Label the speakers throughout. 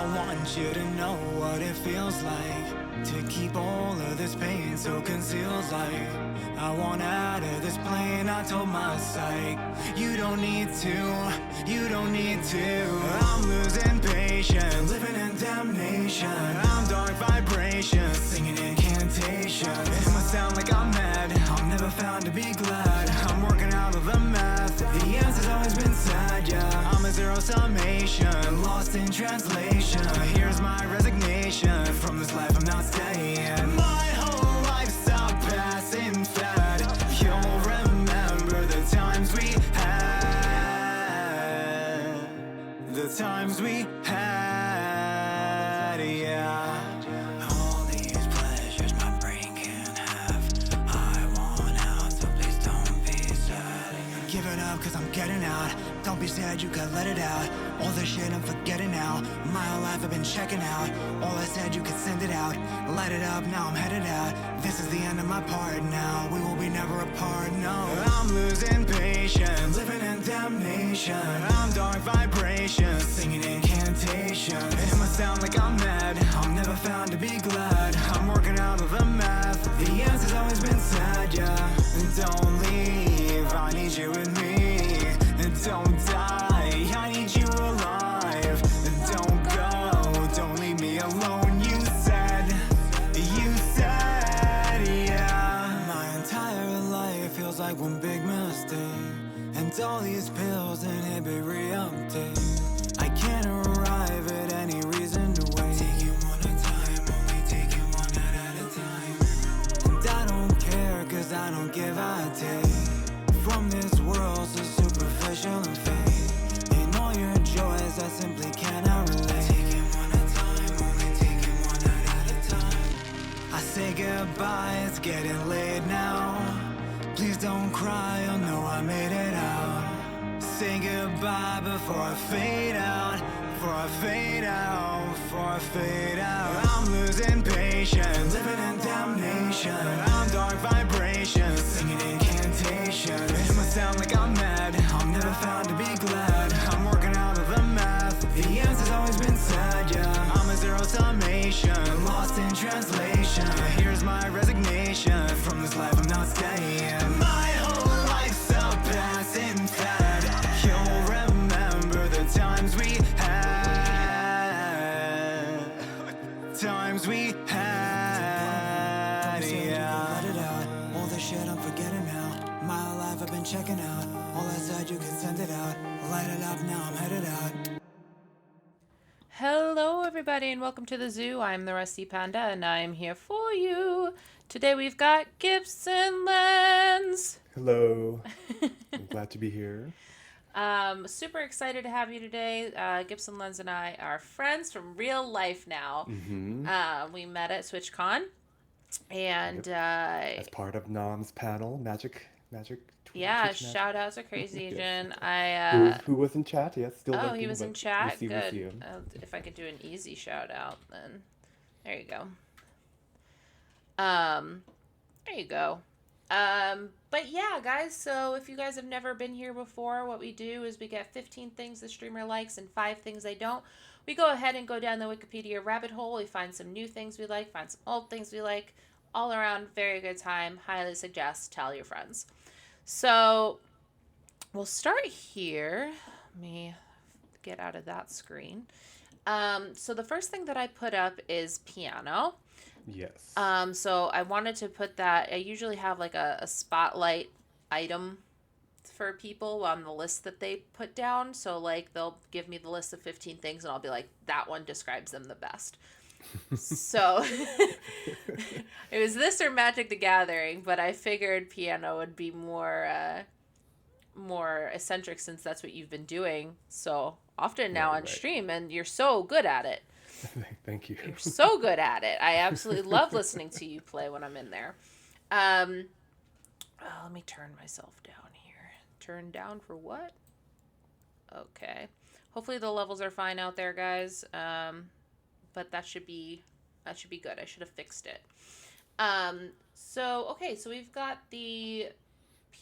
Speaker 1: I want you to know what it feels like to keep all of this pain so concealed. Like I want out of this plane. I told my psych, you don't need to, you don't need to. I'm losing patience, living in damnation. I'm dark vibrations, singing incantations. It must sound like I'm mad, I'm never found to be glad. I'm working out of the math, the answer's always been sad, yeah. I'm a zero summation, lost in translation. Here's my resignation, from this life I'm not staying. My whole life's a passing fad. You'll remember the times we had, the times we had, yeah. All these pleasures my brain can't have. I want out, so please don't be sad. Give it up, cause I'm getting out. Don't be sad, you could let it out. All this shit I'm forgetting now. My whole life I've been checking out. All I said, you could send it out. Light it up, now I'm headed out. This is the end of my part now. We will be never apart, no. I'm losing patience, living in damnation. I'm dark vibrations, singing incantations. It must sound like I'm mad, I'm never found to be glad. I'm working out of the math, the answer's always been sad, yeah. Don't leave, I need you with me. Don't die, I need you alive. Don't go, don't leave me alone. You said, yeah. My entire life feels like one big mistake, and all these pills inhibit re-uptake. I can't arrive at any reason to wait. Take it one at a time, only take it one night at a time. And I don't care, cause I don't give a take. From this world so superficial and fake. In all your joys I simply cannot relate. Take it one at a time, only take it one night at a time. I say goodbye, it's getting late now. Please don't cry, oh no, I made it out. Say goodbye before I fade out. Before I fade out, before I fade out. I'm losing patience, living in damnation. I'm dark vibrations, singing incantations. It must sound like I'm mad, I'm never found to be glad. I'm working out of the math, the answer's always been sad, yeah. I'm a zero summation, lost in translation. Here's my resignation, from this life I'm not staying. My whole life's a passing fad. You'll remember the times we had, times we had, yeah. Let it out, all the shit I'm forgetting now. My whole life I've been checking out. All I said, you can send it out. Light it up, now I'm headed out.
Speaker 2: Hello everybody and welcome to the zoo. I'm the Rusty Panda and I'm here for you. Today we've got GipsonLens.
Speaker 3: Hello. I'm glad to be here.
Speaker 2: Super excited to have you today. GipsonLens and I are friends from real life now. We met at SwitchCon and
Speaker 3: As part of Nom's panel, Magic.
Speaker 2: yeah,
Speaker 3: Twitch
Speaker 2: shout out to Crazy Agent.
Speaker 3: who was in chat? Yes, still
Speaker 2: Oh,
Speaker 3: lurking,
Speaker 2: he was in
Speaker 3: but
Speaker 2: chat.
Speaker 3: we'll see
Speaker 2: Good.
Speaker 3: him.
Speaker 2: If I could do an easy shout out, then there you go. There you go. But yeah, guys. So if you guys have never been here before, what we do is we get 15 things the streamer likes and 5 things they don't. We go ahead and go down the Wikipedia rabbit hole. We find some new things we like, find some old things we like. All around, very good time. Highly suggest. Tell your friends. So we'll start here. Let me get out of that screen. So the first thing that I put up is piano.
Speaker 3: Yes.
Speaker 2: So I wanted to put that. I usually have like a spotlight item for people on the list that they put down. So like they'll give me the list of 15 things and I'll be like, that one describes them the best. So it was this or Magic the Gathering, but I figured piano would be more eccentric since that's what you've been doing so often now on stream, and you're so good at it.
Speaker 3: Thank you.
Speaker 2: You're so good at it. I absolutely love listening to you play when I'm in there. Let me turn myself down here. Turn down for what? Okay. Hopefully the levels are fine out there, guys. But that should be good. I should have fixed it. So we've got the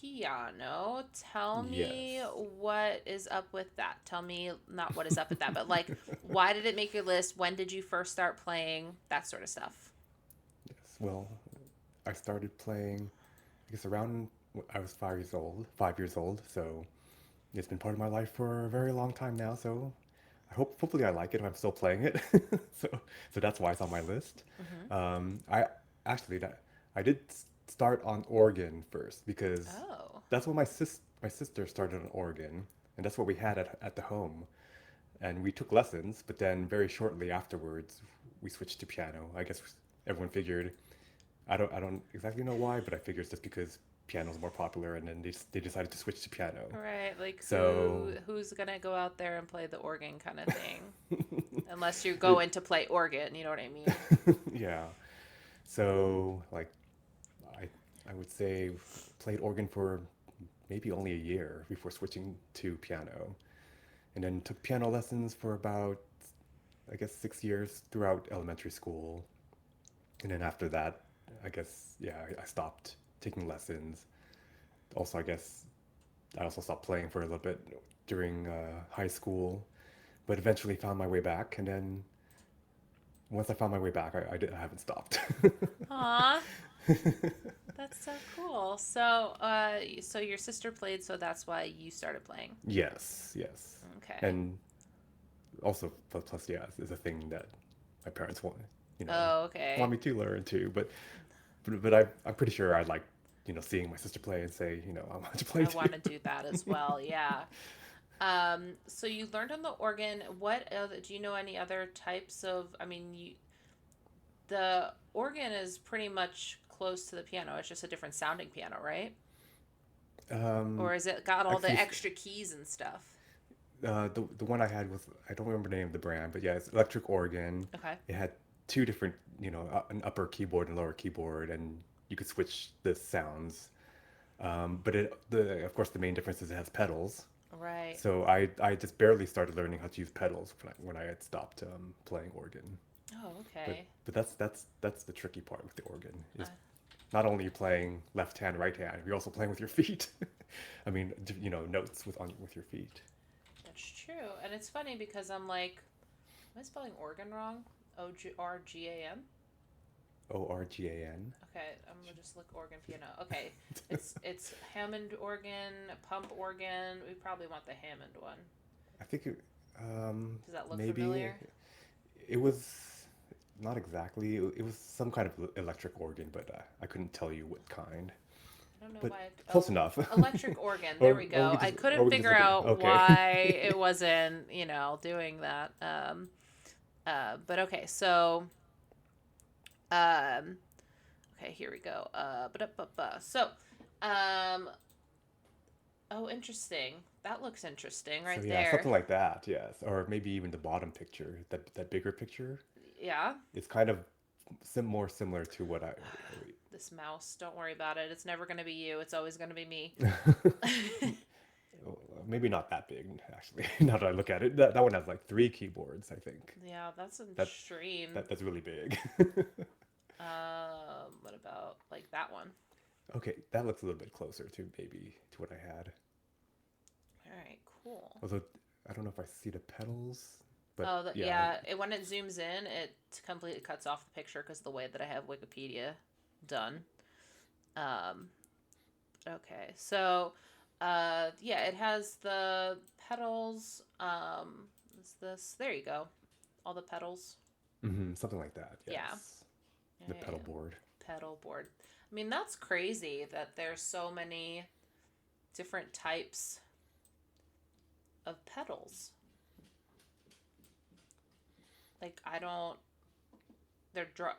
Speaker 2: piano. Tell me
Speaker 3: Yes.
Speaker 2: what is up with that. Tell me not what is up with that, but like why did it make your list? When did you first start playing? That sort of stuff.
Speaker 3: Yes. Well, I started playing, I guess around I was 5 years old. 5 years old. So it's been part of my life for a very long time now. So hopefully I like it if I'm still playing it. So so that's why it's on my list.
Speaker 2: Mm-hmm.
Speaker 3: I actually that I did start on organ first because
Speaker 2: Oh.
Speaker 3: that's what my sister started on organ, and that's what we had at the home. And we took lessons, but then very shortly afterwards we switched to piano. I guess everyone figured I don't exactly know why, but I figured it's just because piano's more popular, and then they decided to switch to piano.
Speaker 2: Right, like
Speaker 3: So
Speaker 2: who's gonna go out there and play the organ kind of thing? Unless you go
Speaker 3: it,
Speaker 2: in to play organ, you know what I mean?
Speaker 3: yeah. So like I I would say played organ for maybe only a year before switching to piano, and then took piano lessons for about I guess 6 years throughout elementary school, and then after that, I guess yeah, I stopped taking lessons. Also, I guess I also stopped playing for a little bit during high school, but eventually found my way back, and then once I found my way back, I haven't stopped.
Speaker 2: Aw, that's so cool. So, so your sister played, so that's why you started playing.
Speaker 3: Yes, yes.
Speaker 2: Okay.
Speaker 3: And also, plus, yeah, it's a thing that my parents want, you know,
Speaker 2: Oh,
Speaker 3: want
Speaker 2: okay.
Speaker 3: me to learn too. But I'm pretty sure I'd like, seeing my sister play and say, I want to play
Speaker 2: I
Speaker 3: too.
Speaker 2: want to do that as well. Yeah. So you learned on the organ. What other, do you know any other types of, I mean, the organ is pretty much close to the piano. It's just a different sounding piano, right?
Speaker 3: Um,
Speaker 2: Or is it got all the
Speaker 3: actually,
Speaker 2: extra keys and stuff?
Speaker 3: the one I had was I don't remember the name of the brand, but yeah, it's electric organ.
Speaker 2: Okay.
Speaker 3: It had two different, an upper keyboard and lower keyboard, and you could switch the sounds. But of course, the main difference is it has pedals.
Speaker 2: Right.
Speaker 3: So I just barely started learning how to use pedals when I had stopped playing organ.
Speaker 2: Oh,
Speaker 3: But
Speaker 2: okay.
Speaker 3: but that's the tricky part with the organ
Speaker 2: Uh,
Speaker 3: is not only you playing left hand, right hand, you're also playing with your feet. I mean, notes with your feet.
Speaker 2: that's true. And it's funny because I'm like, am I spelling organ wrong? Organ?
Speaker 3: Organ.
Speaker 2: Okay, I'm gonna just look organ piano. Okay, it's Hammond organ, pump organ. We probably want the Hammond one.
Speaker 3: I think
Speaker 2: Does that look
Speaker 3: maybe
Speaker 2: familiar?
Speaker 3: it was not exactly. It was some kind of electric organ, but I couldn't tell you what kind.
Speaker 2: I don't know
Speaker 3: But
Speaker 2: why.
Speaker 3: close enough.
Speaker 2: Electric organ. There
Speaker 3: or
Speaker 2: we
Speaker 3: or we
Speaker 2: go.
Speaker 3: could
Speaker 2: I
Speaker 3: just or
Speaker 2: couldn't
Speaker 3: we could just
Speaker 2: figure
Speaker 3: look it.
Speaker 2: out
Speaker 3: Okay.
Speaker 2: why it wasn't, doing that. But okay, so um, okay, here we go. So, um, oh, interesting. That looks interesting
Speaker 3: So
Speaker 2: right
Speaker 3: yeah,
Speaker 2: there.
Speaker 3: something like that. Yes, or maybe even the bottom picture, that bigger picture.
Speaker 2: Yeah.
Speaker 3: It's kind of more similar to what I.
Speaker 2: This mouse, don't worry about it. It's never going to be you. It's always going to be me.
Speaker 3: Maybe not that big, actually. Now that I look at it, that one has like three keyboards, I think.
Speaker 2: Yeah, that's
Speaker 3: That
Speaker 2: extreme.
Speaker 3: that's really big.
Speaker 2: What about like that one?
Speaker 3: Okay, that looks a little bit closer to maybe to what I had.
Speaker 2: All right, cool.
Speaker 3: Although I don't know if I see the pedals, but
Speaker 2: Oh,
Speaker 3: yeah,
Speaker 2: yeah. When it zooms in, it completely cuts off the picture because the way that I have Wikipedia done. Um, okay, so, yeah, it has the pedals. Is this? There you go. All the pedals.
Speaker 3: something like that.
Speaker 2: Yeah.
Speaker 3: Yes, the
Speaker 2: Yeah,
Speaker 3: pedal board.
Speaker 2: pedal board. I mean, that's crazy that there's so many different types of pedals. Like, I don't.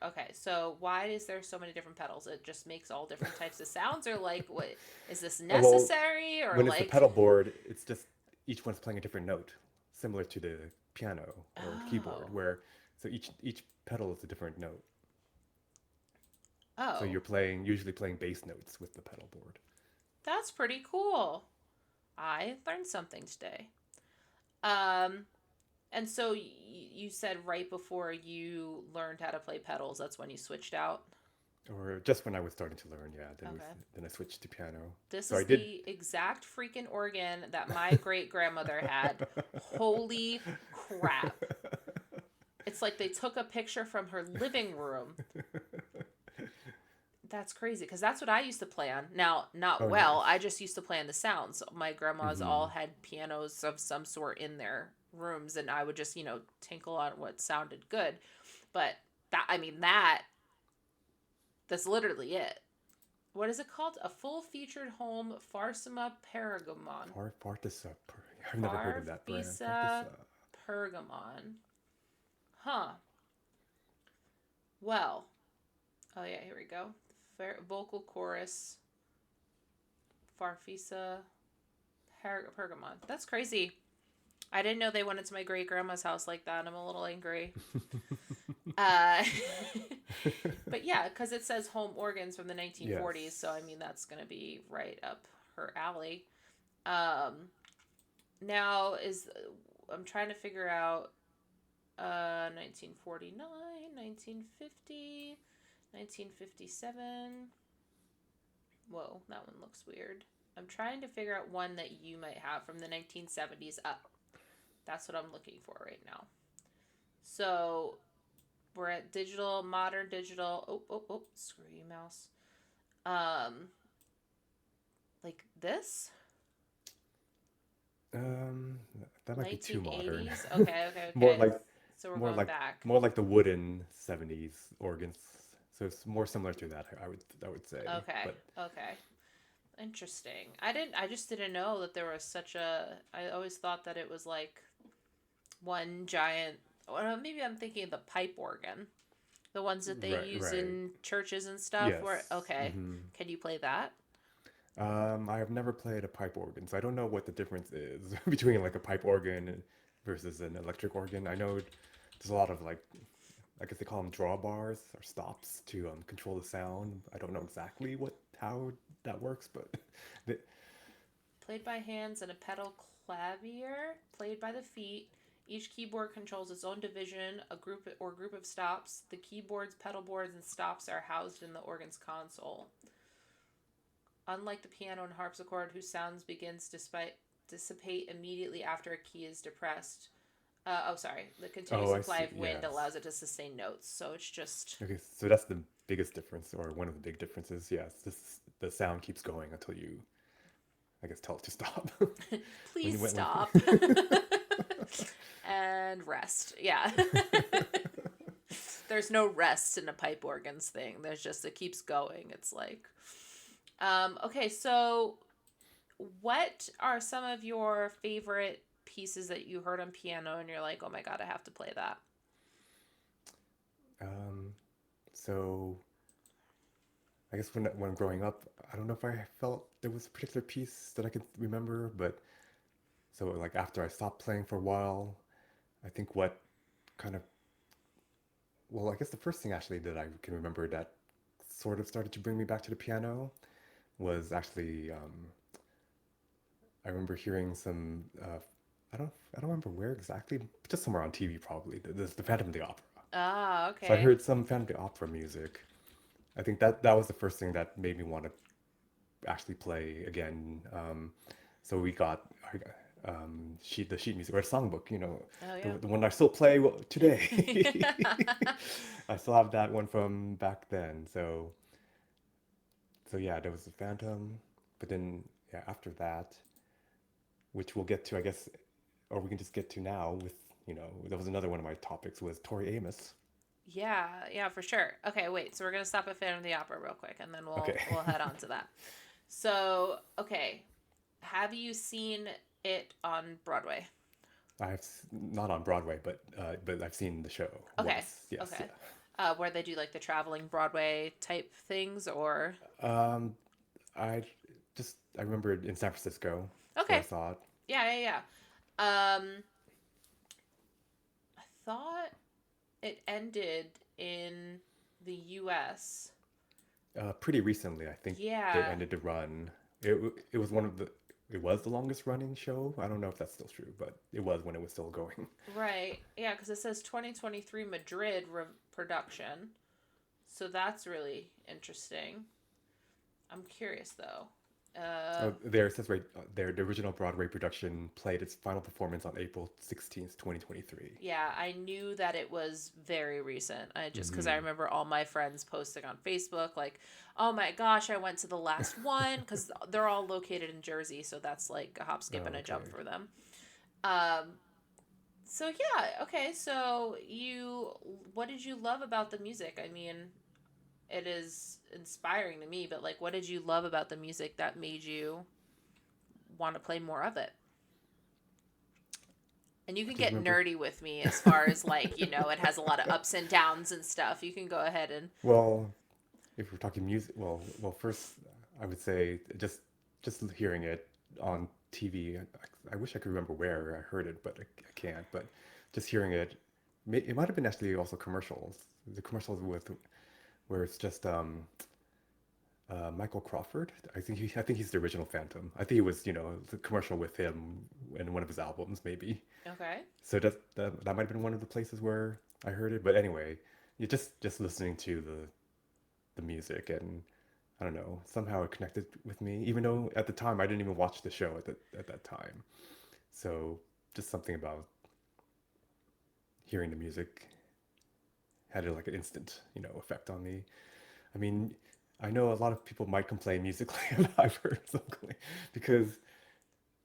Speaker 2: Okay, so why is there so many different pedals? It just makes all different types of sounds, or like, what is this
Speaker 3: Well,
Speaker 2: necessary, or
Speaker 3: when it's the
Speaker 2: like,
Speaker 3: pedal board, it's just each one's playing a different note, similar to the piano or keyboard,
Speaker 2: oh,
Speaker 3: where so each pedal is a different note. So
Speaker 2: oh,
Speaker 3: you're usually playing bass notes with the pedal board.
Speaker 2: that's pretty cool. I learned something today. Um, and so you said right before you learned how to play pedals, that's when you switched out.
Speaker 3: Or just when I was starting to learn, yeah.
Speaker 2: Okay.
Speaker 3: Then I switched to piano.
Speaker 2: This
Speaker 3: So I
Speaker 2: is
Speaker 3: did.
Speaker 2: the exact freaking organ that my great grandmother had. Holy crap. It's like they took a picture from her living room. That's crazy because that's what I used to play on. Now, not
Speaker 3: Oh,
Speaker 2: well. I
Speaker 3: nice.
Speaker 2: just used to play on the sounds. My grandmas all
Speaker 3: Hmm.
Speaker 2: had pianos of some sort in their rooms, and I would just, tinkle on what sounded good. But that's literally it. What is it called? A full featured home Farsima Pergamon.
Speaker 3: Partisa. I've never heard of that brand.
Speaker 2: Farfisa
Speaker 3: Partisa.
Speaker 2: Pergamon. Huh. Well. Oh yeah, here we go. Vocal chorus Farfisa Pergamon. That's crazy. I didn't know they went into my great grandma's house like that. I'm a little angry. Uh, but yeah, because it says home organs from the 1940s, so I
Speaker 3: Yes.
Speaker 2: mean that's gonna be right up her alley. Um, now is I'm trying to figure out 1949, 1950, 1957. Whoa, that one looks weird. I'm trying to figure out one that you might have from the 1970s up. That's what I'm looking for right now. So we're at digital, modern digital. Oh, screw you, mouse. Um, like this?
Speaker 3: Um, that might be too modern.
Speaker 2: 1980s? Okay, okay,
Speaker 3: More
Speaker 2: okay.
Speaker 3: like
Speaker 2: So we're
Speaker 3: more
Speaker 2: going
Speaker 3: like
Speaker 2: back.
Speaker 3: more like the wooden 70s organs. So it's more similar to that, I would say.
Speaker 2: Okay,
Speaker 3: But
Speaker 2: okay. Interesting. I just didn't know that there was such a. I always thought that it was like one giant. Or maybe I'm thinking of the pipe organ. The ones that they
Speaker 3: right,
Speaker 2: use
Speaker 3: right.
Speaker 2: in churches and stuff. Where
Speaker 3: Yes.
Speaker 2: okay,
Speaker 3: Hmm.
Speaker 2: can you play that?
Speaker 3: I have never played a pipe organ, so I don't know what the difference is between like a pipe organ versus an electric organ. I know there's a lot of like, I guess they call them drawbars or stops to control the sound. I don't know exactly how that works, but the,
Speaker 2: Played by hands and a pedal clavier, played by the feet. Each keyboard controls its own division, a group of stops. The keyboards, pedal boards, and stops are housed in the organ's console. Unlike the piano and harpsichord, whose sounds begins dissipate immediately after a key is depressed. Sorry. The continuous
Speaker 3: oh, I
Speaker 2: supply
Speaker 3: see.
Speaker 2: of wind
Speaker 3: Yes.
Speaker 2: allows it to sustain notes. So it's just
Speaker 3: Okay, so that's the biggest difference, or one of the big differences. Yes, the sound keeps going until you, I guess, tell it to stop.
Speaker 2: please
Speaker 3: When
Speaker 2: stop and rest. Yeah. There's no rest in a pipe organs thing. There's just it keeps going. It's like okay, so what are some of your favorite pieces that you heard on piano and you're like, "Oh my god, I have to play that."
Speaker 3: um, so I guess when growing up, I don't know if I felt there was a particular piece that I could remember, but so like after I stopped playing for a while, I think what kind of well, I guess the first thing actually that I can remember that sort of started to bring me back to the piano was actually I remember hearing some I don't remember where exactly, just somewhere on TV probably the Phantom of the Opera.
Speaker 2: Ah,
Speaker 3: So I
Speaker 2: okay.
Speaker 3: heard some Phantom of the Opera music. I think that was the first thing that made me want to actually play again. So we got the sheet music or a songbook,
Speaker 2: Oh
Speaker 3: the one I still play today.
Speaker 2: yeah.
Speaker 3: I still have that one from back then. So yeah, there was the Phantom, but then yeah, after that, which we'll get to, I guess, or we can just get to now with, that was another one of my topics was Tori Amos.
Speaker 2: Yeah, yeah, for sure. Okay, wait. So we're gonna stop at Phantom of the Opera real quick, and then we'll
Speaker 3: Okay.
Speaker 2: we'll head on to that. So, okay, have you seen it on Broadway?
Speaker 3: Not on Broadway, but I've seen the show
Speaker 2: Okay,
Speaker 3: once. Yes,
Speaker 2: okay.
Speaker 3: yeah.
Speaker 2: Where they do like the traveling Broadway type things, or
Speaker 3: I I remember in San Francisco. That's where I
Speaker 2: okay,
Speaker 3: saw it.
Speaker 2: yeah, yeah, yeah. I thought it ended in the U.S.
Speaker 3: Pretty recently, I think they
Speaker 2: Yeah,
Speaker 3: ended the run. It was it was the longest running show. I don't know if that's still true, but it was when it was still going.
Speaker 2: right. Yeah, because it says 2023 Madrid production. So that's really interesting. I'm curious though.
Speaker 3: Oh, there it says right there, the original Broadway production played its final performance on April 16th, 2023.
Speaker 2: Yeah, I knew that it was very recent. I just because I
Speaker 3: Mm-hmm.
Speaker 2: remember all my friends posting on Facebook, like, "Oh my gosh, I went to the last one," because they're all located in Jersey, so that's like a hop, skip, and
Speaker 3: Oh,
Speaker 2: a jump
Speaker 3: okay.
Speaker 2: for them. Um, so yeah, okay. So what did you love about the music? I mean, it is inspiring to me, but like, what did you love about the music that made you want to play more of it? And you
Speaker 3: I
Speaker 2: can
Speaker 3: just
Speaker 2: get
Speaker 3: remember.
Speaker 2: nerdy with me as far as like, it has a lot of ups and downs and stuff. You can go ahead and
Speaker 3: Well, if we're talking music, first I would say just hearing it on TV. I wish I could remember where I heard it, but I can't. But just hearing it, it might have been actually also commercials. The commercials with where it's just Michael Crawford. I think he's the original Phantom. I think it was the commercial with him in one of his albums maybe.
Speaker 2: okay.
Speaker 3: So that might have been one of the places where I heard it. But anyway, you just listening to the music, and I don't know, somehow it connected with me, even though at the time I didn't even watch the show at that time. So just something about hearing the music had like an instant, effect on me. I mean, I know a lot of people might complain musically. I've heard some complain because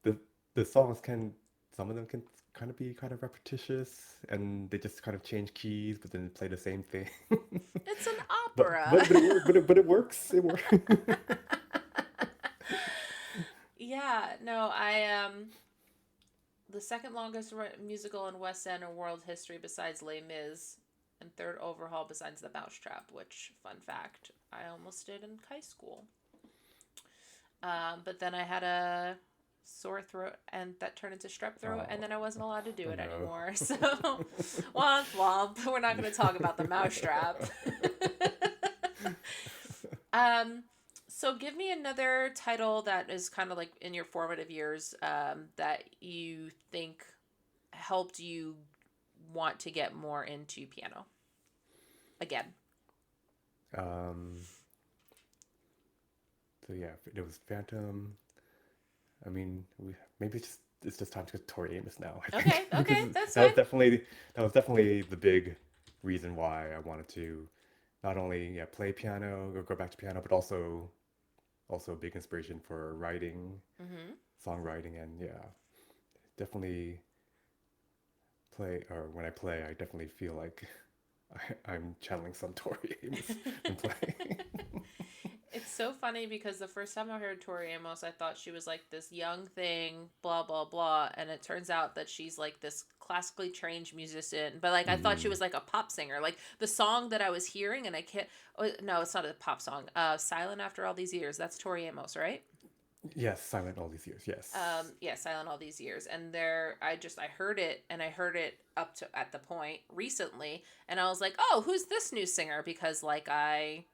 Speaker 3: the the songs can some of them can kind of be kind of repetitious, and they just kind of change keys but then play the same thing.
Speaker 2: It's an
Speaker 3: but
Speaker 2: opera.
Speaker 3: but but it works. But it works. It works.
Speaker 2: Yeah, no, I the second longest musical in West End or world history besides Les Mis, and third overhaul besides The Mousetrap, which, fun fact, I almost did in high school. But then I had a sore throat, and that turned into strep throat, and
Speaker 3: Oh,
Speaker 2: then I wasn't allowed to do
Speaker 3: oh
Speaker 2: it
Speaker 3: no.
Speaker 2: anymore. So, womp womp. We're not going to talk about the mousetrap. um, so give me another title that is kind of like in your formative years that you think helped you want to get more into piano again.
Speaker 3: Um, so yeah, it was Phantom. I mean, maybe it's just time to get Tori Amos now. I think
Speaker 2: Okay,
Speaker 3: because
Speaker 2: okay, that's
Speaker 3: that was
Speaker 2: fine.
Speaker 3: definitely that was definitely the big reason why I wanted to not only play piano or go back to piano, but also a big inspiration for writing,
Speaker 2: Mm-hmm.
Speaker 3: songwriting, and yeah, definitely play or when I play, I definitely feel like I'm channeling some Tori Amos when playing.
Speaker 2: It's so funny because the first time I heard Tori Amos, I thought she was like this young thing, blah, blah, blah. And it turns out that she's like this classically trained musician. But like, I thought she
Speaker 3: Hmm.
Speaker 2: was like a pop singer. Like the song that I was hearing, and I can't, oh, no, it's not a pop song. Silent After All These Years. That's Tori Amos, right?
Speaker 3: Yes, silent all these years. Yes.
Speaker 2: Yeah, Silent All These Years. And I heard it, and I heard it up to at the point recently. And I was like, oh, who's this new singer? Because like, I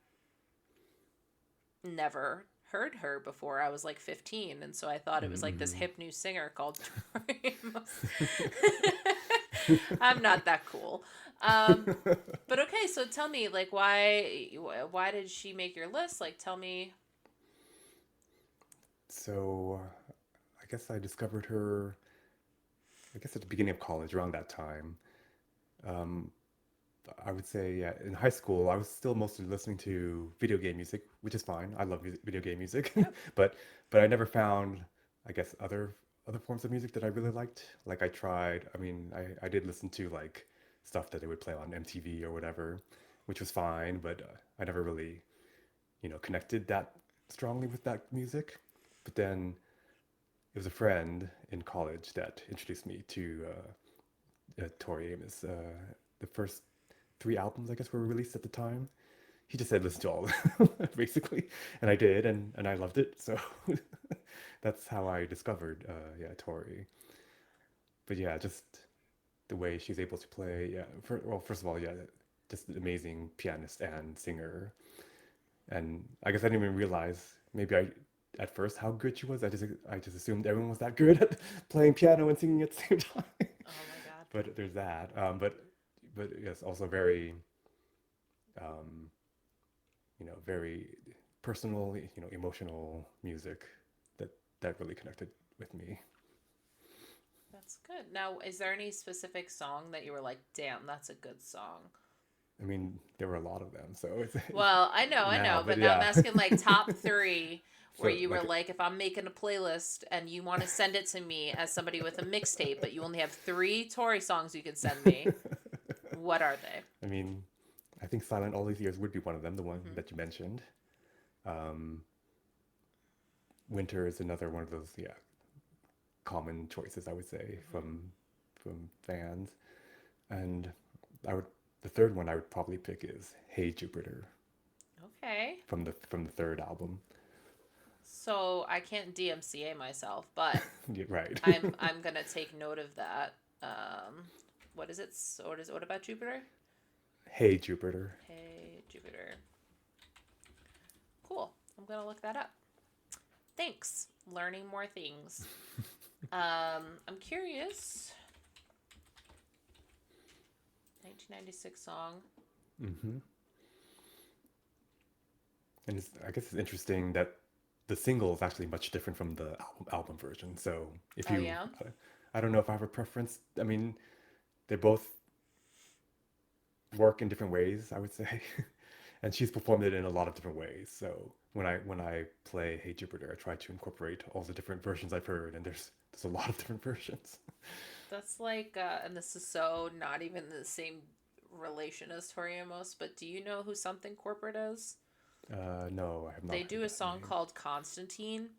Speaker 2: never heard her before. I was like 15, and so I thought it was like this
Speaker 3: Mm-hmm.
Speaker 2: hip new singer called Tori Amos. I'm not that cool. But okay, so tell me, like, why did she make your list? Like, tell me.
Speaker 3: So I guess I discovered her, I guess at the beginning of college, around that time. Um, I would say, yeah, in high school, I was still mostly listening to video game music, which is fine. I love video game music,
Speaker 2: Yep.
Speaker 3: but but I never found, I guess, other forms of music that I really liked. Like I tried, I mean, I did listen to like stuff that they would play on MTV or whatever, which was fine, but I never really, connected that strongly with that music. But then it was a friend in college that introduced me to Tori Amos. The first three albums, I guess, were released at the time. He just said listen to all of them, basically, and I did, and I loved it. So that's how I discovered, Tori. But yeah, just the way she's able to play. Yeah, first of all, yeah, just an amazing pianist and singer. And I guess I didn't even realize maybe at first how good she was. I just assumed everyone was that good at playing piano and singing at the same time.
Speaker 2: Oh my god.
Speaker 3: But there's that. But yes, also very um, very personal, emotional music that really connected with me.
Speaker 2: That's good. Now, is there any specific song that you were like, damn, that's a good song?
Speaker 3: I mean, there were a lot of them, so it's
Speaker 2: Well, I
Speaker 3: now,
Speaker 2: know,
Speaker 3: but
Speaker 2: but now I'm
Speaker 3: yeah.
Speaker 2: asking like top three where
Speaker 3: So
Speaker 2: you were
Speaker 3: like,
Speaker 2: like, if I'm making a playlist and you want to send it to me as somebody with a mixtape, but you only have 3 Tori songs you can send me, what are they?
Speaker 3: I mean, I think Silent All These Years would be one of them, the one
Speaker 2: Mm-hmm.
Speaker 3: that you mentioned. Um, Winter is another one of those, yeah, common choices, I would say, from fans. And I would the third one I would probably pick is Hey Jupiter
Speaker 2: Okay.
Speaker 3: from the third album.
Speaker 2: So I can't DMCA myself, but
Speaker 3: Yeah, right.
Speaker 2: I'm gonna take note of that. What is it? So what about Jupiter?
Speaker 3: Hey Jupiter.
Speaker 2: Hey Jupiter. Cool. I'm gonna look that up. Thanks. Learning more things. I'm curious. 1996 song.
Speaker 3: Hmm. And I guess it's interesting that the single is actually much different from the album version. So if
Speaker 2: Oh
Speaker 3: you,
Speaker 2: yeah.
Speaker 3: I don't know if I have a preference. I mean, they both work in different ways, I would say. And she's performed it in a lot of different ways. So when I play Hey Jupiter, I try to incorporate all the different versions I've heard, and there's a lot of different versions.
Speaker 2: That's like, and this is so not even the same relation as Tori Amos, but do you know who Something Corporate is?
Speaker 3: No, I have not
Speaker 2: They
Speaker 3: heard
Speaker 2: do a
Speaker 3: that
Speaker 2: song
Speaker 3: name.
Speaker 2: called Constantine,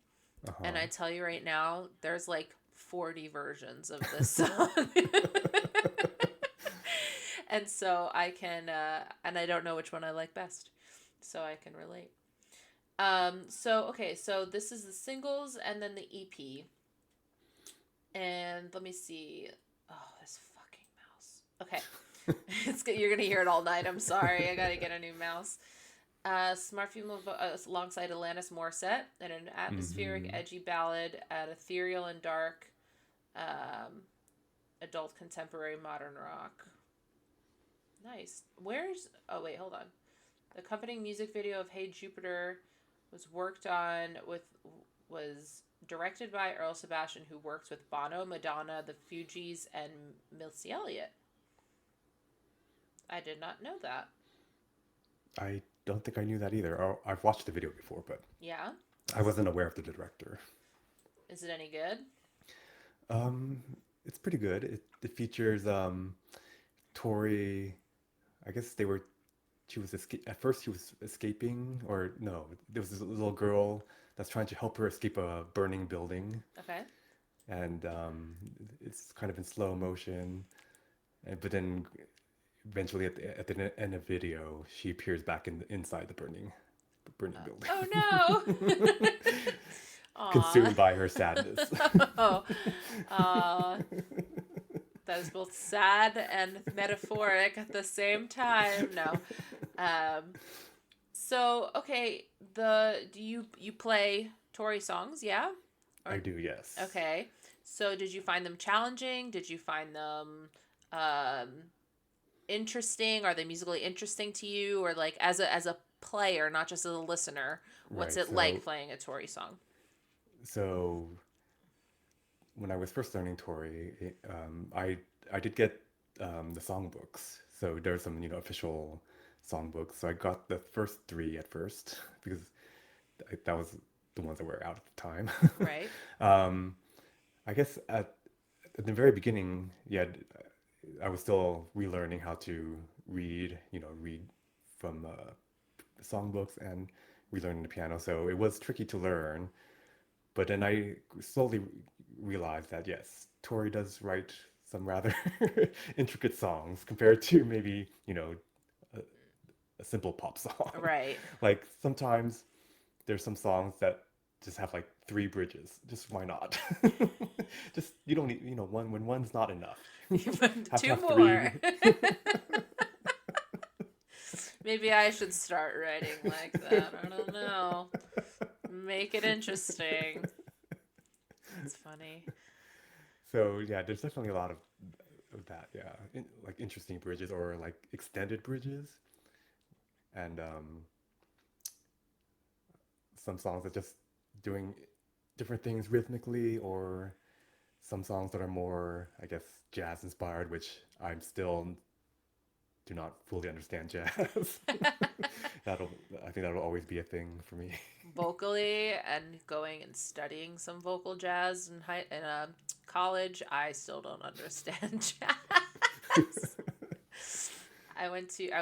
Speaker 2: and I
Speaker 3: Uh-huh.
Speaker 2: tell you right now, there's like 40 versions of this song. And so I can, and I don't know which one I like best, so I can relate. So okay, so this is the singles and then the EP. And let me see. Oh, this fucking mouse. Okay. You're gonna hear it all night. I'm sorry. I gotta get a new mouse. Smart Female alongside Alanis Morissette and an atmospheric,
Speaker 3: Hmm.
Speaker 2: edgy ballad at ethereal and dark, um, adult contemporary modern rock. Nice. Where's? Oh wait, hold on. The accompanying music video of Hey Jupiter was worked on with was directed by Earl Sebastian, who worked with Bono, Madonna, the Fugees, and Missy Elliott. I did not know that.
Speaker 3: I don't think I knew that either. Oh, I've watched the video before, but
Speaker 2: Yeah.
Speaker 3: I wasn't aware of the director.
Speaker 2: Is it any good?
Speaker 3: Um, it's pretty good. It features Tori. I guess they were. She was at first she was escaping, or no, there was this little girl that's trying to help her escape a burning building,
Speaker 2: Okay.
Speaker 3: and it's kind of in slow motion. But then eventually at the end of the video, she appears back inside the burning building,
Speaker 2: Oh no. Aw.
Speaker 3: consumed by her sadness.
Speaker 2: Oh. Aw. That is both sad and metaphoric at the same time. No. Um. So okay, do you play Tori songs? Yeah.
Speaker 3: I
Speaker 2: Or
Speaker 3: do, yes.
Speaker 2: okay. So did you find them challenging? Did you find them um interesting? Are they musically interesting to you, or like as a player, not just as a listener? What's
Speaker 3: Right.
Speaker 2: it like playing a Tori song?
Speaker 3: So when I was first learning Tori, I did get the songbooks. So there's some official songbooks. So I got the first three at first because that was the ones that were out at the time.
Speaker 2: Right.
Speaker 3: um, I guess at the very beginning, yeah, I was still relearning how to read from songbooks and relearning the piano. So it was tricky to learn. But then I slowly realized that yes, Tori does write some rather intricate songs compared to maybe, a, a simple pop song.
Speaker 2: Right.
Speaker 3: Like sometimes there's some songs that just have like three bridges. Just why not? Just you don't need, one when one's not enough. Have to
Speaker 2: Two
Speaker 3: have three.
Speaker 2: more. Maybe I should start writing like that. I don't know. Make it interesting. That's funny.
Speaker 3: So yeah, there's definitely a lot of that. Yeah, like interesting bridges or like extended bridges, and some songs that just doing different things rhythmically, or some songs that are more, I guess, jazz inspired, which I'm still do not fully understand jazz. That'll I think that'll always be a thing for me.
Speaker 2: Vocally, and going and studying some vocal jazz in college, I still don't understand jazz. I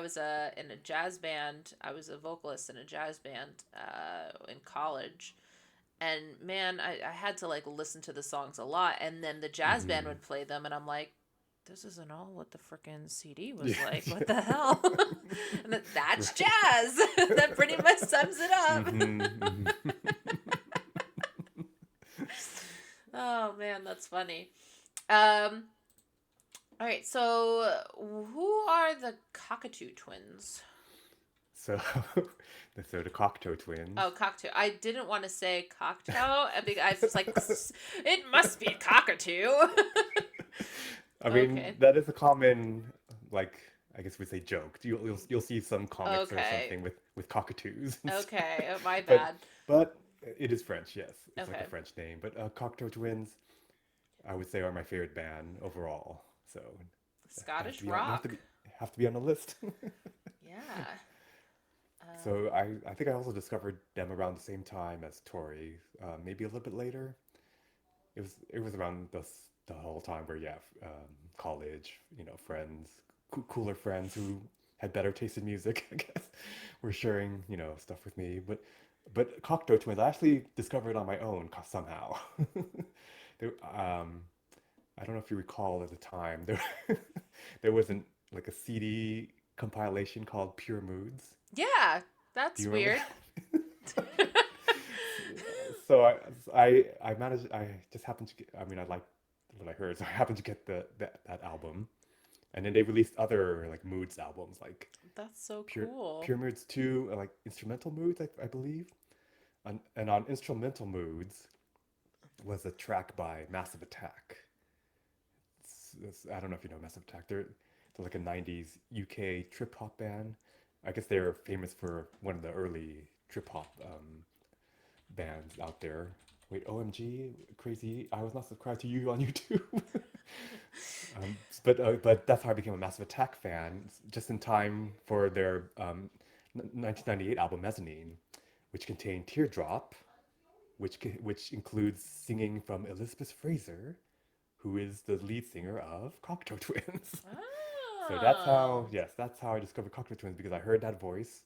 Speaker 2: was in a jazz band. I was a vocalist in a jazz band in college. And man, I had to like listen to the songs a lot. And then the jazz band
Speaker 3: Hmm.
Speaker 2: would play them, and I'm like, this isn't all what the freaking CD was
Speaker 3: Yeah,
Speaker 2: like. What
Speaker 3: yeah.
Speaker 2: the hell? And that's
Speaker 3: Right.
Speaker 2: jazz. That pretty much sums it up.
Speaker 3: Hmm. Hmm.
Speaker 2: Oh man, that's funny. Um, all right, so who are the Cockatoo twins?
Speaker 3: So, so the Cocteau Twins.
Speaker 2: Oh, cockatoo. I didn't want to say cocktail. I was like, it must be cockatoo.
Speaker 3: I mean,
Speaker 2: Okay.
Speaker 3: that is a common, like, I guess we say joke. You'll see some comics or
Speaker 2: Okay.
Speaker 3: something with cockatoos. And stuff.
Speaker 2: Okay. Oh, my
Speaker 3: But
Speaker 2: bad.
Speaker 3: but it is French, yes. It's like
Speaker 2: Okay.
Speaker 3: a French name. But Cocteau Twins, I would say, are my favorite band overall. So
Speaker 2: Scottish
Speaker 3: have to
Speaker 2: rock.
Speaker 3: be have to be on the list.
Speaker 2: Yeah.
Speaker 3: So I think I also discovered them around the same time as Tori, maybe a little bit later. It was around the whole time where college, friends, cooler friends who had better taste in music, I guess, were sharing stuff with me. But Cocteau Twins, I actually discovered on my own somehow. There, I don't know if you recall at the time there wasn't like a CD compilation called Pure Moods.
Speaker 2: Yeah.
Speaker 3: Do
Speaker 2: That's
Speaker 3: you remember
Speaker 2: weird.
Speaker 3: that? So I managed. I just happened to get. I mean, I liked what I heard, so I happened to get that album, and then they released other like Moods albums, like
Speaker 2: That's so
Speaker 3: Pure
Speaker 2: cool.
Speaker 3: Pure Moods 2, like instrumental moods, I believe. And on instrumental moods was a track by Massive Attack. I don't know if you know Massive Attack. They're like a '90s UK trip hop band. I guess they're famous for one of the early trip hop bands out there. Wait, OMG, crazy! I was not subscribed to you on YouTube. But that's how I became a Massive Attack fan, just in time for their 1998 album Mezzanine, which contained Teardrop, which includes singing from Elizabeth Fraser, who is the lead singer of Cocteau Twins. So
Speaker 2: Oh,
Speaker 3: that's how I discovered Cocteau Twins, because I heard that voice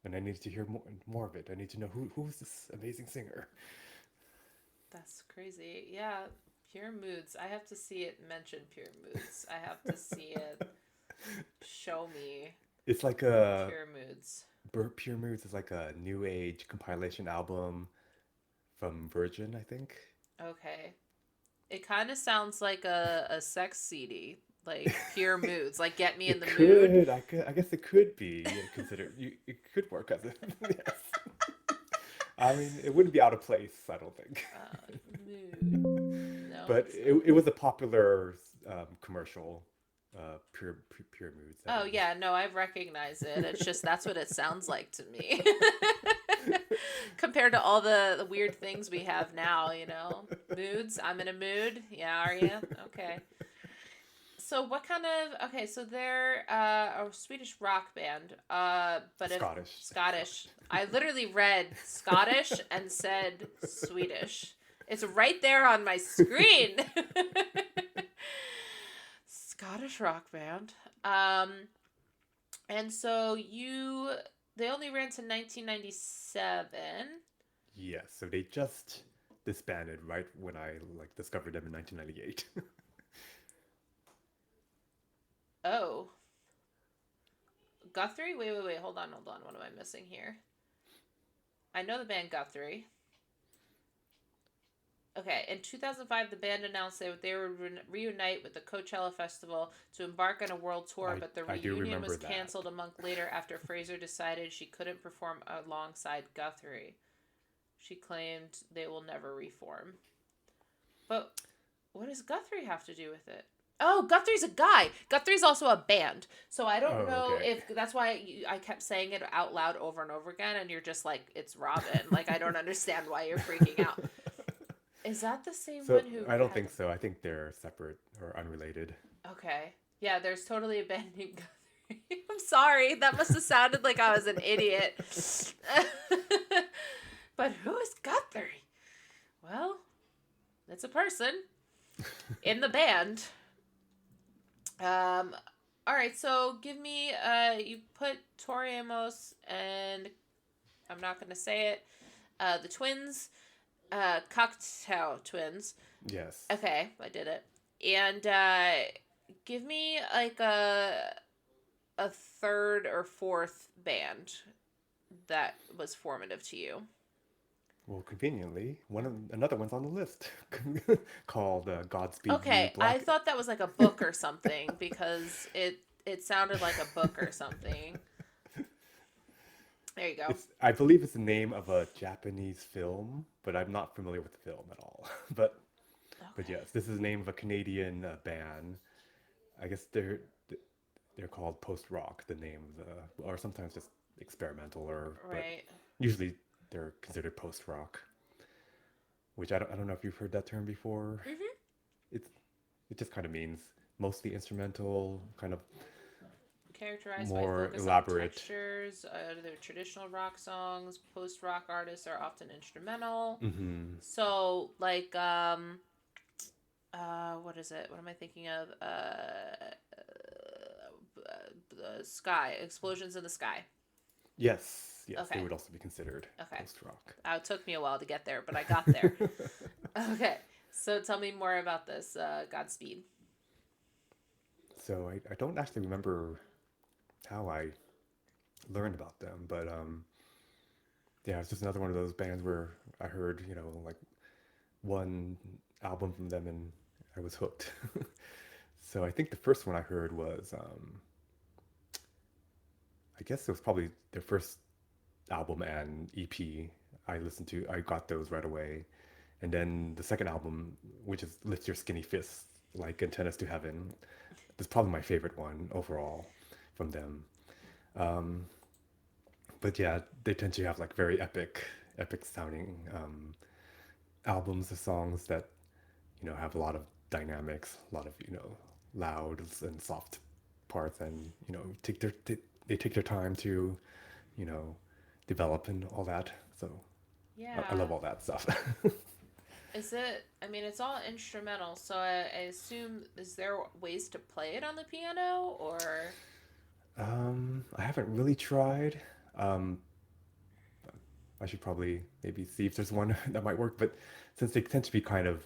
Speaker 3: and I needed to hear more of it. I need to know who is this amazing singer.
Speaker 2: that's crazy. Yeah. Pure moods. I have to see it mention pure moods. I have to see it show me
Speaker 3: It's like a
Speaker 2: pure moods.
Speaker 3: Pure Moods is like a new age compilation album from Virgin, I think.
Speaker 2: Okay. It kind of sounds like a sex CD, like pure moods, like get me in
Speaker 3: It
Speaker 2: the mood.
Speaker 3: could, I guess it could be considered. It could work as a yes. I mean, it wouldn't be out of place, I don't think.
Speaker 2: Mood. No,
Speaker 3: But
Speaker 2: it's
Speaker 3: it was a popular commercial, Pure Moods, I
Speaker 2: Oh
Speaker 3: believe.
Speaker 2: yeah, no, I recognize it. It's just that's what it sounds like to me. Compared to all the weird things we have now, Moods. I'm in a mood. Yeah, are you? Okay. So what kind of okay, so they're a Swedish rock band. But if
Speaker 3: Scottish.
Speaker 2: Scottish. I literally read Scottish and said Swedish. It's right there on my screen. Scottish rock band. And so they only ran to 1997.
Speaker 3: Yes, so they just disbanded right when I like discovered them in 1998.
Speaker 2: Oh, Guthrie? Wait. Hold on. What am I missing here? I know the band Guthrie. Okay, in 2005, the band announced that they would reunite with the Coachella Festival to embark on a world tour, but the
Speaker 3: I do
Speaker 2: reunion
Speaker 3: remember
Speaker 2: was
Speaker 3: that.
Speaker 2: canceled a month later after Fraser decided she couldn't perform alongside Guthrie. She claimed they will never reform. But what does Guthrie have to do with it? Oh, Guthrie's a guy. Guthrie's also a band. So I don't
Speaker 3: Oh,
Speaker 2: know
Speaker 3: okay.
Speaker 2: if that's why I kept saying it out loud over and over again, and you're just like, it's Robin. Like, I don't understand why you're freaking out. Is that the same
Speaker 3: So
Speaker 2: one who
Speaker 3: I don't
Speaker 2: had
Speaker 3: think so. I think they're separate or unrelated.
Speaker 2: Okay. Yeah, there's totally a band named Guthrie. I'm sorry. That must have sounded like I was an idiot. But who is Guthrie? Well, it's a person in the band. All right, so give me you put Tori Amos and I'm not going to say it. The twins, Cocktail Twins.
Speaker 3: Yes.
Speaker 2: Okay, I did it. And give me like a third or fourth band that was formative to you.
Speaker 3: Well, conveniently, another one's on the list called Godspeed You
Speaker 2: Okay, I
Speaker 3: Black.
Speaker 2: thought that was like a book or something because it sounded like a book or something. There you go.
Speaker 3: I believe it's the name of a Japanese film, but I'm not familiar with the film at all. But
Speaker 2: Okay.
Speaker 3: yes, this is the name of a Canadian band. I guess they're called post rock. The name of the, or sometimes just experimental, but
Speaker 2: Right.
Speaker 3: usually they're considered post rock. Which I don't know if you've heard that term before.
Speaker 2: Mhm.
Speaker 3: It's it just kind of means mostly instrumental, kind of
Speaker 2: Characterized by
Speaker 3: more
Speaker 2: focus on
Speaker 3: elaborate.
Speaker 2: textures, their traditional rock songs. Post rock artists are often instrumental.
Speaker 3: Hmm.
Speaker 2: So like what is it? What am I thinking of? The sky explosions in the sky.
Speaker 3: Yes, yes, they
Speaker 2: Okay.
Speaker 3: would also be considered
Speaker 2: Okay.
Speaker 3: post rock.
Speaker 2: It took me a while to get there, but I got there. Okay. So tell me more about this Godspeed.
Speaker 3: So I don't actually remember how I learned about them, but yeah, it's just another one of those bands where I heard, like one album from them and I was hooked. So I think the first one I heard was, I guess it was probably their first album and EP. I got those right away. And then the second album, which is Lift Your Skinny Fists, like Antennas to Heaven, is probably my favorite one overall from them. Um, but yeah, they tend to have like very epic sounding albums of songs that have a lot of dynamics, a lot of loud and soft parts, and they take their time to you know develop and all that. So I
Speaker 2: Yeah.
Speaker 3: love all that stuff.
Speaker 2: Is it? I mean, it's all instrumental, so I assume is there ways to play it on the piano or?
Speaker 3: I haven't really tried. Um, I should probably maybe see if there's one that might work, but since they tend to be kind of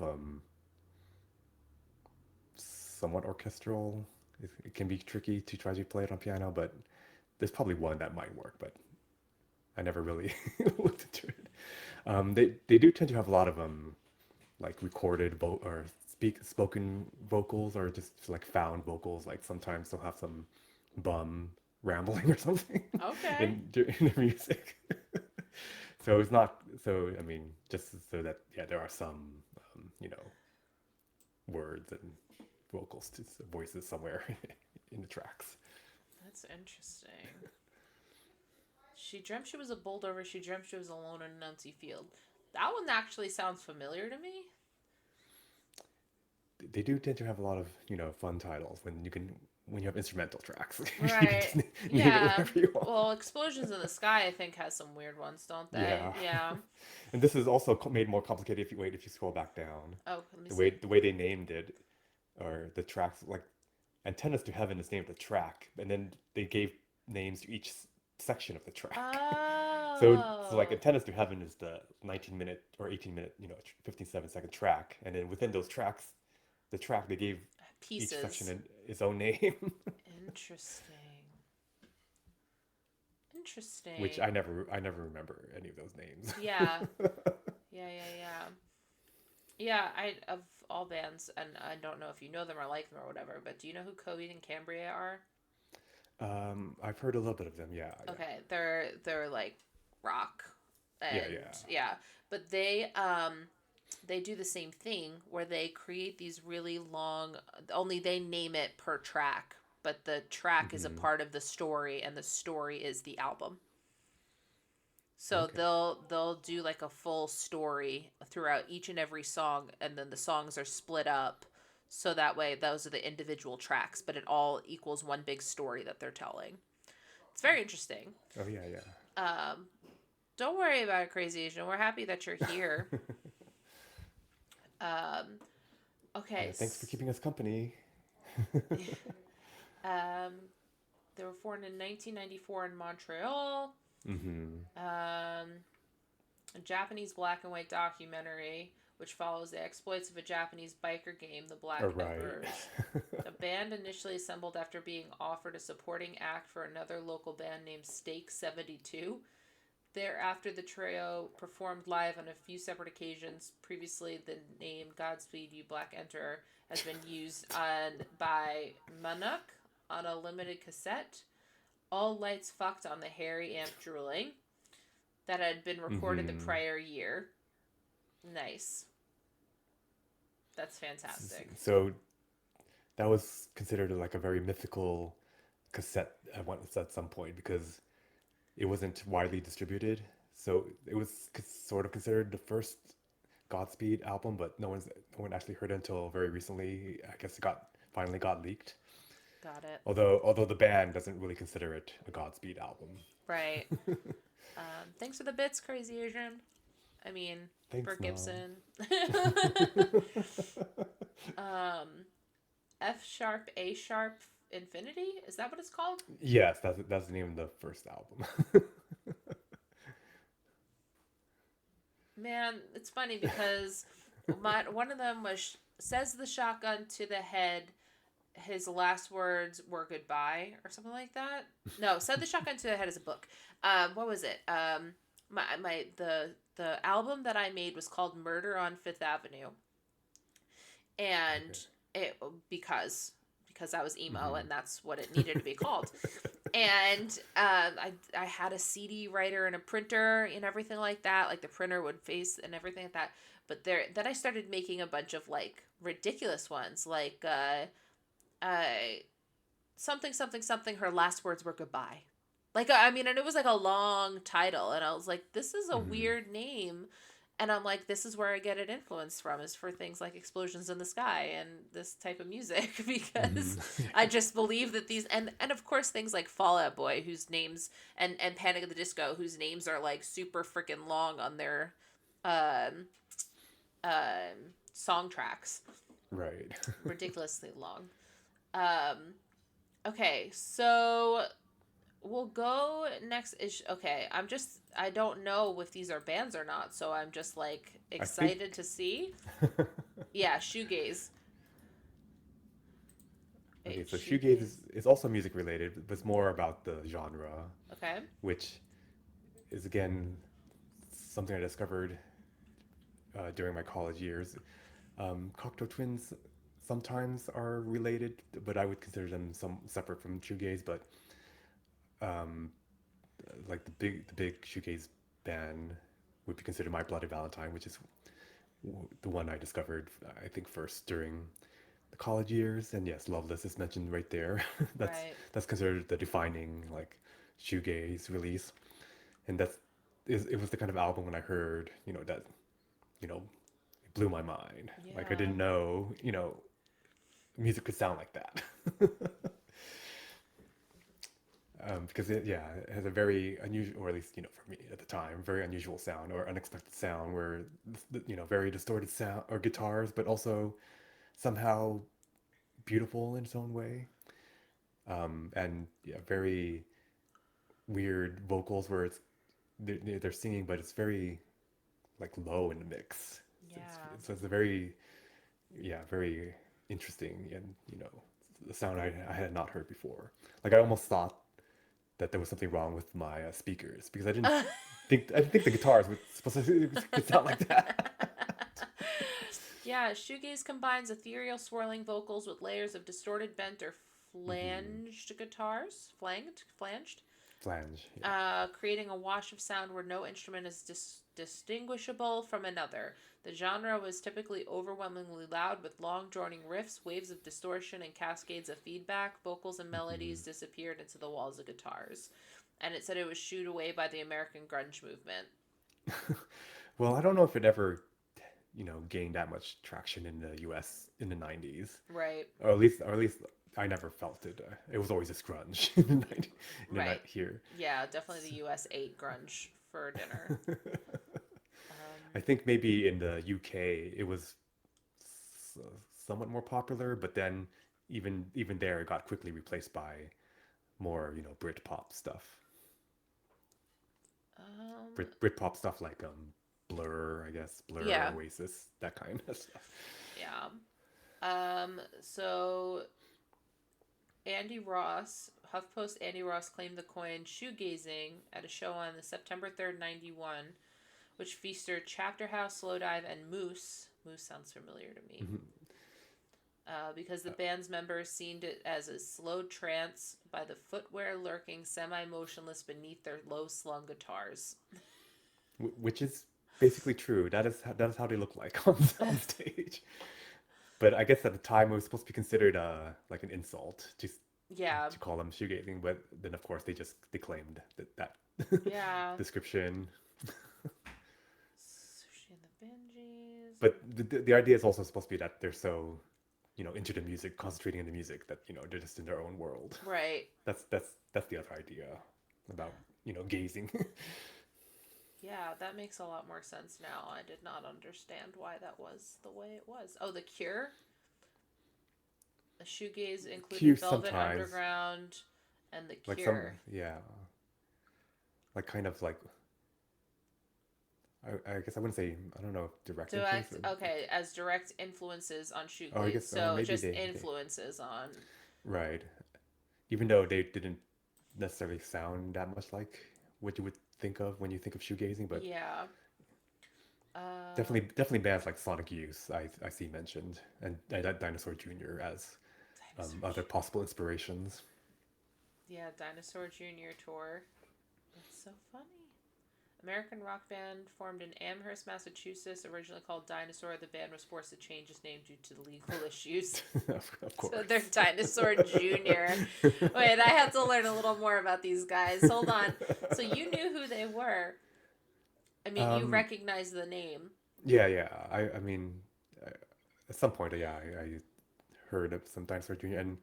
Speaker 3: somewhat orchestral, it can be tricky to try to play it on piano, but there's probably one that might work, but I never really looked into it. They do tend to have a lot of like recorded or spoken vocals or just like found vocals. Like sometimes they'll have some bum rambling or something
Speaker 2: Okay.
Speaker 3: in their music. So it's not so. I mean, just so that yeah, there are some words and vocals to voices somewhere in the tracks.
Speaker 2: That's interesting. She dreamt she was a bulldozer. She dreamt she was alone in an empty field. That one actually sounds familiar to me.
Speaker 3: They do tend to have a lot of fun titles when you have instrumental tracks. You can
Speaker 2: Right.
Speaker 3: just name it
Speaker 2: Yeah.
Speaker 3: whatever you want.
Speaker 2: Well, Explosions in the Sky, I think, has some weird ones, don't they?
Speaker 3: Yeah.
Speaker 2: Yeah.
Speaker 3: And this is also made more complicated if you scroll back down.
Speaker 2: Oh, let me
Speaker 3: The
Speaker 2: see.
Speaker 3: way they named it, or the tracks, like Antennas to Heaven is named a track, and then they gave names to each section of the track. So like
Speaker 2: Oh.
Speaker 3: Antennas to Heaven is the 19-minute or 18-minute, 57-second track, and then within those tracks, the track they gave each
Speaker 2: Pieces.
Speaker 3: section its own name,
Speaker 2: Interesting.
Speaker 3: which
Speaker 2: Interesting.
Speaker 3: I never remember any of those names.
Speaker 2: Yeah. Yeah. Yeah, I of all bands, and I don't know if you know them or like them or whatever, but do you know who Coheed and Cambria are?
Speaker 3: I've heard a little bit of them. Yeah, yeah,
Speaker 2: Okay, they're like rock,
Speaker 3: yeah,
Speaker 2: and
Speaker 3: yeah.
Speaker 2: yeah, but they they do the same thing where they create these really long, only they name it per track, but the track is a
Speaker 3: Mm-hmm.
Speaker 2: part of the story and the story is the album. So
Speaker 3: Okay.
Speaker 2: they'll do like a full story throughout each and every song, and then the songs are split up so that way those are the individual tracks, but it all equals one big story that they're telling. It's very interesting.
Speaker 3: Oh yeah, yeah.
Speaker 2: Um, don't worry about it, Crazy Asian. We're happy that you're here. Um, okay.
Speaker 3: Yeah, thanks for keeping us company.
Speaker 2: Um, they were born in 1994 in Montreal.
Speaker 3: Mm-hmm.
Speaker 2: A Japanese black and white documentary which follows the exploits of a Japanese biker game, the Black
Speaker 3: Oh, right.
Speaker 2: Emperors. The band initially assembled after being offered a supporting act for another local band named Stake 72. Thereafter, the trio performed live on a few separate occasions. Previously, the name Godspeed You Black Emperor has been used by Manuk on a limited cassette. All Lights Fucked on the Harry Amp Drooling that had been recorded the prior year. Nice. That's fantastic.
Speaker 3: So that was considered like a very mythical cassette at some point because it wasn't widely distributed. So it was sort of considered the first Godspeed album, but no one actually heard it until very recently. I guess it finally got leaked.
Speaker 2: Got it.
Speaker 3: Although the band doesn't really consider it a Godspeed album.
Speaker 2: Right. Thanks for the bits, Crazy Asian. I mean,
Speaker 3: Thanks,
Speaker 2: for
Speaker 3: Mom.
Speaker 2: Gibson. F sharp, A sharp, Infinity? Is that what it's called?
Speaker 3: Yes, that's the name of the first album.
Speaker 2: Man, it's funny because one of them was says the shotgun to the head. His last words were goodbye or something like that. No, said the shotgun to the head is a book. What was it? The album that I made was called Murder on Fifth Avenue, and it because I was emo and that's what it needed to be called. And I had a CD writer and a printer and everything like that. Like the printer would face and everything like that. But then I started making a bunch of like ridiculous ones, like something something something. Her last words were goodbye. Like I mean, and it was like a long title, and I was like, this is a weird name. And I'm like, this is where I get it influenced from, is for things like Explosions in the Sky and this type of music, because I just believe that these, and of course things like Fall Out Boy, whose names, and Panic at the Disco, whose names are like super freaking long on their song tracks.
Speaker 3: Right.
Speaker 2: Ridiculously long. Okay, so we'll go next is okay. I don't know if these are bands or not, so I'm just like excited to see. Yeah, shoegaze.
Speaker 3: Okay, so shoegaze is also music related, but it's more about the genre.
Speaker 2: Okay.
Speaker 3: Which is again something I discovered during my college years. Cocteau Twins sometimes are related, but I would consider them separate from shoegaze. But like the big shoegaze band would be considered My Bloody Valentine, which is the one I discovered I think first during the college years. And yes, Loveless is mentioned right there. That's considered the defining like shoegaze release, and it was the kind of album when I heard that it blew my mind.
Speaker 2: Yeah.
Speaker 3: Like I didn't know music could sound like that. Because it has a very unusual, or at least for me at the time, very unusual sound or unexpected sound, where very distorted sound or guitars, but also somehow beautiful in its own way, and very weird vocals where they're singing, but it's very like low in the mix.
Speaker 2: Yeah.
Speaker 3: So it's a very very interesting, and the sound I had not heard before. Like I almost thought that there was something wrong with my speakers, because I didn't think the guitars were supposed to sound like that.
Speaker 2: Yeah, shoegaze combines ethereal swirling vocals with layers of distorted, bent, or flanged guitars. Flanged?
Speaker 3: Flange. Yeah.
Speaker 2: Creating a wash of sound where no instrument is distinguishable from another. The genre was typically overwhelmingly loud with long, droning riffs, waves of distortion, and cascades of feedback. Vocals and melodies disappeared into the walls of guitars. And it said it was shooed away by the American grunge movement.
Speaker 3: Well, I don't know if it ever, gained that much traction in the U.S. in the 90s,
Speaker 2: Right.
Speaker 3: or at least I never felt it. It was always just grunge in the 90s,
Speaker 2: Right.
Speaker 3: here.
Speaker 2: Yeah, definitely the U.S. ate grunge for dinner.
Speaker 3: I think maybe in the UK it was s- somewhat more popular, but then even there it got quickly replaced by more, Britpop stuff. Britpop stuff like Blur, I guess, Blur,
Speaker 2: Yeah.
Speaker 3: Oasis, that kind of stuff.
Speaker 2: Yeah. So HuffPost Andy Ross claimed the coin shoegazing at a show on the September 3rd, 91, which featured Chapter House, Slowdive, and Moose. Moose sounds familiar to me. Because the band's members seen it as a slow trance by the footwear lurking semi-motionless beneath their low-slung guitars.
Speaker 3: Which is basically true. That is how they look like on stage. But I guess at the time it was supposed to be considered like an insult to
Speaker 2: Yeah.
Speaker 3: call them shoegazing, but then of course they claimed that
Speaker 2: Yeah.
Speaker 3: description.
Speaker 2: Sushi and the Benjis.
Speaker 3: But the idea is also supposed to be that they're so, into the music, concentrating on the music, that they're just in their own world.
Speaker 2: Right.
Speaker 3: That's the other idea about gazing.
Speaker 2: Yeah, that makes a lot more sense now. I did not understand why that was the way it was. Oh, The Cure? The shoegaze included
Speaker 3: Cure
Speaker 2: Velvet
Speaker 3: sometimes.
Speaker 2: Underground and The
Speaker 3: Like
Speaker 2: Cure.
Speaker 3: like kind of like I guess I wouldn't say, I don't know if direct
Speaker 2: Direct,
Speaker 3: influence.
Speaker 2: okay, as direct influences on shoegaze.
Speaker 3: Oh, I guess
Speaker 2: so
Speaker 3: maybe
Speaker 2: just
Speaker 3: they
Speaker 2: influences on.
Speaker 3: right. Even though they didn't necessarily sound that much like what you would think of when you think of shoegazing, but
Speaker 2: Yeah.
Speaker 3: definitely bands like Sonic Youth I see mentioned, and Dinosaur Jr. as other possible inspirations.
Speaker 2: Yeah, Dinosaur Jr. tour. That's so funny. American rock band formed in Amherst, Massachusetts, originally called Dinosaur. The band was forced to change its name due to legal issues.
Speaker 3: Of course.
Speaker 2: So they're Dinosaur Jr. Wait, I have to learn a little more about these guys. Hold on. So you knew who they were. I mean, you recognize the name.
Speaker 3: Yeah. I mean, at some point, I heard of some Dinosaur Jr. and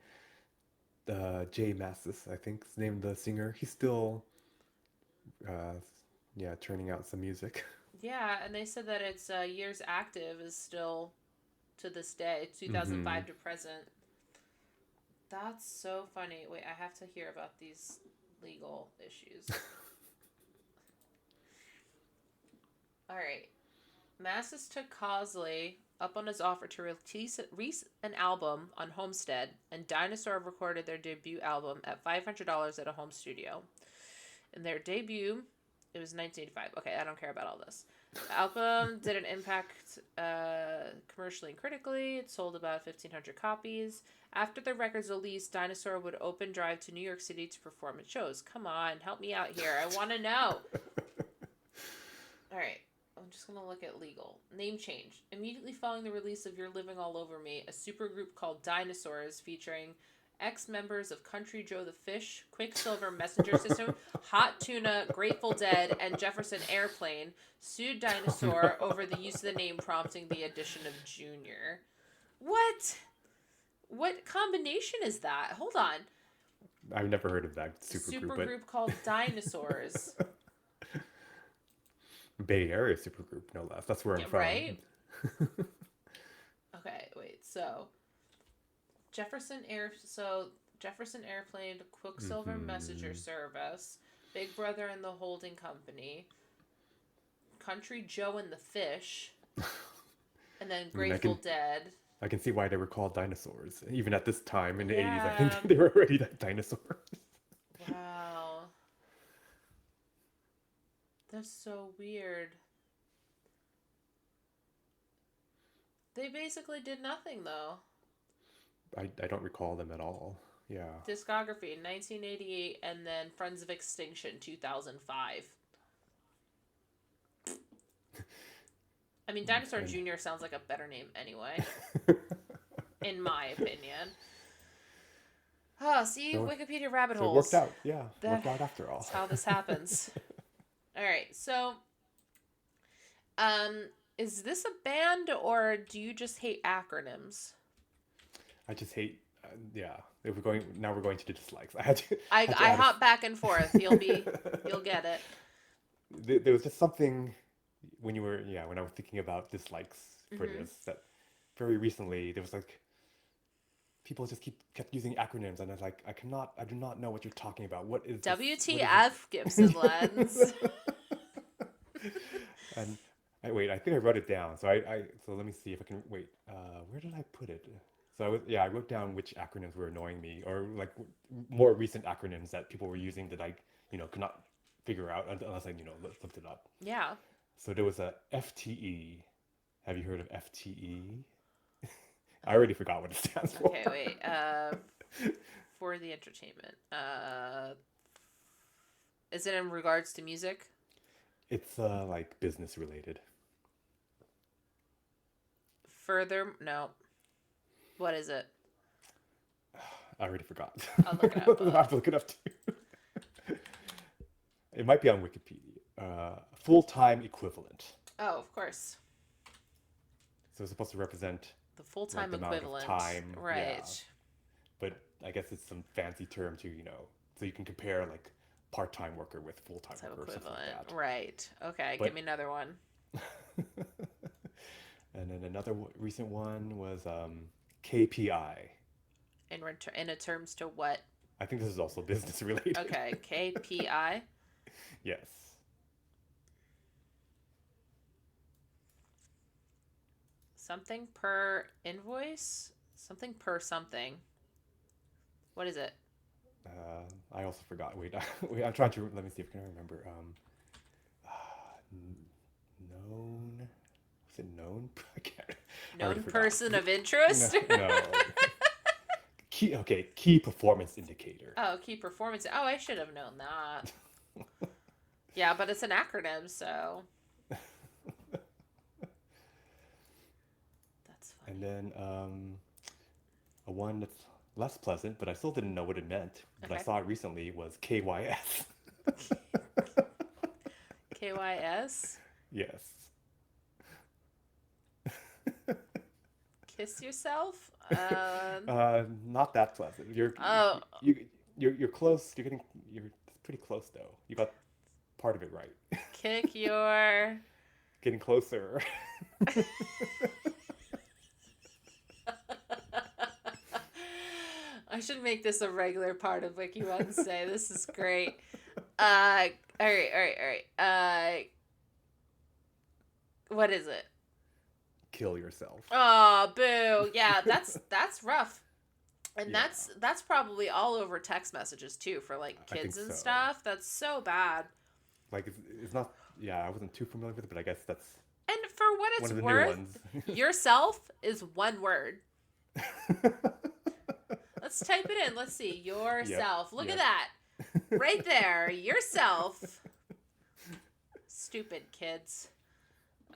Speaker 3: Jay Massis, I think, is named the singer. He's still, churning out some music.
Speaker 2: Yeah, and they said that its years active is still to this day, 2005 to present. That's so funny. Wait, I have to hear about these legal issues. All right. Massis took Cosley up on his offer to release an album on Homestead, and Dinosaur recorded their debut album at $500 at a home studio. In their debut, it was 1985. Okay, I don't care about all this. The album didn't impact commercially and critically. It sold about 1,500 copies. After the record's release, Dinosaur would open drive to New York City to perform at shows. Come on, help me out here. I want to know. All right. I'm just going to look at legal. Name change. Immediately following the release of You're Living All Over Me, a supergroup called Dinosaurs featuring ex-members of Country Joe the Fish, Quicksilver Messenger System, Hot Tuna, Grateful Dead, and Jefferson Airplane sued Dinosaur over the use of the name, prompting the addition of Junior. What? What combination is that? Hold on.
Speaker 3: I've never heard of that supergroup.
Speaker 2: Called Dinosaurs.
Speaker 3: Bay Area supergroup, no less. That's where I'm from.
Speaker 2: Right? Okay, wait. So Jefferson Airplane, Quicksilver Messenger Service, Big Brother and the Holding Company, Country Joe and the Fish, and then Grateful Dead.
Speaker 3: I can see why they were called dinosaurs. Even at this time in the 80s, I think they were already dinosaurs.
Speaker 2: Wow. That's so weird. They basically did nothing, though.
Speaker 3: I don't recall them at all. Yeah.
Speaker 2: Discography, 1988, and then Friends of Extinction, 2005. I mean, Dinosaur
Speaker 3: And
Speaker 2: Jr. sounds like a better name anyway, in my opinion. Oh, see,
Speaker 3: so
Speaker 2: Wikipedia rabbit
Speaker 3: so it worked
Speaker 2: holes.
Speaker 3: out. Yeah, worked out after all.
Speaker 2: That's how this happens. All right, so, is this a band or do you just hate acronyms?
Speaker 3: I just hate. Yeah, if we're going to the dislikes. I had to.
Speaker 2: I
Speaker 3: Had to
Speaker 2: I
Speaker 3: add
Speaker 2: hop back and forth. You'll get it.
Speaker 3: There was just something when when I was thinking about dislikes for
Speaker 2: Mm-hmm.
Speaker 3: this, that very recently there was like people just kept using acronyms, and I was like, I do not know what you're talking about. What is this? What is
Speaker 2: WTF, Gibson Lens.
Speaker 3: this? And I think I wrote it down. So let me see if I can wait. Where did I put it? So I wrote down which acronyms were annoying me, or like more recent acronyms that people were using that I could not figure out unless I looked it up.
Speaker 2: Yeah.
Speaker 3: So there was a FTE. Have you heard of FTE? I already forgot what it stands for.
Speaker 2: Okay, wait. For the entertainment. Is it in regards to music?
Speaker 3: It's like business related.
Speaker 2: Further, no. What is it?
Speaker 3: I already forgot.
Speaker 2: I'll look it up.
Speaker 3: I'll have to look it up too. It might be on Wikipedia. Full-time equivalent.
Speaker 2: Oh, of course.
Speaker 3: So it's supposed to represent
Speaker 2: The full-time
Speaker 3: the amount of
Speaker 2: equivalent.
Speaker 3: time,
Speaker 2: Right.
Speaker 3: yeah. But I guess it's some fancy term to, so you can compare like part-time worker with full-time
Speaker 2: Full-time
Speaker 3: worker or something
Speaker 2: equivalent.
Speaker 3: like that.
Speaker 2: Right. Okay,
Speaker 3: But-
Speaker 2: give me another one.
Speaker 3: And then another recent one was KPI.
Speaker 2: In a terms to what?
Speaker 3: I think this is also business related.
Speaker 2: Okay, KPI.
Speaker 3: Yes.
Speaker 2: Something per invoice? Something per something. What is it?
Speaker 3: I also forgot. Wait, I'm trying to. Let me see if I can remember. Known. Was it known? I can't. I already
Speaker 2: Known
Speaker 3: forgot.
Speaker 2: person of interest?
Speaker 3: No. Key performance indicator.
Speaker 2: Oh, key performance. Oh, I should have known that. Yeah, but it's an acronym, so. That's funny.
Speaker 3: And then a one that's less pleasant, but I still didn't know what it meant. But I
Speaker 2: Okay.
Speaker 3: saw it recently was KYS.
Speaker 2: KYS?
Speaker 3: Yes.
Speaker 2: Kiss yourself?
Speaker 3: Not that pleasant.
Speaker 2: Oh.
Speaker 3: You're close. You're pretty close though. You got part of it right.
Speaker 2: Kick your.
Speaker 3: Getting closer.
Speaker 2: I should make this a regular part of Wiki Wednesday. This is great. All right. What is it?
Speaker 3: Kill yourself.
Speaker 2: Oh, boo. Yeah, that's rough. And
Speaker 3: Yeah.
Speaker 2: that's probably all over text messages too for like
Speaker 3: I think
Speaker 2: kids and
Speaker 3: so.
Speaker 2: stuff. That's so bad.
Speaker 3: Like it's not. Yeah, I wasn't too familiar with it, but I guess that's
Speaker 2: And for what
Speaker 3: one
Speaker 2: it's
Speaker 3: of the new
Speaker 2: worth,
Speaker 3: ones.
Speaker 2: yourself is one word. Let's type it in. Let's see. Yourself. Look at
Speaker 3: Yep.
Speaker 2: that. Right there. Yourself. Stupid kids.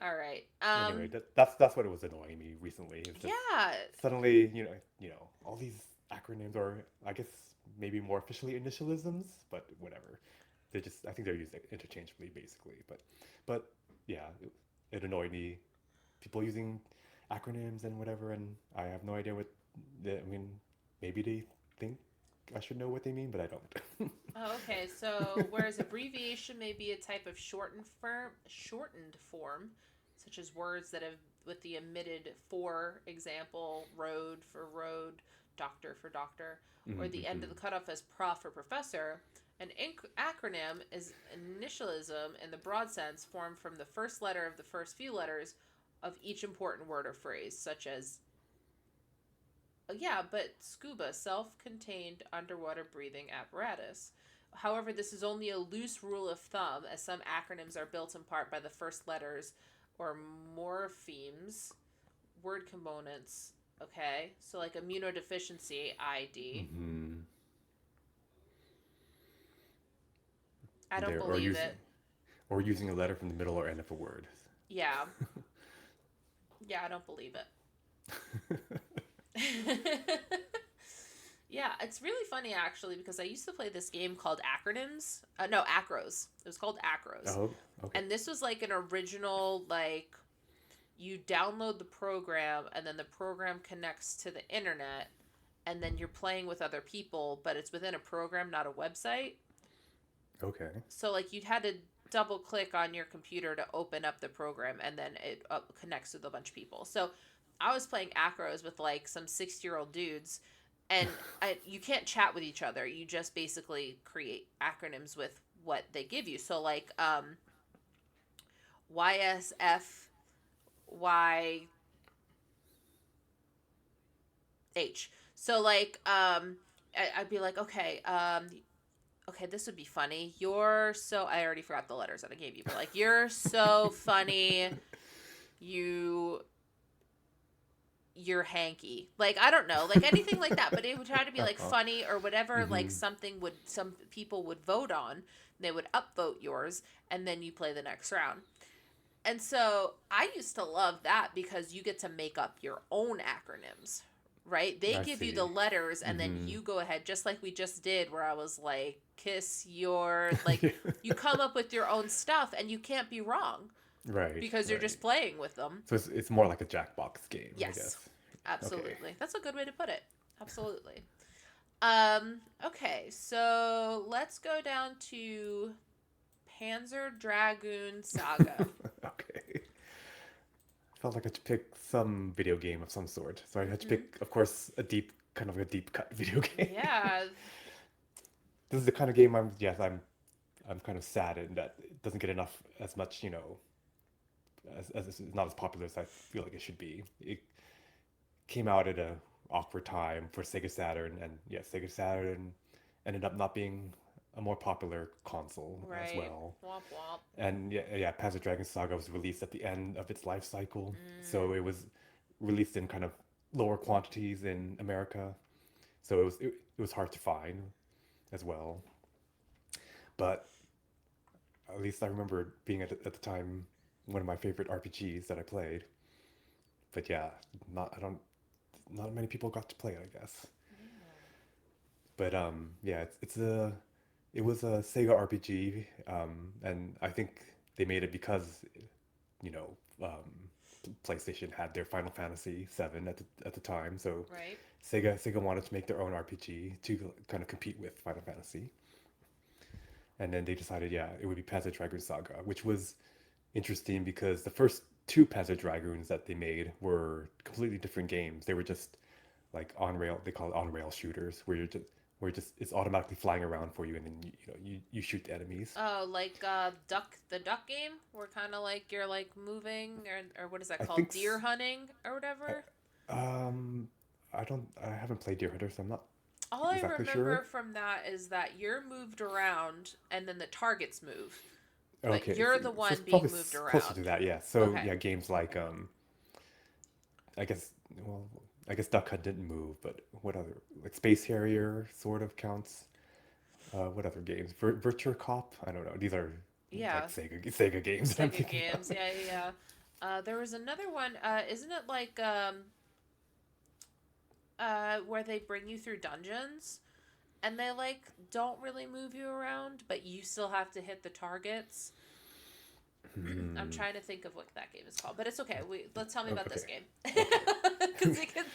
Speaker 2: All right.
Speaker 3: Anyway, that's what it was annoying me recently. It's just
Speaker 2: Yeah.
Speaker 3: suddenly, all these acronyms, or I guess maybe more officially initialisms, but whatever. I think they're used interchangeably, basically. But yeah, it annoyed me. People using acronyms and whatever, and I have no idea maybe they think I should know what they mean, but I don't.
Speaker 2: Oh, okay. So, whereas abbreviation may be a type of shortened form, such as words that have with the omitted for example, road for road, doctor for doctor, or the end of the cutoff as prof or professor. An acronym is initialism in the broad sense formed from the first letter of the first few letters of each important word or phrase, such as scuba, self-contained underwater breathing apparatus. However, this is only a loose rule of thumb, as some acronyms are built in part by the first letters or morphemes, word components. Okay, so like immunodeficiency ID.
Speaker 3: Mm-hmm.
Speaker 2: I don't
Speaker 3: Or
Speaker 2: believe it.
Speaker 3: Or using a letter from the middle or end of a word.
Speaker 2: Yeah. Yeah, I don't believe it. Yeah, it's really funny actually because I used to play this game called Acronyms. No, Acros. It was called Acros.
Speaker 3: Oh, okay.
Speaker 2: And this was like an original, like, you download the program and then the program connects to the internet and then you're playing with other people, but it's within a program, not a website.
Speaker 3: Okay.
Speaker 2: So, like, you'd had to double click on your computer to open up the program and then it connects with a bunch of people. So, I was playing Acros with like some 60-year-old dudes, and you can't chat with each other. You just basically create acronyms with what they give you. So, like, YSFYH. So, like, I'd be like, okay, this would be funny. You're so, I already forgot the letters that I gave you, but like, you're so funny. You you're hanky. Like, I don't know, like anything like that, but it would try to be like funny or whatever, like something would, some people would vote on. They would upvote yours, and then you play the next round. And so I used to love that because you get to make up your own acronyms, right? They
Speaker 3: I
Speaker 2: give you
Speaker 3: see.
Speaker 2: the letters, and then you go ahead, just like we just did, where I was like, kiss your, like, you come up with your own stuff, and you can't be wrong
Speaker 3: Right.
Speaker 2: because you're just playing with them.
Speaker 3: So it's more like a Jackbox game, I
Speaker 2: Yes,
Speaker 3: guess.
Speaker 2: absolutely.
Speaker 3: Okay.
Speaker 2: That's a good way to put it. Absolutely. Okay, so let's go down to Panzer Dragoon Saga.
Speaker 3: Okay. Felt like I had to pick some video game of some sort. So I had to pick, of course, kind of a deep cut video game.
Speaker 2: Yeah.
Speaker 3: This is the kind of game I'm kind of saddened that it doesn't get as much, as it's not as popular as I feel like it should be. It came out at a awkward time for Sega Saturn, and yeah, Sega Saturn ended up not being a more popular console as
Speaker 2: Right.
Speaker 3: well.
Speaker 2: Womp womp.
Speaker 3: And yeah, Panzer Dragoon Saga was released at the end of its life cycle, so it was released in kind of lower quantities in America, so it was hard to find as well. But at least I remember being at the time one of my favorite RPGs that I played. But yeah, not many people got to play it, I guess. But yeah, it was a Sega RPG, and I think they made it because, you know, PlayStation had their Final Fantasy VII at the time, so
Speaker 2: Right.
Speaker 3: Sega wanted to make their own RPG to kind of compete with Final Fantasy, and then they decided, yeah, it would be Panzer Dragoon Saga, which was interesting because the first two Panzer Dragoons that they made were completely different games. They were just like on rail. They call it on rail shooters, where just it's automatically flying around for you, and then you shoot the enemies.
Speaker 2: Oh, like the duck game, where kind of like you're like moving, or what is that
Speaker 3: I
Speaker 2: called?
Speaker 3: think
Speaker 2: Deer hunting or whatever.
Speaker 3: I haven't played Deer Hunter, so I'm not
Speaker 2: All I
Speaker 3: exactly
Speaker 2: remember
Speaker 3: sure.
Speaker 2: from that is that you're moved around and then the targets move. But
Speaker 3: Okay,
Speaker 2: you're the
Speaker 3: so
Speaker 2: one
Speaker 3: it's
Speaker 2: being
Speaker 3: probably
Speaker 2: moved
Speaker 3: closer to
Speaker 2: around.
Speaker 3: that, yeah. So
Speaker 2: Okay.
Speaker 3: yeah, games like I guess well, I guess Duck Hunt didn't move, but what other, like Space Harrier sort of counts. What other games? Virtua Cop? I don't know. These are
Speaker 2: Yeah.
Speaker 3: like Sega games that I'm
Speaker 2: Sega
Speaker 3: thinking
Speaker 2: games.
Speaker 3: of.
Speaker 2: Yeah, yeah, yeah. There was another one. Isn't it like where they bring you through dungeons and they like don't really move you around, but you still have to hit the targets. I'm
Speaker 3: Hmm.
Speaker 2: trying to think of what that game is called, but it's okay. Let's tell me about this
Speaker 3: Okay.
Speaker 2: game. 'Cause it can...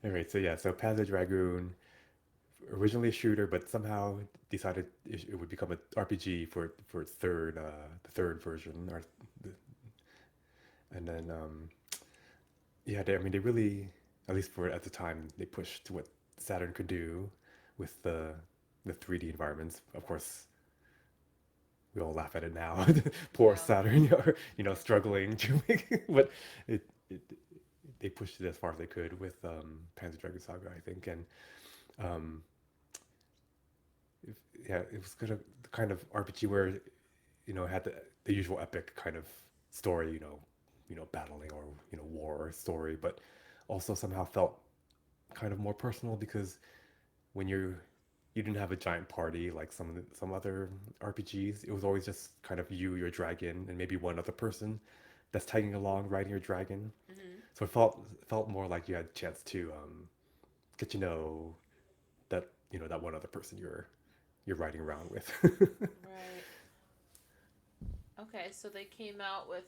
Speaker 3: All right. So yeah. So Panzer Dragoon, originally a shooter, but somehow decided it would become an RPG for the third version, the, and then yeah, I mean they really, at least for at the time, they pushed what Saturn could do with the 3D environments. Of course, we all laugh at it now. Poor
Speaker 2: Yeah.
Speaker 3: Saturn, struggling to make, but it they pushed it as far as they could with Panzer Dragoon Saga, I think, and um, yeah, it was kind of the kind of RPG where it had the usual epic kind of story, battling or war story, but also somehow felt kind of more personal because when you didn't have a giant party like some other RPGs. It was always just kind of you, your dragon, and maybe one other person. that's tagging along, riding your dragon.
Speaker 2: Mm-hmm.
Speaker 3: So it felt more like you had a chance to get to know that one other person you're riding around with.
Speaker 2: Right. Okay, so they came out with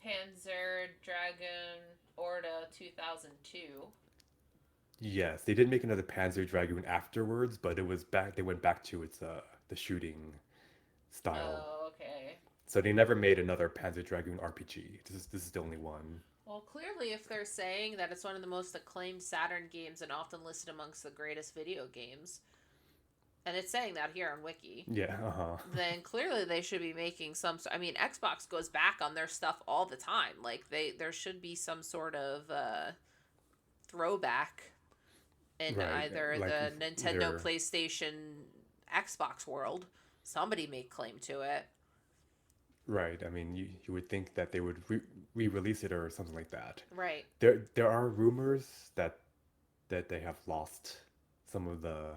Speaker 2: Panzer Dragon Orta 2002.
Speaker 3: Yes, they did make another Panzer Dragoon afterwards, but it was back. They went back to its the shooting style.
Speaker 2: Oh, okay.
Speaker 3: So they never made another Panzer Dragoon RPG. This is the only one.
Speaker 2: Well, clearly, if they're saying that it's one of the most acclaimed Saturn games and often listed amongst the greatest video games, and it's saying that here on Wiki,
Speaker 3: Yeah, uh-huh.
Speaker 2: then clearly they should be making some. I mean, Xbox goes back on their stuff all the time. Like there should be some sort of throwback in
Speaker 3: Right.
Speaker 2: either
Speaker 3: Like
Speaker 2: the Nintendo,
Speaker 3: either
Speaker 2: PlayStation, Xbox world. Somebody may claim to it.
Speaker 3: right. I mean, you would think that they would re-release it or something like that.
Speaker 2: Right.
Speaker 3: There are rumors that they have lost some of the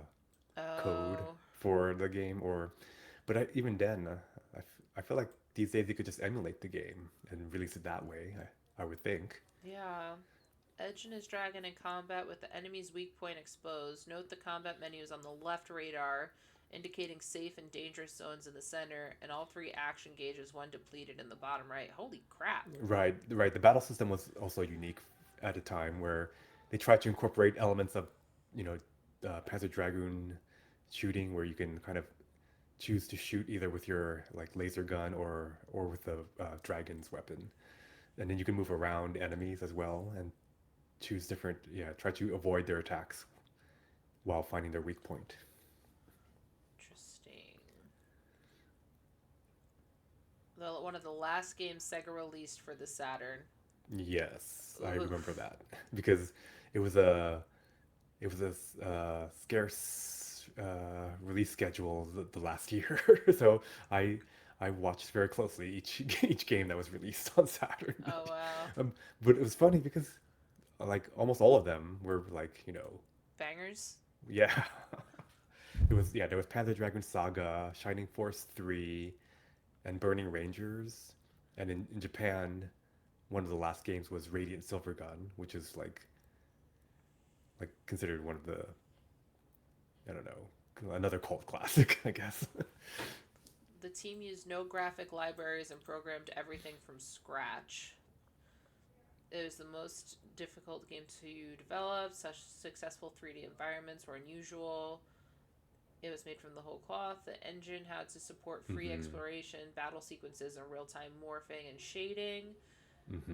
Speaker 3: code
Speaker 2: Oh.
Speaker 3: for the game, but even then, I feel like these days you could just emulate the game and release it that way. I would think.
Speaker 2: Yeah. Edge and his dragon in combat with the enemy's weak point exposed. Note the combat menu is on the left radar, indicating safe and dangerous zones in the center, and all three action gauges, one depleted in the bottom right. Holy crap.
Speaker 3: Right, right. The battle system was also unique at a time where they tried to incorporate elements of, Panzer Dragoon shooting, where you can kind of choose to shoot either with your like laser gun or with the dragon's weapon, and then you can move around enemies as well and choose different. Yeah, try to avoid their attacks while finding their weak point.
Speaker 2: Interesting. One of the last games Sega released for the Saturn.
Speaker 3: Yes, I
Speaker 2: Oof.
Speaker 3: remember that because it was a scarce release schedule the last year, so I watched very closely each game that was released on Saturn.
Speaker 2: Oh, wow.
Speaker 3: But it was funny because like almost all of them were like
Speaker 2: Bangers?
Speaker 3: yeah. There was Panzer Dragoon Saga, Shining Force 3, and Burning Rangers, and in Japan, one of the last games was Radiant Silvergun, which is like considered one of the, I don't know, another cult classic, I guess.
Speaker 2: The team used no graphic libraries and programmed everything from scratch. It was the most difficult game to develop. Such successful 3D environments were unusual. It was made from the whole cloth. The engine had to support free exploration, battle sequences, and real-time morphing and shading.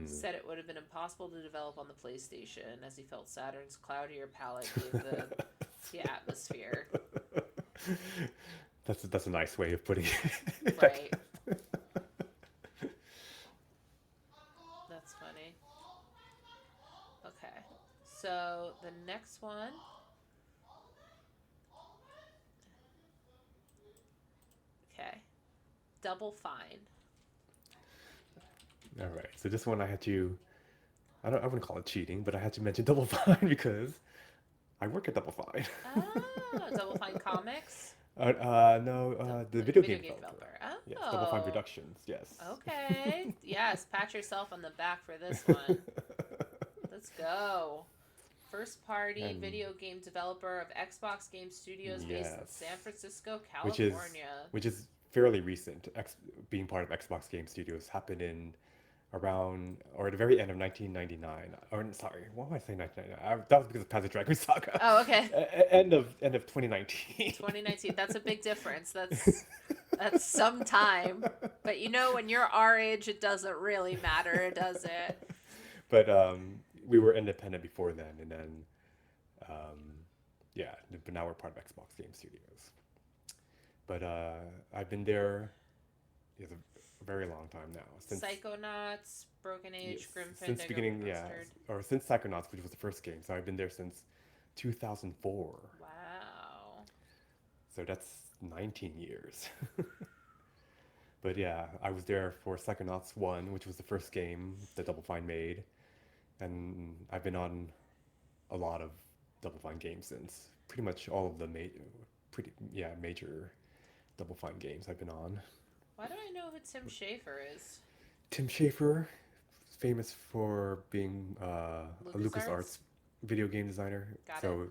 Speaker 2: Said it would have been impossible to develop on the PlayStation, as he felt Saturn's cloudier palette gave the atmosphere.
Speaker 3: That's a nice way of putting it.
Speaker 2: Right. That's funny. Okay. So the next one. Okay. Double Fine.
Speaker 3: All right. So this one I had to, I wouldn't call it cheating, but I had to mention Double Fine because I work at Double Fine.
Speaker 2: Oh, Double Fine Comics.
Speaker 3: No, the video game developer.
Speaker 2: Oh.
Speaker 3: Yes, Double Fine Productions. Yes.
Speaker 2: Okay. Yes, pat yourself on the back for this one. Let's go. First party video game developer of Xbox Game Studios based in San Francisco, California.
Speaker 3: Which is fairly recent. Being part of Xbox Game Studios happened in around or at the very end of 1999. Or sorry, why am I saying 1999? That was because of Panzer Dragoon Saga.
Speaker 2: Oh, okay.
Speaker 3: End of 2019.
Speaker 2: 2019. That's a big difference. That's some time. But when you're our age, it doesn't really matter, does it?
Speaker 3: But we were independent before then, and then but now we're part of Xbox Game Studios. But I've been there a very long time now. Since
Speaker 2: Psychonauts, Broken Age, Grim
Speaker 3: since
Speaker 2: Fandango,
Speaker 3: beginning,
Speaker 2: Remastered.
Speaker 3: or since Psychonauts, which was the first game. So I've been there since 2004.
Speaker 2: Wow.
Speaker 3: So that's 19 years. But yeah, I was there for Psychonauts 1, which was the first game that Double Fine made. And I've been on a lot of Double Fine games since. Pretty much all of the major Double Fine games I've been on.
Speaker 2: Why do I know who Tim Schafer is?
Speaker 3: Tim Schafer, famous for being a
Speaker 2: LucasArts?
Speaker 3: LucasArts video game designer.
Speaker 2: Got it.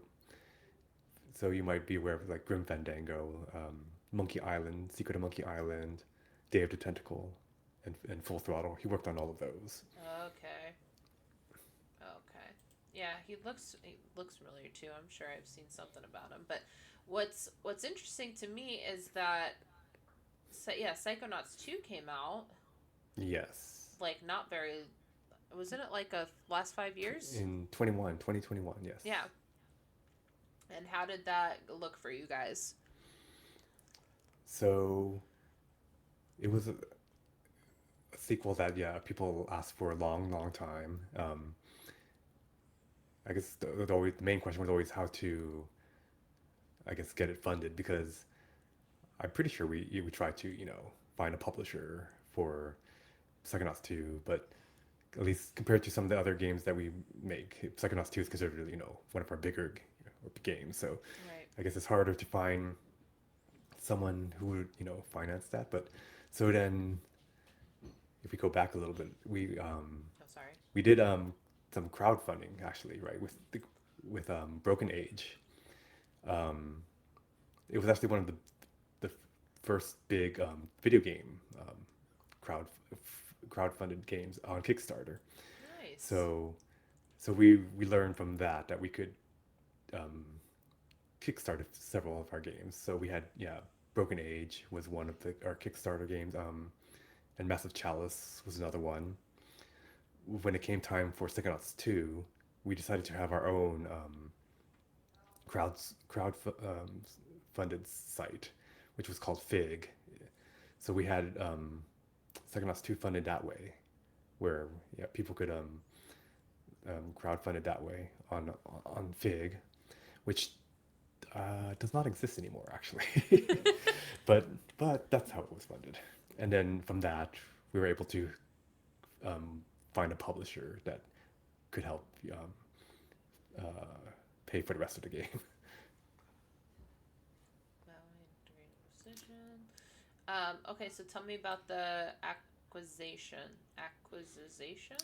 Speaker 3: So you might be aware of like Grim Fandango, Monkey Island, Secret of Monkey Island, Day of the Tentacle, and Full Throttle. He worked on all of those.
Speaker 2: Okay. Okay. Yeah, he looks familiar too. I'm sure I've seen something about him. But what's interesting to me is that Psychonauts 2 came out
Speaker 3: Yes.
Speaker 2: like not very wasn't it like a last 5 years?
Speaker 3: In 2021, yes.
Speaker 2: Yeah. And how did that look for you guys?
Speaker 3: So it was a sequel that, yeah, people asked for a long, long time. I guess the main question was always how to, I guess, get it funded because I'm pretty sure we tried to, find a publisher for Psychonauts 2, but at least compared to some of the other games that we make, Psychonauts 2 is considered, one of our bigger games. So
Speaker 2: Right.
Speaker 3: I guess it's harder to find someone who would, finance that. But so then, if we go back a little bit,
Speaker 2: Oh, sorry.
Speaker 3: we did some crowdfunding actually, right? With Broken Age. Um, it was actually one of the first big video game crowd crowdfunded games on Kickstarter.
Speaker 2: Nice.
Speaker 3: So we learned from that we could um, kickstarted several of our games. So we had, yeah, Broken Age was one of our Kickstarter games, and Massive Chalice was another one. When it came time for Psychonauts 2, we decided to have our own funded site, which was called Fig. So we had Psychonauts 2 funded that way, where, yeah, people could crowdfund it that way on Fig, which does not exist anymore, actually. but that's how it was funded. And then from that, we were able to find a publisher that could help uh, pay for the rest of the game.
Speaker 2: Okay, so tell me about the acquisition. Acquisition?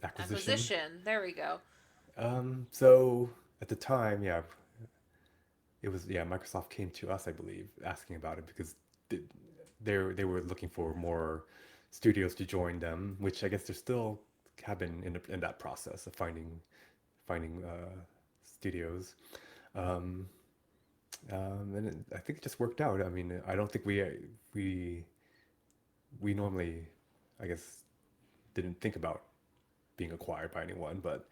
Speaker 3: Acquisition.
Speaker 2: There we go.
Speaker 3: So at the time, yeah, it was, yeah, Microsoft came to us, I believe, asking about it because they were looking for more studios to join them, which I guess they're still have been in that process of finding studios. Um, I think it just worked out. I mean, I don't think we normally, I guess, didn't think about being acquired by anyone, but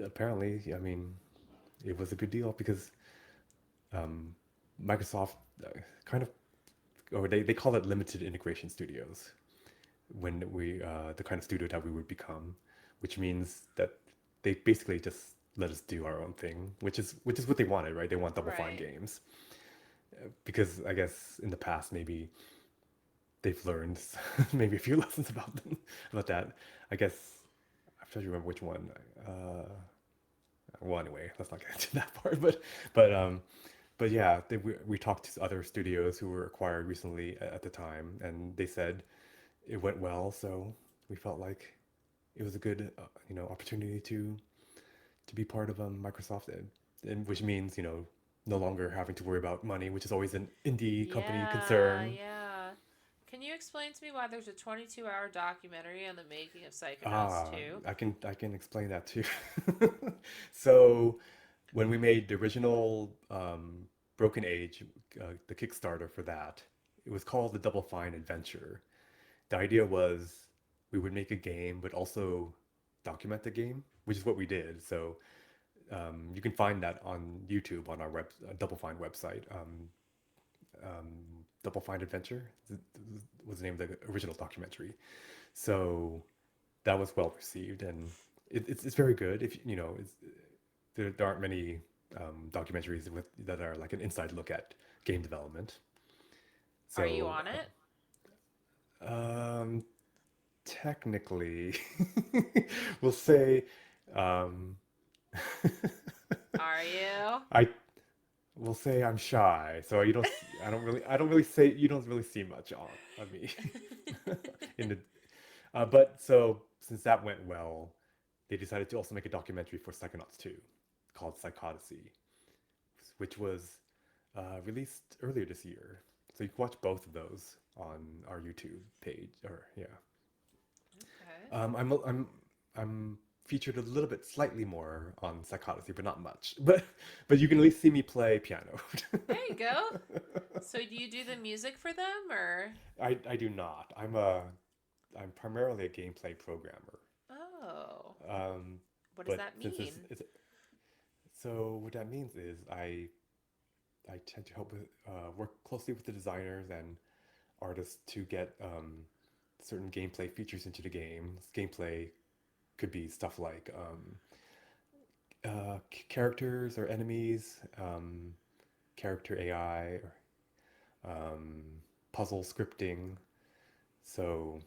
Speaker 3: apparently, I mean, it was a good deal because Microsoft kind of, or they call it limited integration studios when the kind of studio that we would become, which means that they basically just let us do our own thing, which is what they wanted, right? They want Double Fine
Speaker 2: Right.
Speaker 3: games because I guess in the past maybe they've learned maybe a few lessons about that. I guess I'm trying to remember which one. Well, anyway, let's not get into that part. But yeah, we talked to other studios who were acquired recently at the time, and they said it went well. So we felt like it was a good opportunity to be part of Microsoft, and which means no longer having to worry about money, which is always an indie company concern.
Speaker 2: Yeah. Can you explain to me why there's a 22-hour documentary on the making of Psychonauts
Speaker 3: Ah,
Speaker 2: 2?
Speaker 3: I can explain that too. So when we made the original Broken Age, the Kickstarter for that, it was called the Double Fine Adventure. The idea was we would make a game, but also document the game, which is what we did. So you can find that on YouTube on our Double Fine website. Double Fine Adventure was the name of the original documentary. So that was well received, and it's very good. If there aren't many documentaries that are like an inside look at game development.
Speaker 2: Are you
Speaker 3: So
Speaker 2: on it?
Speaker 3: um, technically, we'll say um,
Speaker 2: Are you?
Speaker 3: I will say I'm shy, so I don't really say you don't really see much on of me in the But so since that went well, they decided to also make a documentary for Psychonauts 2 called Psychodicy, which was released earlier this year. So you can watch both of those on our YouTube page. Or yeah,
Speaker 2: Okay.
Speaker 3: I'm featured a little bit slightly more on Psychodicy, but not much. But you can at least see me play piano.
Speaker 2: There you go. So do you do the music for them or?
Speaker 3: I do not. I'm primarily a gameplay programmer.
Speaker 2: Oh.
Speaker 3: Um,
Speaker 2: What does
Speaker 3: but
Speaker 2: that
Speaker 3: since
Speaker 2: mean?
Speaker 3: so what that means is I tend to help with, work closely with the designers and artists to get certain gameplay features into the game. Gameplay could be stuff like characters or enemies, character AI, or puzzle scripting. So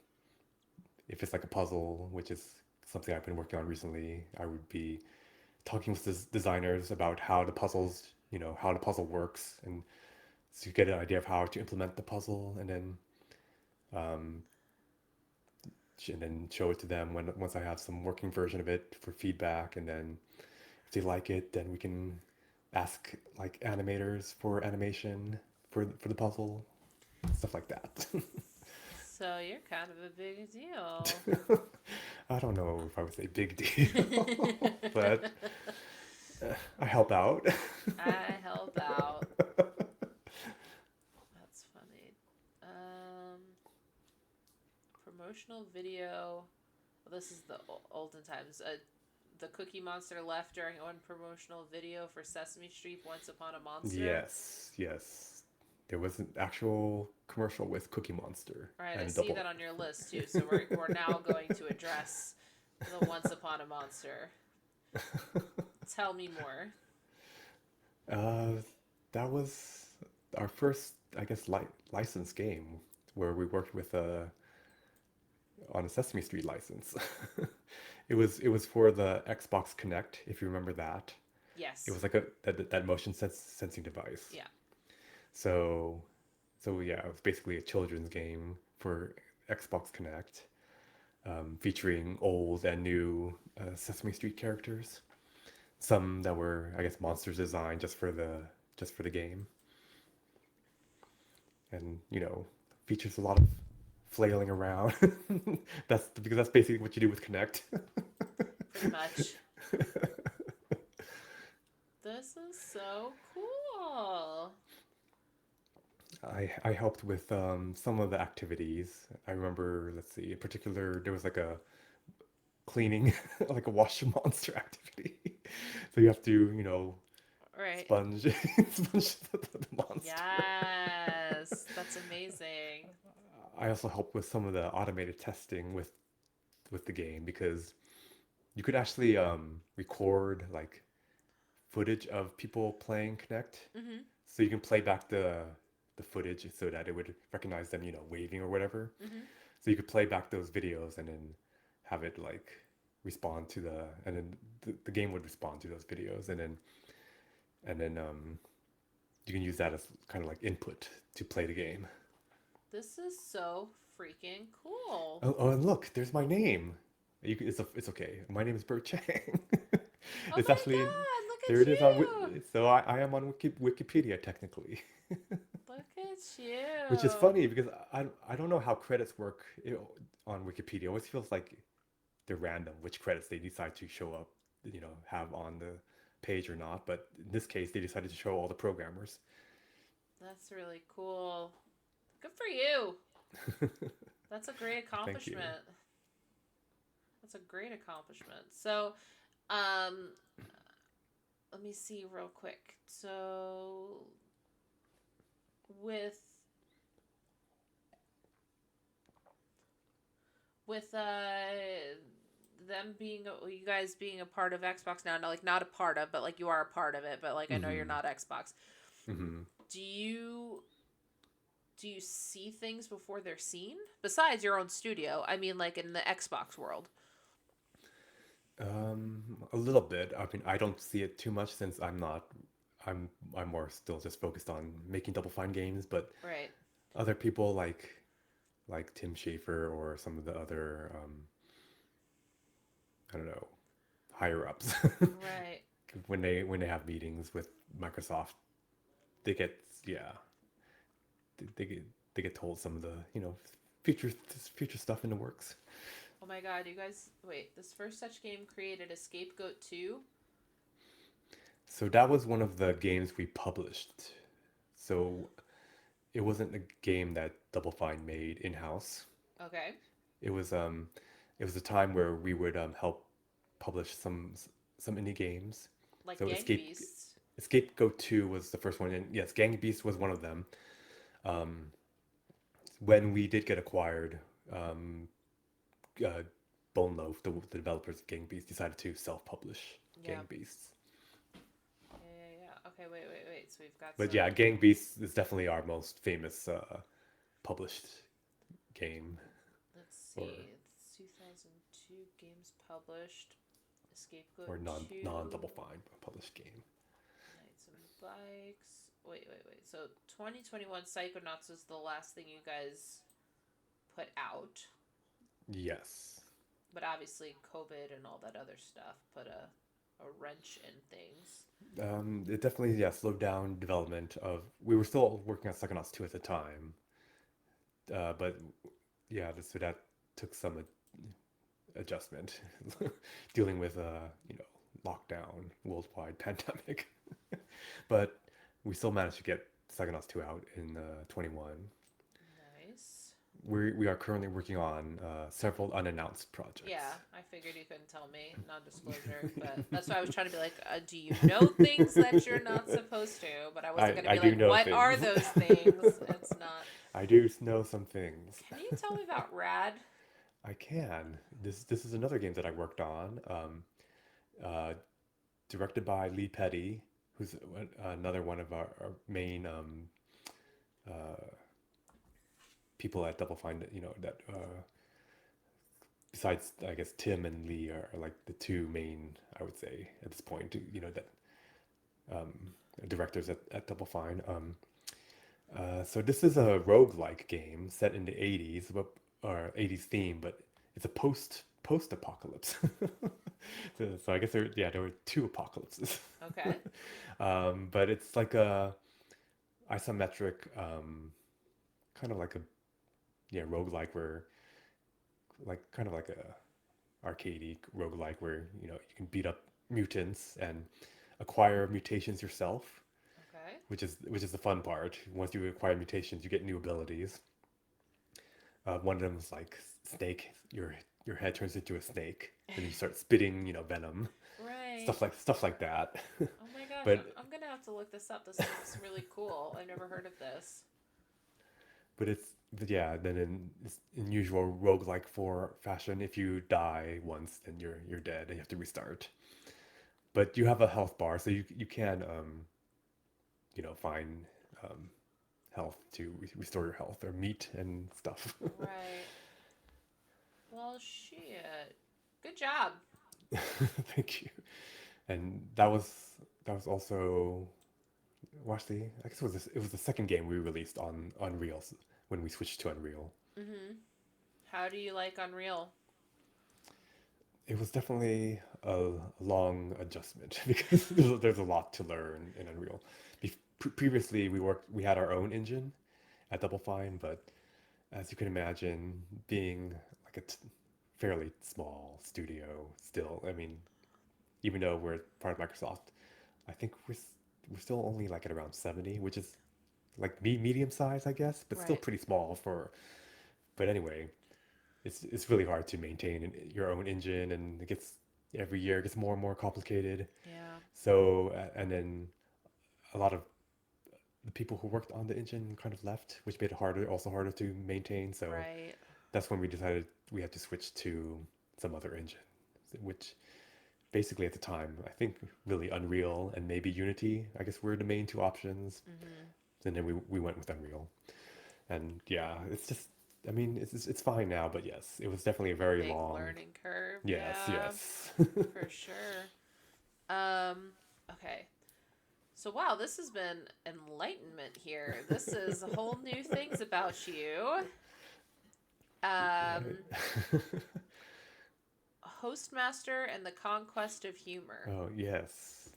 Speaker 3: if it's like a puzzle, which is something I've been working on recently, I would be talking with designers about how the puzzles, how the puzzle works, and so you get an idea of how to implement the puzzle, um, and then show it to them once I have some working version of it for feedback, and then if they like it, then we can ask like animators for animation for the puzzle, stuff like that.
Speaker 2: So you're kind of a big deal.
Speaker 3: I don't know if I would say big deal, but I help out.
Speaker 2: I help out. That's funny. Promotional video. Well, this is the olden times. The Cookie Monster left during one promotional video for Sesame Street Once Upon a Monster.
Speaker 3: Yes, yes. There was an actual commercial with Cookie Monster
Speaker 2: All right, I
Speaker 3: and
Speaker 2: see
Speaker 3: Double.
Speaker 2: that on your list too. So we're now going to address the Once Upon a Monster. Tell me more.
Speaker 3: Uh, that was our first, I guess, licensed game where we worked with on a Sesame Street license. It was for the Xbox Connect, if you remember that.
Speaker 2: Yes.
Speaker 3: It was like that motion sensing device.
Speaker 2: Yeah.
Speaker 3: So yeah, it was basically a children's game for Xbox Connect, featuring old and new Sesame Street characters. Some that were, I guess, monsters designed just for the game, and features a lot of flailing around. That's because that's basically what you do with Connect.
Speaker 2: Pretty much. This is so cool.
Speaker 3: I helped with some of the activities. I remember, let's see, in particular, there was like a cleaning, like a wash your monster activity. So you have to,
Speaker 2: Right.
Speaker 3: sponge, sponge the monster.
Speaker 2: Yes, that's amazing.
Speaker 3: I also helped with some of the automated testing with the game because you could actually record like footage of people playing Connect.
Speaker 2: Mm-hmm.
Speaker 3: So you can play back the footage so that it would recognize them, waving or whatever.
Speaker 2: Mm-hmm.
Speaker 3: So you could play back those videos and then have it like respond to and then the game would respond to those videos, and then you can use that as kind of like input to play the game.
Speaker 2: This is so freaking cool.
Speaker 3: Oh, and look, there's my name. It's okay. My name is Bert Chang.
Speaker 2: Oh
Speaker 3: It's
Speaker 2: my
Speaker 3: actually
Speaker 2: God, look
Speaker 3: there
Speaker 2: at
Speaker 3: it is on
Speaker 2: you.
Speaker 3: so I am on Wikipedia technically.
Speaker 2: Look at you.
Speaker 3: Which is funny because I don't know how credits work on Wikipedia. It always feels like they're random which credits they decide to show up, have on the page or not. But in this case, they decided to show all the programmers.
Speaker 2: That's really cool. Good for you. That's a great
Speaker 3: Thank you.
Speaker 2: accomplishment. That's a great accomplishment. So, um, let me see real quick. So, with with them being you guys being a part of Xbox now, like not a part of, but like you are a part of it, but like I know you're
Speaker 3: Hmm.
Speaker 2: not Xbox.
Speaker 3: Hmm.
Speaker 2: Do you see things before they're seen besides your own studio? I mean, like in the Xbox world.
Speaker 3: A little bit. I mean, I don't see it too much since I'm not. I'm more still just focused on making Double Fine games, but
Speaker 2: Right.
Speaker 3: other people like like Tim Schafer or some of the other I don't know, higher ups.
Speaker 2: Right.
Speaker 3: When they have meetings with Microsoft, they get yeah they get they get told some of the future future stuff in the works.
Speaker 2: Oh my god, you guys, wait, this first such game created a Scapegoat 2?
Speaker 3: So that was one of the games we published. So it wasn't a game that Double Fine made in house.
Speaker 2: Okay.
Speaker 3: It was it was a time where we would help publish some indie games.
Speaker 2: Like
Speaker 3: So
Speaker 2: Gang Beasts.
Speaker 3: Escape Go 2 was the first one, and yes, Gang Beast was one of them. Um, when we did get acquired, um, uh, Bone Loaf, the developers of Gang Beast, decided to self-publish
Speaker 2: Yeah.
Speaker 3: Gang Beasts.
Speaker 2: Yeah. Okay, wait. So we've got
Speaker 3: But
Speaker 2: some...
Speaker 3: yeah, Gang Beasts is definitely our most famous published game.
Speaker 2: Let's see.
Speaker 3: Or,
Speaker 2: It's 2002 games published. Scapegoat
Speaker 3: or
Speaker 2: 2.
Speaker 3: non-Double Fine published game.
Speaker 2: Knights and Bikes. Wait. So 2021 Psychonauts was the last thing you guys put out.
Speaker 3: Yes.
Speaker 2: But obviously COVID and all that other stuff put a wrench in things.
Speaker 3: It definitely slowed down development of. We were still working on Psychonauts 2 at the time, but so that took some adjustment, dealing with lockdown, worldwide pandemic. But we still managed to get Psychonauts 2 out in 21.
Speaker 2: Nice.
Speaker 3: We are currently working on several unannounced projects.
Speaker 2: Yeah, I figured you couldn't tell me, non-disclosure, but that's why I was trying to be like, do you know things that you're not supposed to? But I wasn't going to be like, what are those things? It's not.
Speaker 3: I do know some things.
Speaker 2: Can you tell me about Rad?
Speaker 3: I can. This is another game that I worked on, directed by Lee Petty, who's another one of our main people at Double Fine. That besides, I guess, Tim and Lee are like the two main, I would say, at this point. That directors at Double Fine. So this is a roguelike game set in the 80s, or 80s theme, but it's a post-apocalypse. So I guess there were two apocalypses.
Speaker 2: Okay.
Speaker 3: But it's like a isometric, kind of like a roguelike where kind of like a arcadey roguelike where you can beat up mutants and acquire mutations yourself.
Speaker 2: Okay.
Speaker 3: Which is the fun part. Once you acquire mutations, you get new abilities. One of them is like snake. Your head turns into a snake, and you start spitting, venom.
Speaker 2: Right.
Speaker 3: Stuff like that.
Speaker 2: Oh my gosh,
Speaker 3: But
Speaker 2: I'm gonna have to look this up. This looks really cool. I've never heard of this.
Speaker 3: But then in usual roguelike for fashion, if you die once, then you're dead and you have to restart. But you have a health bar, so you can find health to restore your health or meat and stuff.
Speaker 2: Right. Well, shit. Good job.
Speaker 3: Thank you. And that was also, well, actually, I guess it was the second game we released on Unreal when we switched to Unreal.
Speaker 2: Mm-hmm. How do you like Unreal?
Speaker 3: It was definitely a long adjustment because there's a lot to learn in Unreal. Previously, we had our own engine at Double Fine, but as you can imagine, being like a fairly small studio still, I mean, even though we're part of Microsoft, I think we're still only like at around 70, which is like medium size, I guess, but still
Speaker 2: Right.
Speaker 3: pretty small for. But anyway, it's really hard to maintain your own engine, and every year it gets more and more complicated.
Speaker 2: Yeah.
Speaker 3: So and then a lot of the people who worked on the engine kind of left, which made it harder to maintain. So
Speaker 2: Right.
Speaker 3: that's when we decided we had to switch to some other engine, which basically at the time, I think really Unreal and maybe Unity, I guess were the main two options.
Speaker 2: Mm-hmm.
Speaker 3: And then we went with Unreal. And yeah, it's just, I mean, it's fine now, but yes, it was definitely a very
Speaker 2: Big
Speaker 3: long
Speaker 2: learning curve.
Speaker 3: Yes,
Speaker 2: Yeah,
Speaker 3: yes.
Speaker 2: for sure. Okay. So wow, this has been enlightenment here. This is whole new things about you. Um, Hostmaster and the Conquest of Humor.
Speaker 3: Oh yes,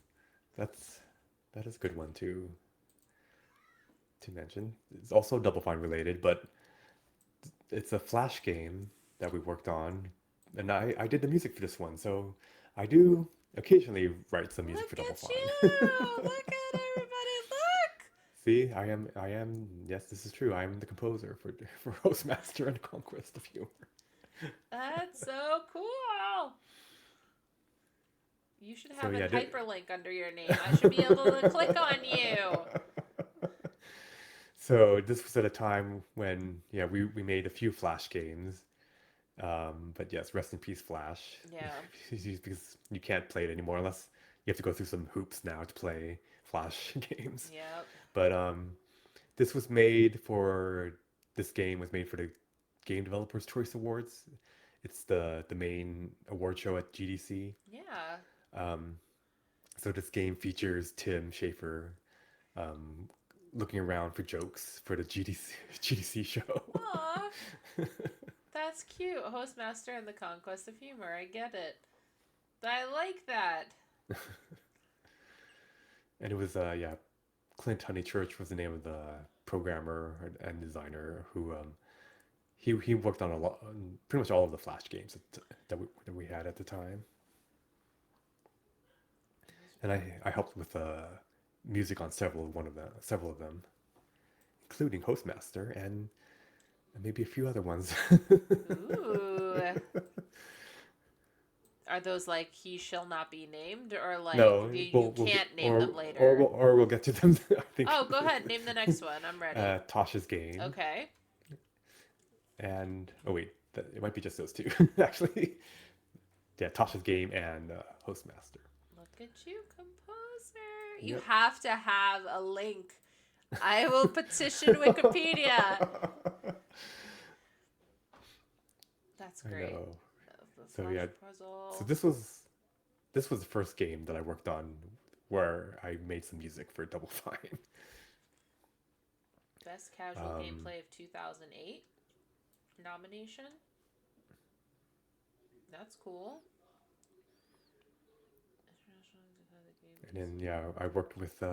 Speaker 3: that's that is a good one to mention. It's also Double Fine related, but it's a Flash game that we worked on, and I did the music for this one, so I do occasionally write some music for
Speaker 2: Look
Speaker 3: Double
Speaker 2: at
Speaker 3: Fine.
Speaker 2: you! Look at everybody! Look!
Speaker 3: See, I am. Yes, this is true. I am the composer for Hostmaster and Conquest of Humor.
Speaker 2: That's so cool. You should
Speaker 3: So
Speaker 2: have a
Speaker 3: yeah,
Speaker 2: hyperlink under your name. I should be able to click on you.
Speaker 3: so this was at a time when we made a few Flash games. But yes, rest in peace, Flash.
Speaker 2: Yeah.
Speaker 3: Because you can't play it anymore unless you have to go through some hoops now to play Flash games.
Speaker 2: Yep.
Speaker 3: But this was made for this game was made for the Game Developers Choice Awards. It's the main award show at GDC.
Speaker 2: Yeah.
Speaker 3: So this game features Tim Schafer looking around for jokes for the GDC show.
Speaker 2: Aw. That's cute. Hostmaster and the Conquest of Humor. I get it. I like that.
Speaker 3: And it was Clint Honeychurch was the name of the programmer and designer who he worked on pretty much all of the Flash games that we had at the time. And I helped with music on several of them, including Hostmaster and maybe a few other ones.
Speaker 2: Ooh. Are those like he shall not be named, or like
Speaker 3: No,
Speaker 2: you can't name them later?
Speaker 3: Or we'll get to them. I think.
Speaker 2: Oh, go ahead. Name the next one. I'm ready.
Speaker 3: Tasha's Game.
Speaker 2: Okay.
Speaker 3: And oh wait, it might be just those two actually. Yeah, Tasha's Game and Hostmaster.
Speaker 2: Look at you, composer.
Speaker 3: Yep.
Speaker 2: You have to have a link. I will petition Wikipedia. That's great.
Speaker 3: I know.
Speaker 2: The
Speaker 3: So
Speaker 2: Flash
Speaker 3: yeah,
Speaker 2: puzzle.
Speaker 3: so this was the first game that I worked on where I made some music for Double Fine.
Speaker 2: Best casual gameplay of 2008 nomination. That's cool.
Speaker 3: And then I worked with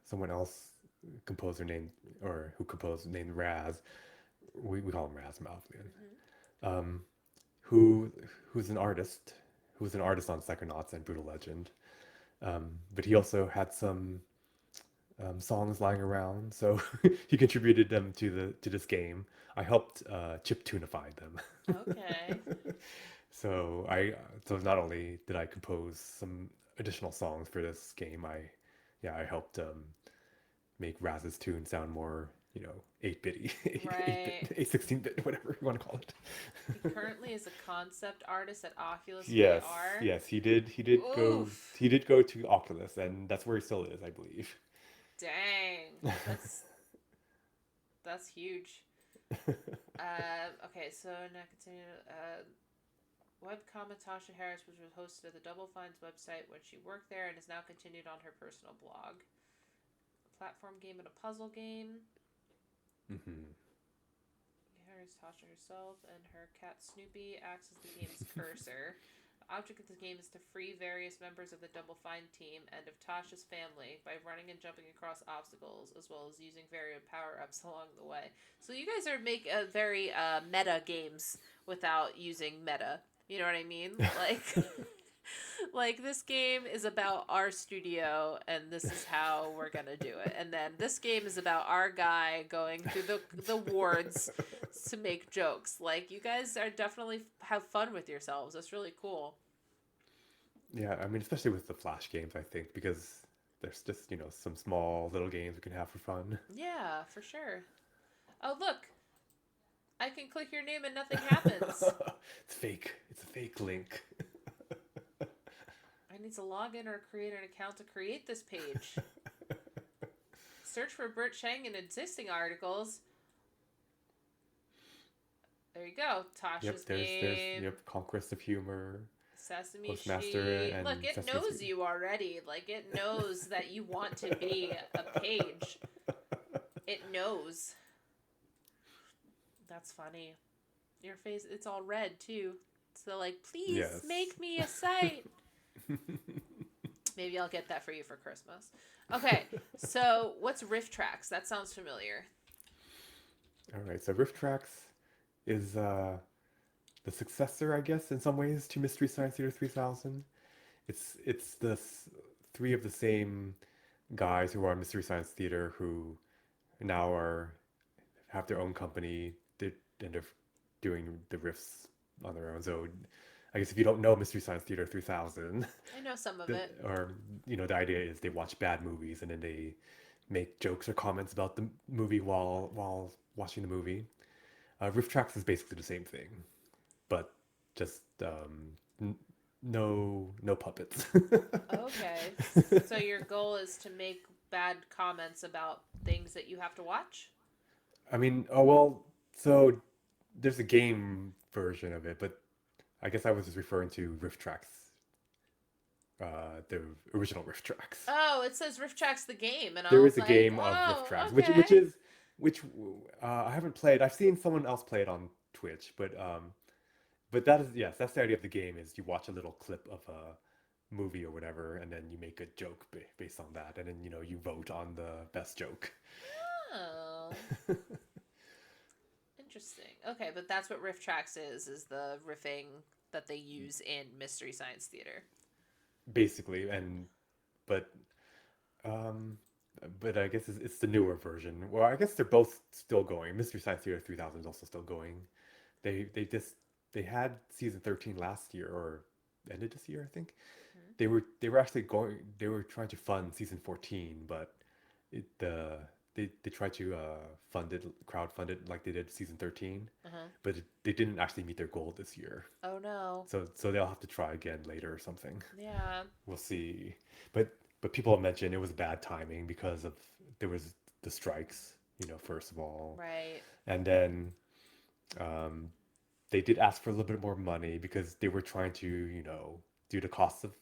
Speaker 3: someone else, who composed named Raz. We call him Raz Malfian. Who's an artist on Psychonauts and Brutal Legend. But he also had some songs lying around, so he contributed them to this game. I helped chiptunify them.
Speaker 2: Okay.
Speaker 3: So not only did I compose some additional songs for this game, I helped make Raz's tune sound more 8-bitty,
Speaker 2: Right.
Speaker 3: 16-bit, whatever you want to call it.
Speaker 2: He currently is a concept artist at Oculus
Speaker 3: Yes,
Speaker 2: VR.
Speaker 3: yes, he did
Speaker 2: Oof.
Speaker 3: go to Oculus, and that's where he still is, I believe.
Speaker 2: Dang. That's huge. Okay, so now continue. Webcomm Tasha Harris was hosted at the Double Fine's website when she worked there and is now continued on her personal blog. A platform game and a puzzle game.
Speaker 3: Mm-hmm.
Speaker 2: Harris, Tasha herself, and her cat Snoopy acts as the game's cursor. The object of the game is to free various members of the Double Fine team and of Tasha's family by running and jumping across obstacles, as well as using various power-ups along the way. So you guys are very meta games without using meta. You know what I mean? Like this game is about our studio, and this is how we're gonna do it. And then this game is about our guy going through the wards to make jokes. Like, you guys are definitely have fun with yourselves. That's really cool.
Speaker 3: Yeah, I mean, especially with the Flash games, I think, because there's just some small little games we can have for fun.
Speaker 2: Yeah, for sure. Oh, look. I can click your name and nothing happens.
Speaker 3: It's fake. It's a fake link.
Speaker 2: I need to log in or create an account to create this page. Search for Bert Chang in existing articles. There you go. Tasha's Game.
Speaker 3: There's Conquest of Humor.
Speaker 2: Sesame
Speaker 3: Postmaster
Speaker 2: Street.
Speaker 3: and
Speaker 2: Look, it
Speaker 3: Sesame
Speaker 2: knows
Speaker 3: Street.
Speaker 2: you already. Like, it knows that you want to be a page. It knows. That's funny. Your face, it's all red too. So like, please
Speaker 3: Yes.
Speaker 2: make me a site. Maybe I'll get that for you for Christmas. Okay, so what's Riff Tracks? That sounds familiar.
Speaker 3: All right, so Rift Tracks is the successor, I guess, in some ways to Mystery Science Theater 3000. It's three of the same guys who are Mystery Science Theater who now have their own company. They end up doing the riffs on their own. So I guess if you don't know Mystery Science Theater 3000,
Speaker 2: I know some of it.
Speaker 3: or the idea is they watch bad movies and then they make jokes or comments about the movie while watching the movie. Riff Tracks is basically the same thing, but just no puppets.
Speaker 2: Okay, so your goal is to make bad comments about things that you have to watch?
Speaker 3: I mean, oh well, so there's a game version of it, but I guess I was just referring to Riff Tracks, the original Riff Tracks.
Speaker 2: Oh, it says Riff Tracks the game, and I
Speaker 3: There
Speaker 2: was
Speaker 3: is a
Speaker 2: like,
Speaker 3: game of Riff
Speaker 2: oh,
Speaker 3: Tracks,
Speaker 2: okay.
Speaker 3: which I haven't played. I've seen someone else play it on Twitch, but that is, yes, that's the idea of the game. Is you watch a little clip of a movie or whatever, and then you make a joke based on that, and then you vote on the best joke.
Speaker 2: Oh, interesting. Okay, but that's what Riff Tracks is the riffing that they use in Mystery Science Theater.
Speaker 3: Basically, and but um, but I guess it's the newer version. Well, I guess they're both still going. Mystery Science Theater 3000 is also still going. They just they had season 13 last year or ended this year, I think.
Speaker 2: Hmm.
Speaker 3: They were actually going. They were trying to fund season 14, but it they tried to crowd fund it like they did season 13,
Speaker 2: Uh-huh.
Speaker 3: but they didn't actually meet their goal this year.
Speaker 2: Oh no.
Speaker 3: So they'll have to try again later or something.
Speaker 2: Yeah.
Speaker 3: We'll see. But people have mentioned it was bad timing because of there was the strikes, first of all,
Speaker 2: Right.
Speaker 3: and then um, they did ask for a little bit more money because they were trying to, due to cost of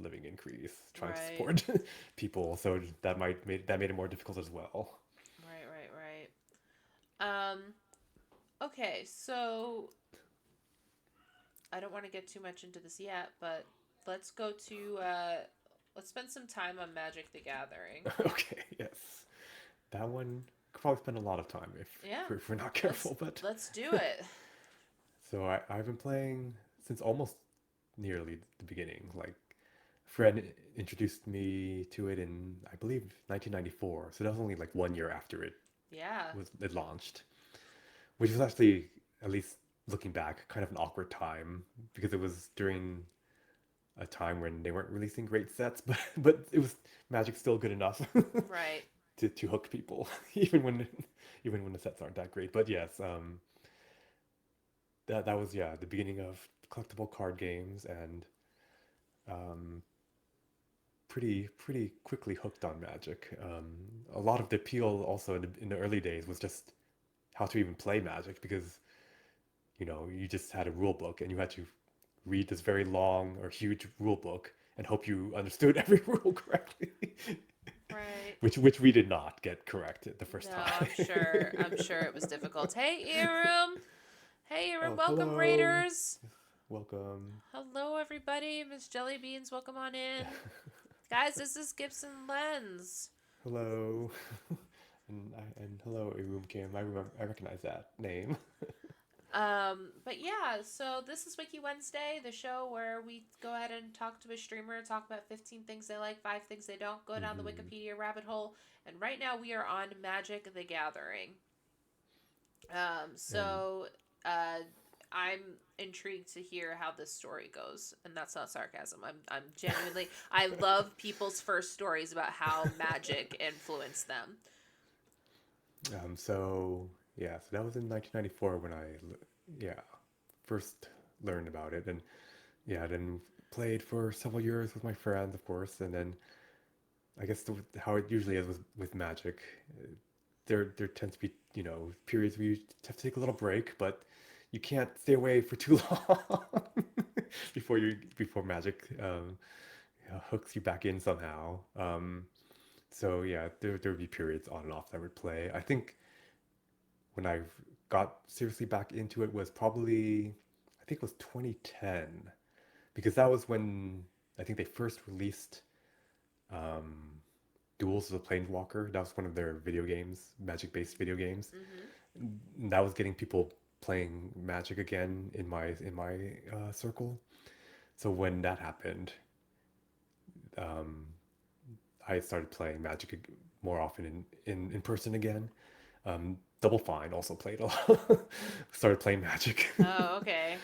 Speaker 3: living increase, trying to
Speaker 2: Right.
Speaker 3: support people. So that made it more difficult as well.
Speaker 2: Right, right, right. Okay, so I don't want to get too much into this yet, but let's go to let's spend some time on Magic the Gathering.
Speaker 3: Okay, yes, that one could probably spend a lot of time
Speaker 2: Yeah.
Speaker 3: if we're not careful. But
Speaker 2: Let's do it.
Speaker 3: so I've been playing since almost nearly the beginning. Like, a friend introduced me to it in, I believe, 1994. So that was only like 1 year after
Speaker 2: Yeah.
Speaker 3: it launched, which was actually, at least looking back, kind of an awkward time because it was during a time when they weren't releasing great sets, but it was Magic still good enough
Speaker 2: Right.
Speaker 3: to hook people, even when the sets aren't that great. But yes, that was, yeah, the beginning of collectible card games, and um, pretty quickly hooked on Magic. A lot of the appeal also in the early days was just how to even play Magic because you just had a rule book and you had to read this very long or huge rule book and hope you understood every rule correctly,
Speaker 2: Right.
Speaker 3: which we did not get correct the first
Speaker 2: No,
Speaker 3: time.
Speaker 2: I'm sure it was difficult. Hey, Irum. Hey, Irum.
Speaker 3: Oh,
Speaker 2: Welcome,
Speaker 3: hello.
Speaker 2: Raiders.
Speaker 3: Welcome.
Speaker 2: Hello, everybody. Miss Jellybeans, welcome on in. Guys, this is GipsonLens.
Speaker 3: Hello. And hello, Irum Kim. I recognize that name.
Speaker 2: But yeah, so this is Wiki Wednesday, the show where we go ahead and talk to a streamer, talk about 15 things they like, 5 things they don't, go down the
Speaker 3: Hmm.
Speaker 2: Wikipedia rabbit hole, and right now we are on Magic the Gathering.
Speaker 3: And
Speaker 2: So, uh, I'm intrigued to hear how this story goes, and that's not sarcasm. I'm genuinely, I love people's first stories about how magic influenced them.
Speaker 3: so yeah, so that was in 1994 when yeah, first learned about it, and yeah, then played for several years with my friends, of course, and then I guess how it usually is with Magic, there tends to be periods where you have to take a little break, but you can't stay away for too long before Magic hooks you back in somehow. So yeah, there would be periods on and off that I would play. I think when I got seriously back into it was probably, I think it was 2010, because that was when I think they first released um, Duels of the Planeswalker. That was one of their video games, Magic-based video games.
Speaker 2: Mm-hmm.
Speaker 3: That was getting people playing Magic again in my circle. So when that happened, um, I started playing Magic more often in person again. Double Fine also played a lot. Started playing Magic.
Speaker 2: Oh, okay.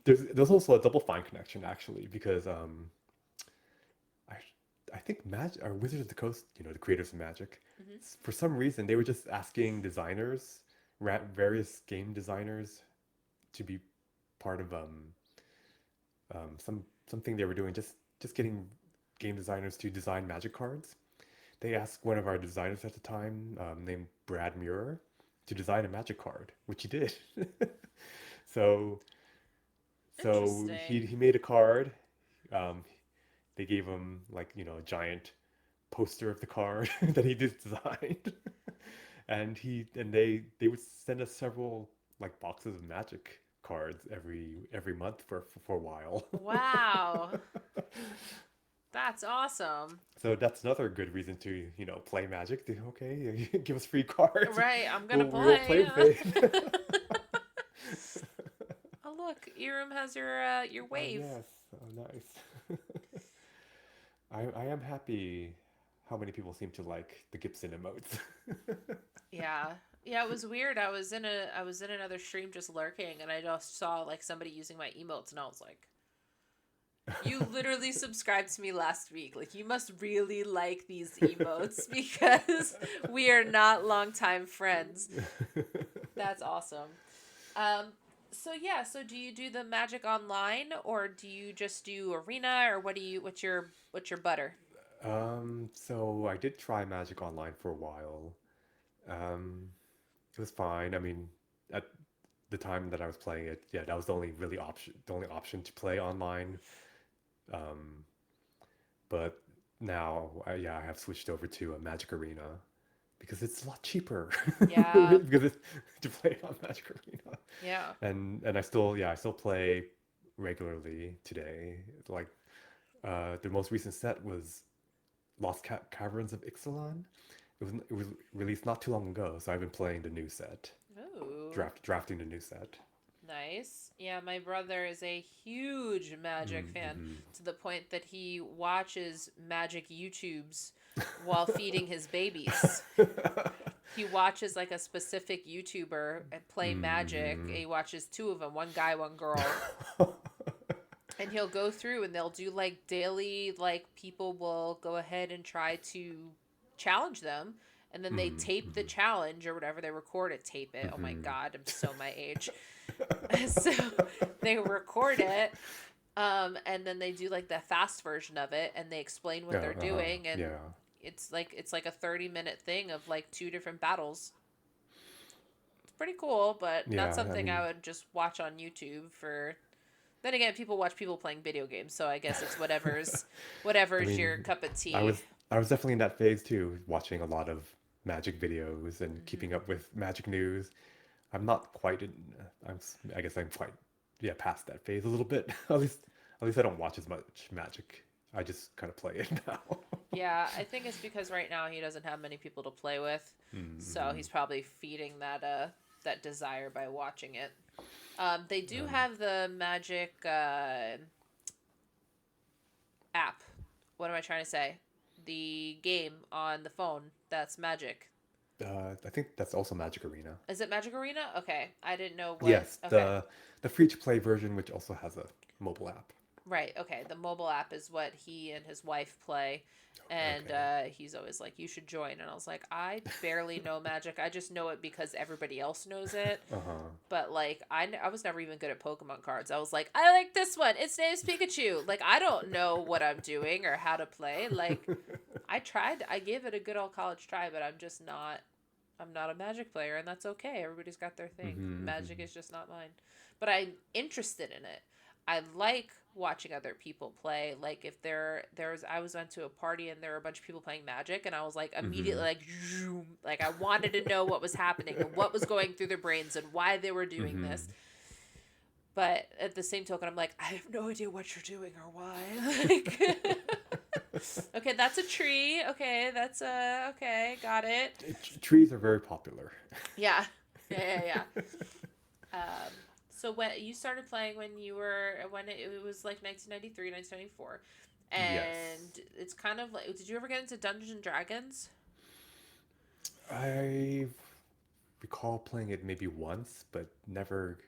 Speaker 3: There's also a Double Fine connection actually because I I think Magic or Wizards of the Coast, the creators of Magic,
Speaker 2: Mm-hmm.
Speaker 3: for some reason they were just asking designers, various game designers, to be part of something they were doing, just getting game designers to design Magic cards. They asked one of our designers at the time, named Brad Muir, to design a Magic card, which he did. so so
Speaker 2: Interesting.
Speaker 3: he made a card. Um, they gave him like a giant poster of the card that he just designed, and they would send us several like boxes of Magic cards every month for a while.
Speaker 2: Wow. That's awesome.
Speaker 3: So that's another good reason to play Magic. Okay, give us free cards.
Speaker 2: Right, I'm gonna
Speaker 3: We will play
Speaker 2: play.
Speaker 3: with it.
Speaker 2: Oh, look, Iram has your
Speaker 3: Oh
Speaker 2: wave.
Speaker 3: yes, oh nice. I am happy how many people seem to like the Gibson emotes.
Speaker 2: Yeah. Yeah, it was weird. I was in another stream just lurking, and I just saw like somebody using my emotes, and I was like, you literally subscribed to me last week. Like, you must really like these emotes because we are not longtime friends. That's awesome. Um, so yeah, so do you do the Magic online, or do you just do Arena, or what's your butter?
Speaker 3: So I did try Magic Online for a while. Um, it was fine. I mean, at the time that I was playing it, yeah, that was the only option to play online. Um, but now, yeah, I have switched over to a Magic Arena because it's a lot cheaper
Speaker 2: Yeah.
Speaker 3: because it's to play on Magic Arena.
Speaker 2: Yeah.
Speaker 3: And I still play regularly today. Like the most recent set was Lost Caverns of Ixalan. It was released not too long ago, so I've been playing the new set,
Speaker 2: Ooh.
Speaker 3: drafting the new set.
Speaker 2: Nice. Yeah, my brother is a huge Magic fan
Speaker 3: Mm-hmm.
Speaker 2: to the point that he watches Magic YouTubes while feeding his babies. He watches like a specific YouTuber and play Magic.
Speaker 3: Mm-hmm.
Speaker 2: He watches two of them, one guy, one girl. And he'll go through and they'll do like daily, like people will go ahead and try to challenge them. And then they tape the
Speaker 3: Mm-hmm.
Speaker 2: challenge or whatever. They record it, tape it. Oh my
Speaker 3: Mm-hmm.
Speaker 2: God, I'm so my age. So they record it. And then they do like the fast version of it and they explain what
Speaker 3: Yeah,
Speaker 2: they're doing. And
Speaker 3: yeah.
Speaker 2: it's like a 30-minute thing of like two different battles. It's pretty cool, but not
Speaker 3: Yeah, I
Speaker 2: something I
Speaker 3: mean,
Speaker 2: would just watch on YouTube for. Then again, people watch people playing video games, so I guess it's whatever's
Speaker 3: I
Speaker 2: whatever's your
Speaker 3: mean,
Speaker 2: cup of
Speaker 3: I
Speaker 2: tea.
Speaker 3: was I was definitely in that phase too, watching a lot of Magic videos and keeping
Speaker 2: Hmm.
Speaker 3: up with Magic news. I'm not quite in. I guess I'm quite, yeah, past that phase a little bit. At least I don't watch as much Magic. I just kind of play it now.
Speaker 2: Yeah, I think it's because right now he doesn't have many people to play with, so
Speaker 3: Mm-hmm.
Speaker 2: he's probably feeding that desire by watching it. They do
Speaker 3: Um,
Speaker 2: have the Magic app. What am I trying to say? The game on the phone that's Magic.
Speaker 3: I think that's also Magic Arena.
Speaker 2: Is it Magic Arena? Okay, I didn't know what.
Speaker 3: Yes,
Speaker 2: Okay.
Speaker 3: the free to play version, which also has a mobile app.
Speaker 2: Right. Okay. The mobile app is what he and his wife play, and
Speaker 3: Okay.
Speaker 2: he's always like, "You should join." And I was like, "I barely know Magic. I just know it because everybody else knows it.
Speaker 3: Uh-huh.
Speaker 2: But like, I was never even good at Pokemon cards. I was like, I like this one. Its name's Pikachu. Like, I don't know what I'm doing or how to play. Like, I tried. I gave it a good old college try, but I'm just not. I'm not a Magic player, and that's okay. Everybody's got their thing.
Speaker 3: Mm-hmm,
Speaker 2: Magic
Speaker 3: mm-hmm.
Speaker 2: is just not mine. But I'm interested in it. I like watching other people play. Like if there's I was went to a party and there were a bunch of people playing Magic, and I was like immediately
Speaker 3: Mm-hmm.
Speaker 2: like zoom, like I wanted to know what was happening and what was going through their brains and why they were doing
Speaker 3: Mm-hmm.
Speaker 2: this. But at the same token, I'm like, I have no idea what you're doing or why. Like, okay, that's a tree. Okay, that's a okay, got it.
Speaker 3: Trees are very popular.
Speaker 2: Yeah, yeah. So when you started playing when it was like 1993, 1994,
Speaker 3: Yes.
Speaker 2: and it's kind of like, did you ever get into Dungeons and Dragons?
Speaker 3: I recall playing it maybe once, but never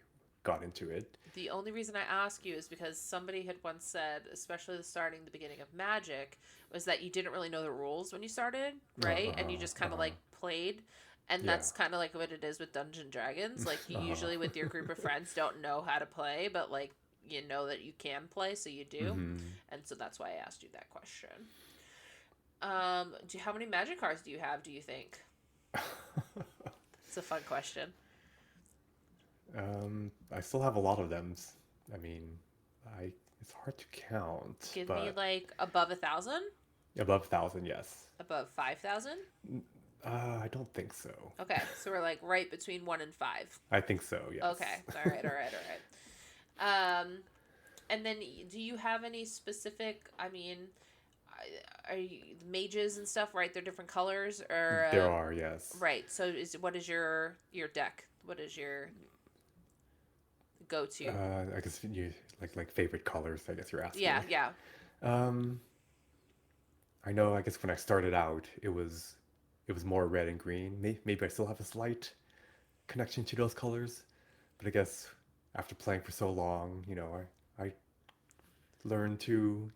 Speaker 3: got into it.
Speaker 2: The only reason I ask you is because somebody had once said, especially the beginning of Magic, was that you didn't really know the rules when you started, right? And you
Speaker 3: Uh-huh.
Speaker 2: just kind of
Speaker 3: Uh-huh.
Speaker 2: like played. And
Speaker 3: Yeah.
Speaker 2: that's kind of like what it is with Dungeons and Dragons. Like you
Speaker 3: Uh-huh.
Speaker 2: usually with your group of friends don't know how to play, but like you know that you can play, so you do.
Speaker 3: Mm-hmm.
Speaker 2: And so that's why I asked you that question. How many Magic cards do you have? Do you think? It's a fun question.
Speaker 3: I still have a lot of them. I mean, I it's hard to count,
Speaker 2: Give me
Speaker 3: but
Speaker 2: like above 1,000,
Speaker 3: above 1,000, yes.
Speaker 2: above 5,000.
Speaker 3: I don't think so.
Speaker 2: Okay, so we're like right between 1 and 5.
Speaker 3: I think so, yes.
Speaker 2: Okay, all right, all right, all right. And then do you have any specific? I mean, are you mages and stuff? Right, they're different colors, or
Speaker 3: There are, yes.
Speaker 2: right. So what is your deck? What is your go to?
Speaker 3: I guess you like favorite colors, I guess you're asking.
Speaker 2: Yeah, yeah,
Speaker 3: Um, I know, I guess when I started out, it was more red and green. Maybe I still have a slight connection to those colors, but I guess after playing for so long, I learned to,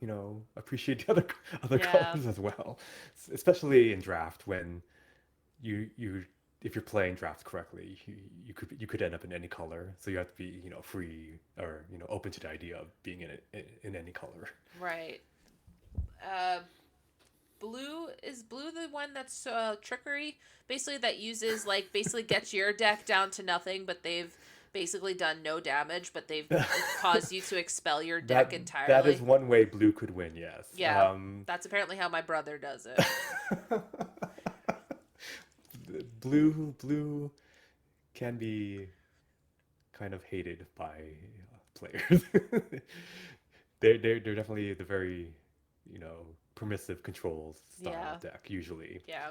Speaker 3: appreciate the other
Speaker 2: yeah.
Speaker 3: colors as well. Especially in draft when you if you're playing draft correctly, you could end up in any color. So you have to be, free or, open to the idea of being in any color.
Speaker 2: Right. Uh, blue is blue the one that's trickery, basically that uses like basically gets your deck down to nothing, but they've basically done no damage, but they've caused you to expel your deck
Speaker 3: That is
Speaker 2: entirely.
Speaker 3: one way blue could win, yes.
Speaker 2: Yeah, that's apparently how my brother does it.
Speaker 3: Blue can be kind of hated by players. They're definitely the very, permissive controls style
Speaker 2: Yeah,
Speaker 3: of deck usually,
Speaker 2: yeah,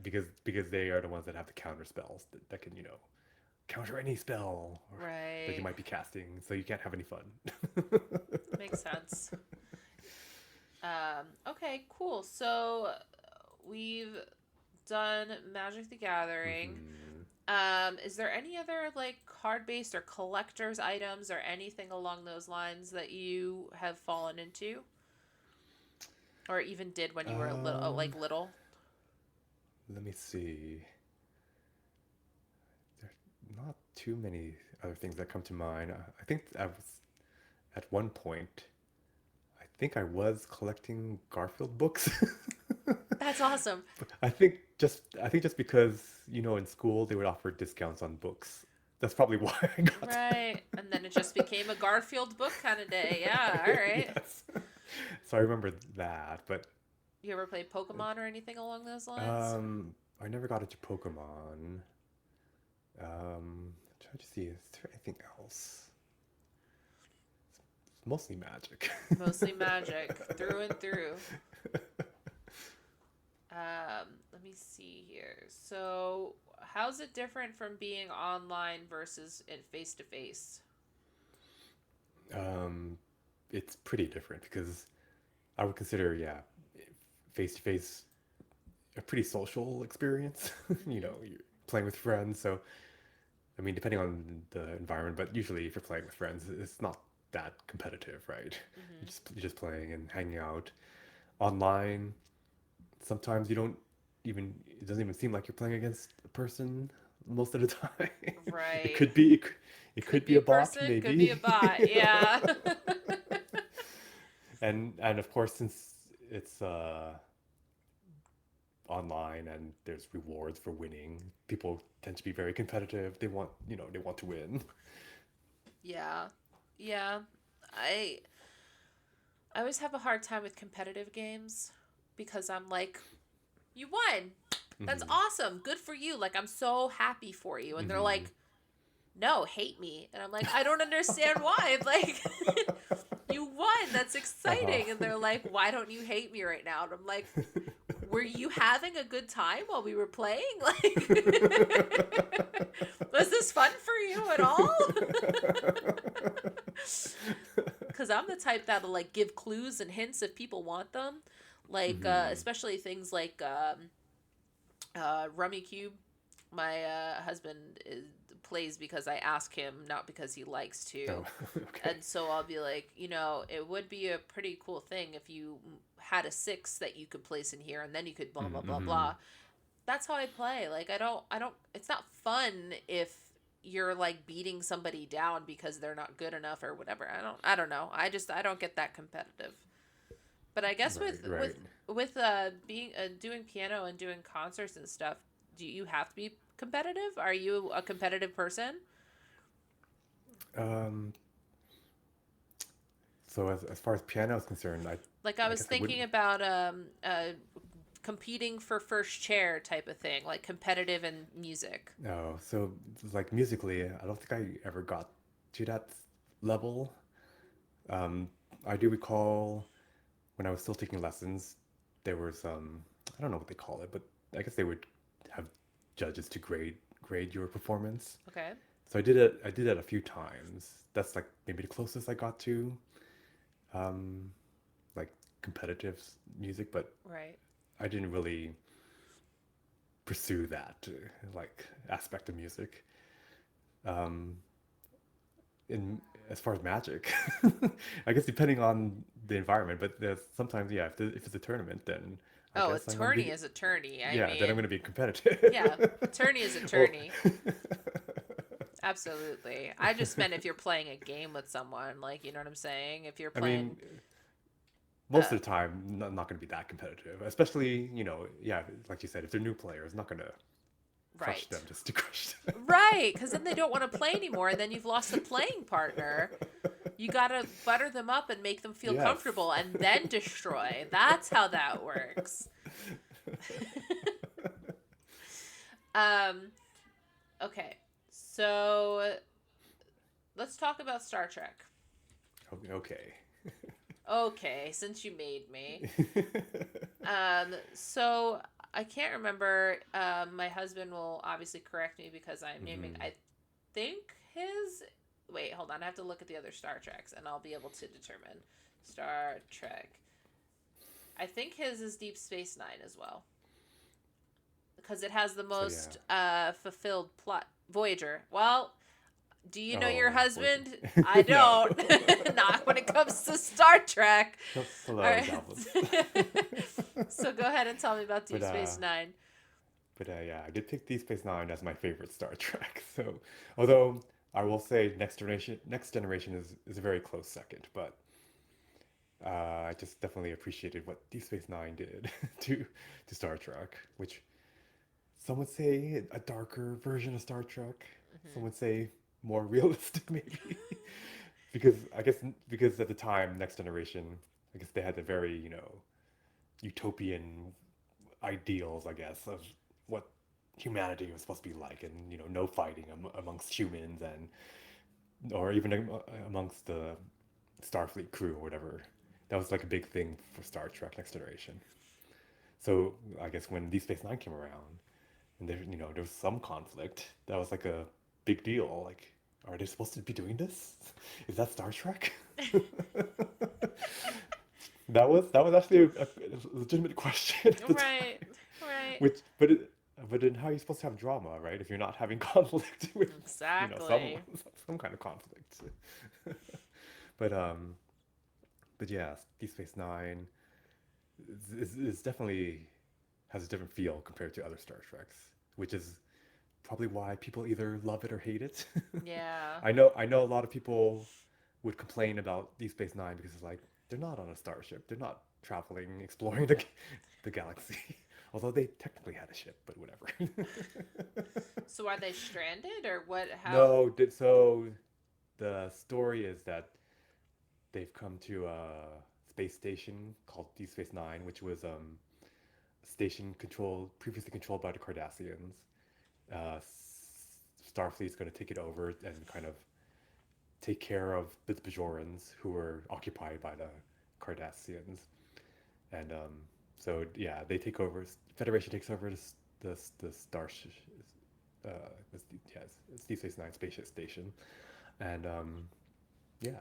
Speaker 3: because they are the ones that have the counter spells that can, counter any spell that you
Speaker 2: right.
Speaker 3: might be casting, so you can't have any fun.
Speaker 2: Makes sense. Okay, cool. So we've done Magic the Gathering.
Speaker 3: Mhm.
Speaker 2: Is there any other like card based or collector's items or anything along those lines that you have fallen into? Or even did when you were a little,
Speaker 3: Um,
Speaker 2: like little?
Speaker 3: Let me see. There's not too many other things that come to mind. I think I was at one point. I think I was collecting Garfield books.
Speaker 2: That's awesome.
Speaker 3: I think just because in school they would offer discounts on books. That's probably why I got.
Speaker 2: Right. And then it just became a Garfield book kind of day. Yeah, all right.
Speaker 3: Yes. So I remember that, but
Speaker 2: You ever play Pokemon or anything along those lines?
Speaker 3: I never got into Pokemon. Trying to see, is there anything else? It's mostly Magic.
Speaker 2: Mostly Magic, through and through. Let me see here. So, how's it different from being online versus in face to face?
Speaker 3: Um, it's pretty different because I would consider, yeah, face to face a pretty social experience.
Speaker 2: Mm-hmm.
Speaker 3: You're playing with friends, so I mean, depending on the environment, but usually if you're playing with friends, it's not that competitive, right?
Speaker 2: Mm-hmm.
Speaker 3: You're just playing and hanging out. Online, sometimes you don't even it doesn't even seem like you're playing against a person most of the time. It
Speaker 2: Right.
Speaker 3: could be it
Speaker 2: Could
Speaker 3: could
Speaker 2: be
Speaker 3: be
Speaker 2: a
Speaker 3: a bot,
Speaker 2: person, could be a
Speaker 3: maybe.
Speaker 2: bot. Yeah.
Speaker 3: And of course, since it's online and there's rewards for winning, people tend to be very competitive. They want to win.
Speaker 2: Yeah. Yeah. I I always have a hard time with competitive games because I'm like, you won. That's
Speaker 3: Mm-hmm.
Speaker 2: awesome. Good for you. Like, I'm so happy for you. And they're
Speaker 3: Mm-hmm.
Speaker 2: like, no, hate me. And I'm like, I don't understand why. Like, you won. That's
Speaker 3: Uh-huh.
Speaker 2: exciting. And they're like, why don't you hate me right now? And I'm like, were you having a good time while we were playing? Like, was this fun for you at all? Because I'm the type that'll like give clues and hints if people want them. Like,
Speaker 3: Mm-hmm.
Speaker 2: especially things like Rummy Cube. My husband plays because I ask him, not because he likes to.
Speaker 3: Oh, okay.
Speaker 2: And so I'll be like, it would be a pretty cool thing if you had a 6 that you could place in here, and then you could blah blah blah
Speaker 3: Mm-hmm.
Speaker 2: blah. That's how I play. Like, I don't. It's not fun if you're like beating somebody down because they're not good enough or whatever. I don't know. I don't get that competitive. But I guess
Speaker 3: Right,
Speaker 2: with
Speaker 3: right.
Speaker 2: being doing piano and doing concerts and stuff, do you have to be competitive? Are you a competitive person?
Speaker 3: Um, so as far as piano is concerned,
Speaker 2: Like, I
Speaker 3: I
Speaker 2: was
Speaker 3: guess I
Speaker 2: thinking
Speaker 3: wouldn't.
Speaker 2: about competing for first chair type of thing, like competitive in music.
Speaker 3: No, so like musically, I don't think I ever got to that level. Um, I do recall when I was still taking lessons, there was I don't know what they call it, but I guess they would have judges to grade your performance.
Speaker 2: Okay.
Speaker 3: So I did it a few times. That's like maybe the closest I got to um, like competitive music, but
Speaker 2: Right.
Speaker 3: I didn't really pursue that like aspect of music. Um, in as far as magic, I guess depending on the environment, but there's sometimes yeah, if it's a tournament, then I
Speaker 2: Oh,
Speaker 3: guess I'm gonna
Speaker 2: attorney
Speaker 3: be
Speaker 2: is attorney. I
Speaker 3: yeah, then I'm
Speaker 2: mean,
Speaker 3: gonna be competitive.
Speaker 2: yeah, attorney is
Speaker 3: Well,
Speaker 2: attorney. Absolutely. I just meant if you're playing a game with someone, like, you know what I'm saying? If you're
Speaker 3: I
Speaker 2: playing,
Speaker 3: mean, most
Speaker 2: uh,
Speaker 3: of the time, not going to be that competitive. Especially, yeah, like you said, if they're new players, not going to crush them
Speaker 2: right.
Speaker 3: just to crush them.
Speaker 2: Right, because then they don't want to play anymore, and then you've lost a playing partner. You gotta butter them up and make them feel
Speaker 3: Yes.
Speaker 2: comfortable, and then destroy. That's how that works. um, okay, so let's talk about Star Trek.
Speaker 3: Okay.
Speaker 2: Okay, since you made me. So I can't remember. My husband will obviously correct me because I'm naming.
Speaker 3: Hmm.
Speaker 2: I think his. Wait, hold on. I have to look at the other Star Treks, and I'll be able to determine Star Trek. I think his is Deep Space Nine as well because it has the
Speaker 3: So yeah.
Speaker 2: most fulfilled plot. Voyager. Well, do you know your
Speaker 3: Oh, Voyager.
Speaker 2: husband? I
Speaker 3: No.
Speaker 2: don't. Not when it comes to Star Trek. All
Speaker 3: Hello,
Speaker 2: right.
Speaker 3: Galvus.
Speaker 2: So go ahead and tell me about
Speaker 3: but
Speaker 2: Deep Space Nine.
Speaker 3: yeah, I did pick Deep Space Nine as my favorite Star Trek. So although I will say Next Generation is a very close second, but I just definitely appreciated what Deep Space Nine did to Star Trek, which some would say a darker version of Star Trek. Some
Speaker 2: Hmm.
Speaker 3: would say more realistic, maybe, because at the time, Next Generation, I guess they had the very utopian ideals, I guess, of what humanity was supposed to be like, and no fighting amongst humans and or even amongst the Starfleet crew or whatever. That was like a big thing for Star Trek Next Generation. So I guess when Deep Space Nine came around, and there was some conflict, that was like a big deal. Like, are they supposed to be doing this? Is that Star Trek? That was actually a legitimate question at the
Speaker 2: Right,
Speaker 3: time.
Speaker 2: right.
Speaker 3: But then how are you supposed to have drama, right? If you're not having conflict with some
Speaker 2: Exactly.
Speaker 3: some kind of conflict. But yeah, Deep Space Nine is definitely has a different feel compared to other Star Treks, which is probably why people either love it or hate it.
Speaker 2: Yeah.
Speaker 3: I know a lot of people would complain about Deep Space Nine because it's like they're not on a starship, they're not traveling, exploring the galaxy. Although they technically had a ship, but whatever.
Speaker 2: So are they stranded or what? How?
Speaker 3: No, so the story is that they've come to a space station called Deep Space Nine, which was a station previously controlled by the Cardassians. Starfleet's going to take it over and kind of take care of the Bajorans who were occupied by the Cardassians. And so yeah, they take over. Federation takes over the star, it's Deep Space Nine spaceship station, and yeah,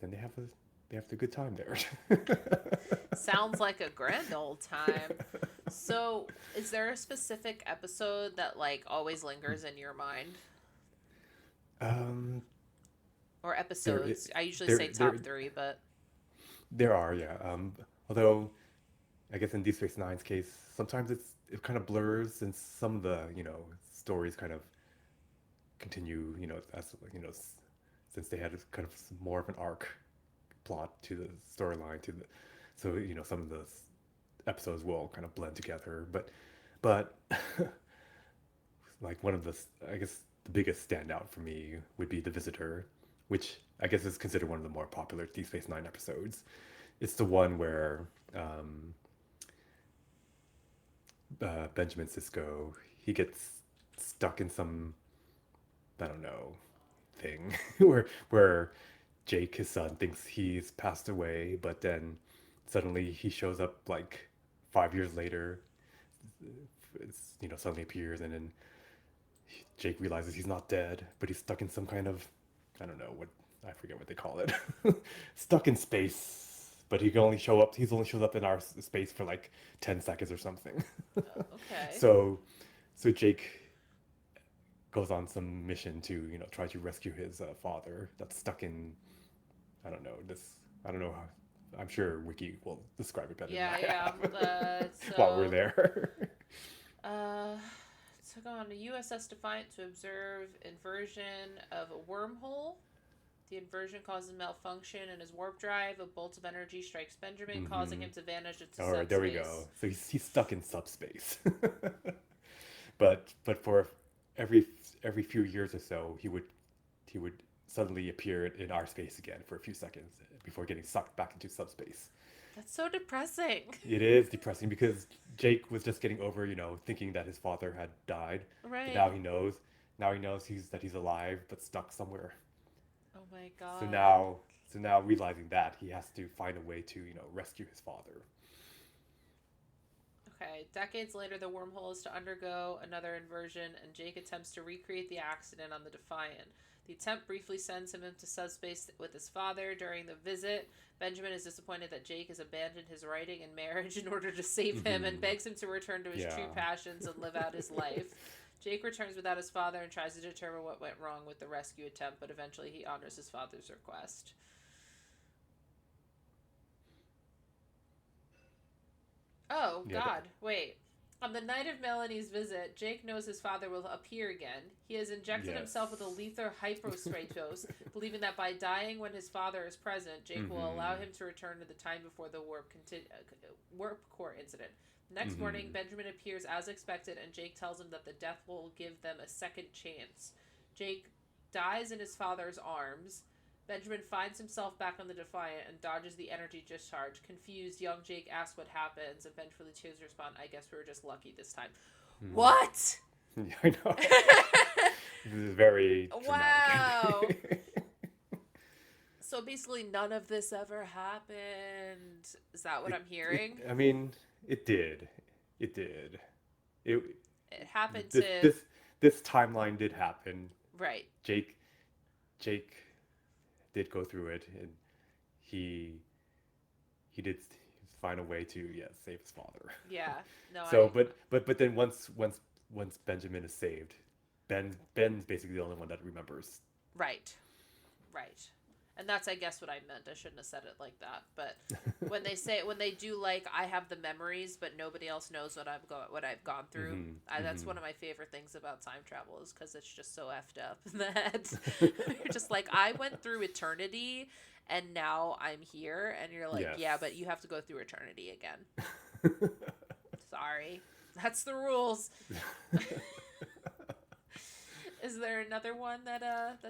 Speaker 3: then they have a good time there.
Speaker 2: Sounds like a grand old time. So, is there a specific episode that like always lingers in your mind? Or episodes? I usually say top three, but
Speaker 3: there are, yeah. Although I guess in Deep Space Nine's case, sometimes it kind of blurs, and some of the stories kind of continue, as since they had kind of more of an arc plot to the storyline so some of the episodes will kind of blend together, but like one of the, I guess the biggest standout for me would be The Visitor, which I guess is considered one of the more popular Deep Space Nine episodes. It's the one where Benjamin Sisko, he gets stuck in some, I don't know, thing where Jake, his son, thinks he's passed away, but then suddenly he shows up like 5 years later. Suddenly appears, and then Jake realizes he's not dead, but he's stuck in some kind of, I don't know what, I forget what they call it, stuck in space. But he's only shows up in our space for like 10 seconds or something.
Speaker 2: okay.
Speaker 3: So Jake goes on some mission to try to rescue his father that's stuck in, I don't know how, I'm sure Wiki will describe it better than I have. While we're there.
Speaker 2: Took on a USS Defiant to observe inversion of a wormhole. The inversion causes malfunction in his warp drive. A bolt of energy strikes Benjamin, causing him to vanish into subspace. All right,
Speaker 3: there we go. So he's stuck in subspace. but for every few years or so, he would suddenly appear in our space again for a few seconds before getting sucked back into subspace.
Speaker 2: That's so depressing.
Speaker 3: It is depressing because Jake was just getting over, thinking that his father had died.
Speaker 2: Right.
Speaker 3: But now he knows that he's alive but stuck somewhere.
Speaker 2: Oh my god.
Speaker 3: So now realizing that, he has to find a way to, rescue his father.
Speaker 2: Okay, decades later, the wormhole is to undergo another inversion, and Jake attempts to recreate the accident on the Defiant. The attempt briefly sends him into subspace with his father. During the visit, Benjamin is disappointed that Jake has abandoned his writing and marriage in order to save him, and begs him to return to his true passions and live out his life. Jake returns without his father and tries to determine what went wrong with the rescue attempt, but eventually he honors his father's request. Oh, God. Wait. On the night of Melanie's visit, Jake knows his father will appear again. He has injected himself with a lethal hypostratos, believing that by dying when his father is present, Jake will allow him to return to the time before the warp core incident. The next morning, Benjamin appears as expected, and Jake tells him that the death will give them a second chance. Jake dies in his father's arms. Benjamin finds himself back on the Defiant and dodges the energy discharge. Confused, young Jake asks what happens, and eventually chooses to respond, I guess we were just lucky this time. What?
Speaker 3: Yeah, I know. This is very dramatic.
Speaker 2: Wow. So basically none of this ever happened. Is that what I'm hearing?
Speaker 3: It did. It
Speaker 2: happened
Speaker 3: this timeline did happen.
Speaker 2: Right.
Speaker 3: Jake did go through it, and he did find a way to save his father.
Speaker 2: Yeah. No.
Speaker 3: So but then once Benjamin is saved, Ben's basically the only one that remembers.
Speaker 2: Right. And that's, I guess, what I meant. I shouldn't have said it like that. But when they do like, I have the memories, but nobody else knows what I've gone through. That's one of my favorite things about time travel, is because it's just so effed up that you're just like, I went through eternity, and now I'm here, and you're like, yeah, but you have to go through eternity again. Sorry, that's the rules. Is there another one that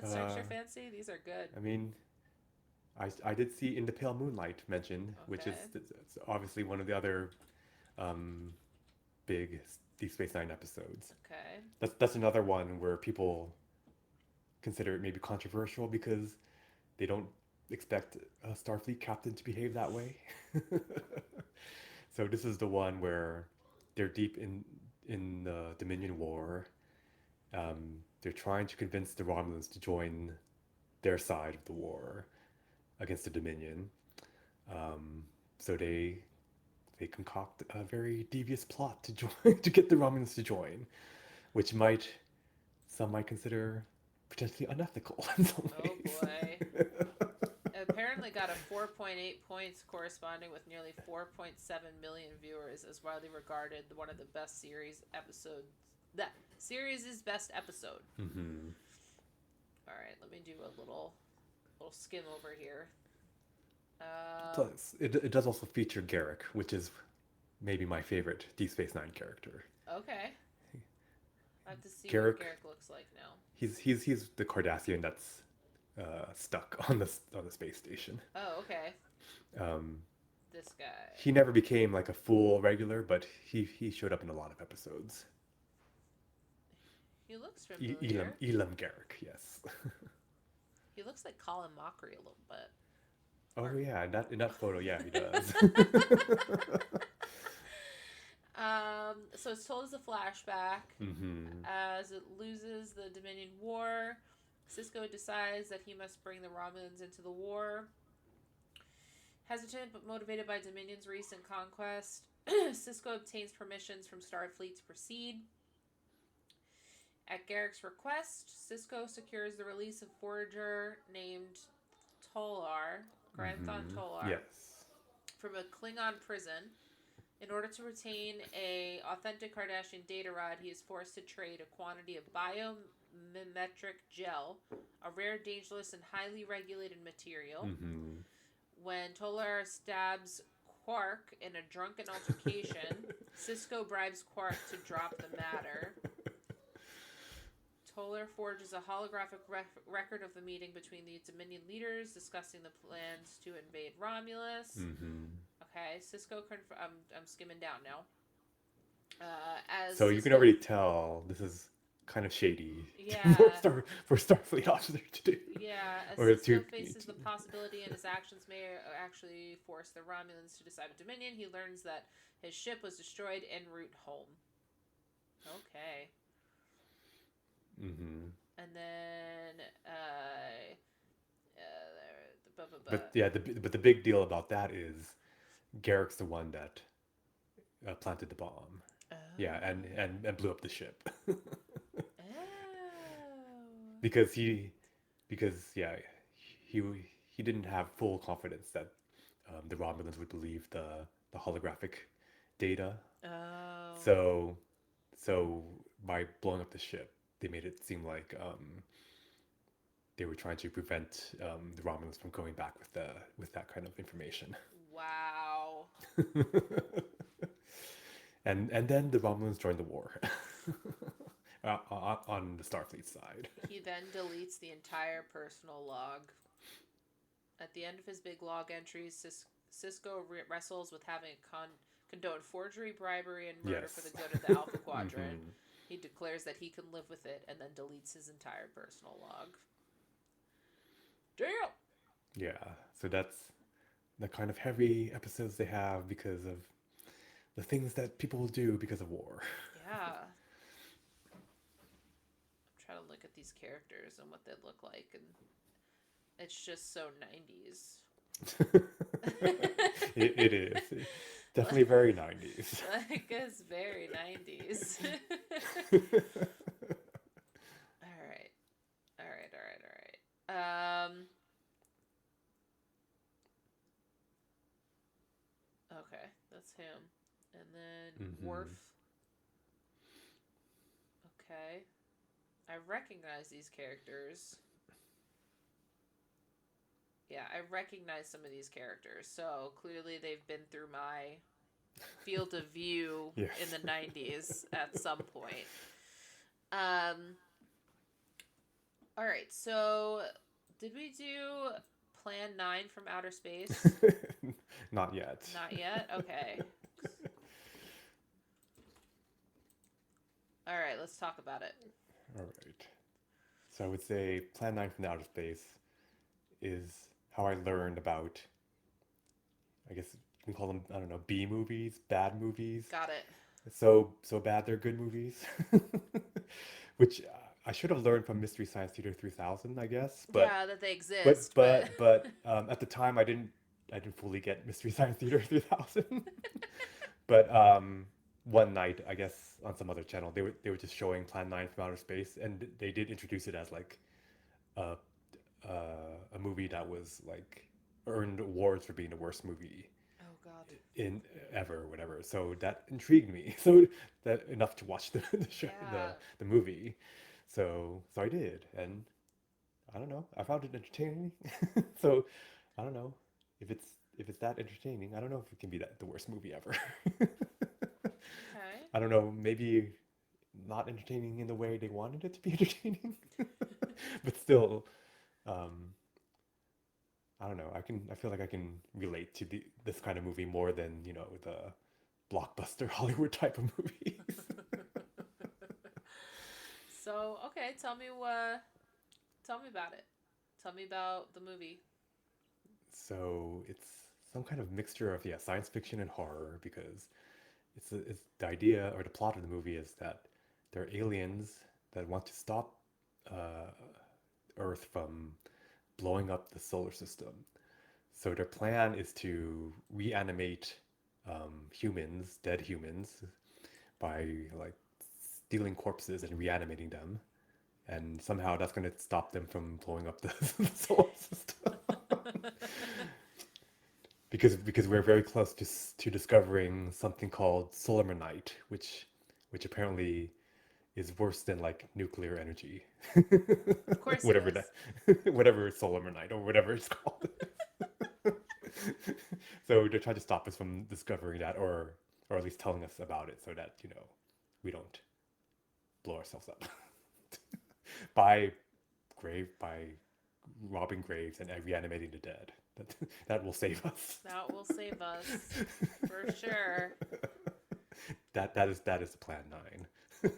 Speaker 2: strikes your fancy? These are good.
Speaker 3: I did see In the Pale Moonlight mentioned, which is
Speaker 2: Okay.
Speaker 3: it's obviously one of the other um, big Deep Space Nine episodes.
Speaker 2: Okay.
Speaker 3: That's another one where people consider it maybe controversial because they don't expect a Starfleet captain to behave that way. So this is the one where they're deep in the Dominion War. They're trying to convince the Romulans to join their side of the war against the Dominion. So they concoct a very devious plot to join to get the Romulans to join, which some might consider potentially unethical in some
Speaker 2: Oh
Speaker 3: ways.
Speaker 2: boy. It apparently got a 4.8 points, corresponding with nearly 4.7 million viewers, as widely regarded one of the best series episodes. That series' best episode.
Speaker 3: Mm-hmm.
Speaker 2: All right, let me do a little skim over here.
Speaker 3: Plus, it does also feature Garrick, which is maybe my favorite Deep Space Nine character.
Speaker 2: Okay. I have to see
Speaker 3: Garrick,
Speaker 2: what Garrick looks like now.
Speaker 3: he's the Cardassian that's stuck on the space station.
Speaker 2: Oh, okay.
Speaker 3: Um,
Speaker 2: This guy.
Speaker 3: he never became like a full regular, but he showed up in a lot of episodes.
Speaker 2: He looks familiar.
Speaker 3: Elam Garrick, yes.
Speaker 2: He looks like Colin Mockery a little bit.
Speaker 3: Oh yeah, in that photo, yeah, he does.
Speaker 2: So it's told as a flashback.
Speaker 3: Mm-hmm.
Speaker 2: As it loses the Dominion War, Sisko decides that he must bring the Romulans into the war. Hesitant but motivated by Dominion's recent conquest, Sisko obtains permissions from Starfleet to proceed. At Garrick's request, Sisko secures the release of Forager named Tolar, Granthon Tolar,
Speaker 3: Yes.
Speaker 2: from a Klingon prison. In order to retain a authentic Kardashian data rod, he is forced to trade a quantity of biomimetic gel, a rare, dangerous, and highly regulated material.
Speaker 3: Mm-hmm.
Speaker 2: When Tolar stabs Quark in a drunken altercation, Sisko bribes Quark to drop the matter. Tolar forges a holographic record of the meeting between the Dominion leaders discussing the plans to invade Romulus.
Speaker 3: Mm-hmm.
Speaker 2: Okay, Sisko I'm skimming down now.
Speaker 3: So
Speaker 2: Sisko,
Speaker 3: you can already tell this is kind of shady
Speaker 2: Yeah.
Speaker 3: for Starfleet officer to do.
Speaker 2: Yeah, as
Speaker 3: Or
Speaker 2: Sisko faces the possibility and his actions may actually force the Romulans to decide with Dominion, he learns that his ship was destroyed en route home. Okay.
Speaker 3: Mm-hmm.
Speaker 2: And then,
Speaker 3: But yeah, but the big deal about that is Garrick's the one that planted the bomb.
Speaker 2: Oh.
Speaker 3: Yeah, and blew up the ship.
Speaker 2: Oh.
Speaker 3: because yeah, he didn't have full confidence that the Romulans would believe the holographic data.
Speaker 2: Oh.
Speaker 3: So by blowing up the ship, they made it seem like they were trying to prevent the Romulans from going back with that kind of information.
Speaker 2: Wow.
Speaker 3: And then the Romulans joined the war on the Starfleet side.
Speaker 2: He then deletes the entire personal log. At the end of his big log entries, Sisko wrestles with having condoned forgery, bribery, and murder for the good of the Alpha Quadrant. Mm-hmm. He declares that he can live with it and then deletes his entire personal log. Damn!
Speaker 3: Yeah, so that's the kind of heavy episodes they have because of the things that people will do because of war.
Speaker 2: Yeah. I'm trying to look at these characters and what they look like, and it's just so 90s.
Speaker 3: It is. Definitely very 90s.
Speaker 2: Like, it's very 90s. All right. Okay, that's him. And then Worf. Okay. I recognize these characters. Yeah, I recognize some of these characters. So clearly they've been through my field of view
Speaker 3: Yes.
Speaker 2: in the 90s at some point. All right, so did we do plan Plan 9 from Outer Space?
Speaker 3: Not yet.
Speaker 2: Not yet? Okay. All right, let's talk about it.
Speaker 3: All right. So I would say Plan 9 from Outer Space is how I learned about, I guess you can call them, I don't know, B movies, bad movies.
Speaker 2: Got it.
Speaker 3: So bad they're good movies. Which I should have learned from Mystery Science Theater 3000, I guess. But
Speaker 2: yeah, that they exist.
Speaker 3: at the time I didn't fully get Mystery Science Theater 3000. But one night, I guess on some other channel, they were just showing Plan 9 from Outer Space, and they did introduce it as like a a movie that was like earned awards for being the worst movie
Speaker 2: Oh God.
Speaker 3: in ever or whatever. So that intrigued me. So that enough to watch the show,
Speaker 2: Yeah.
Speaker 3: the movie. So I did, and I don't know. I found it entertaining. So I don't know if it's that entertaining. I don't know if it can be the worst movie ever.
Speaker 2: Okay.
Speaker 3: I don't know. Maybe not entertaining in the way they wanted it to be entertaining, but still, um, I don't know. I feel like I can relate to this kind of movie more than the blockbuster Hollywood type of movies.
Speaker 2: So okay, tell me about it. Tell me about the movie.
Speaker 3: So it's some kind of mixture of science fiction and horror because it's the idea or the plot of the movie is that there are aliens that want to stop uh, Earth from blowing up the solar system. So their plan is to reanimate humans, dead humans, by like stealing corpses and reanimating them, and somehow that's going to stop them from blowing up the solar system. because we're very close to discovering something called solarmonite, which apparently is worse than like nuclear energy.
Speaker 2: Of course it
Speaker 3: whatever
Speaker 2: is.
Speaker 3: whatever solarmonite or whatever it's called. So they're trying to stop us from discovering that, or at least telling us about it, so that we don't blow ourselves up by robbing graves and reanimating the dead. That will save us.
Speaker 2: That will save us for sure.
Speaker 3: That is the plan 9.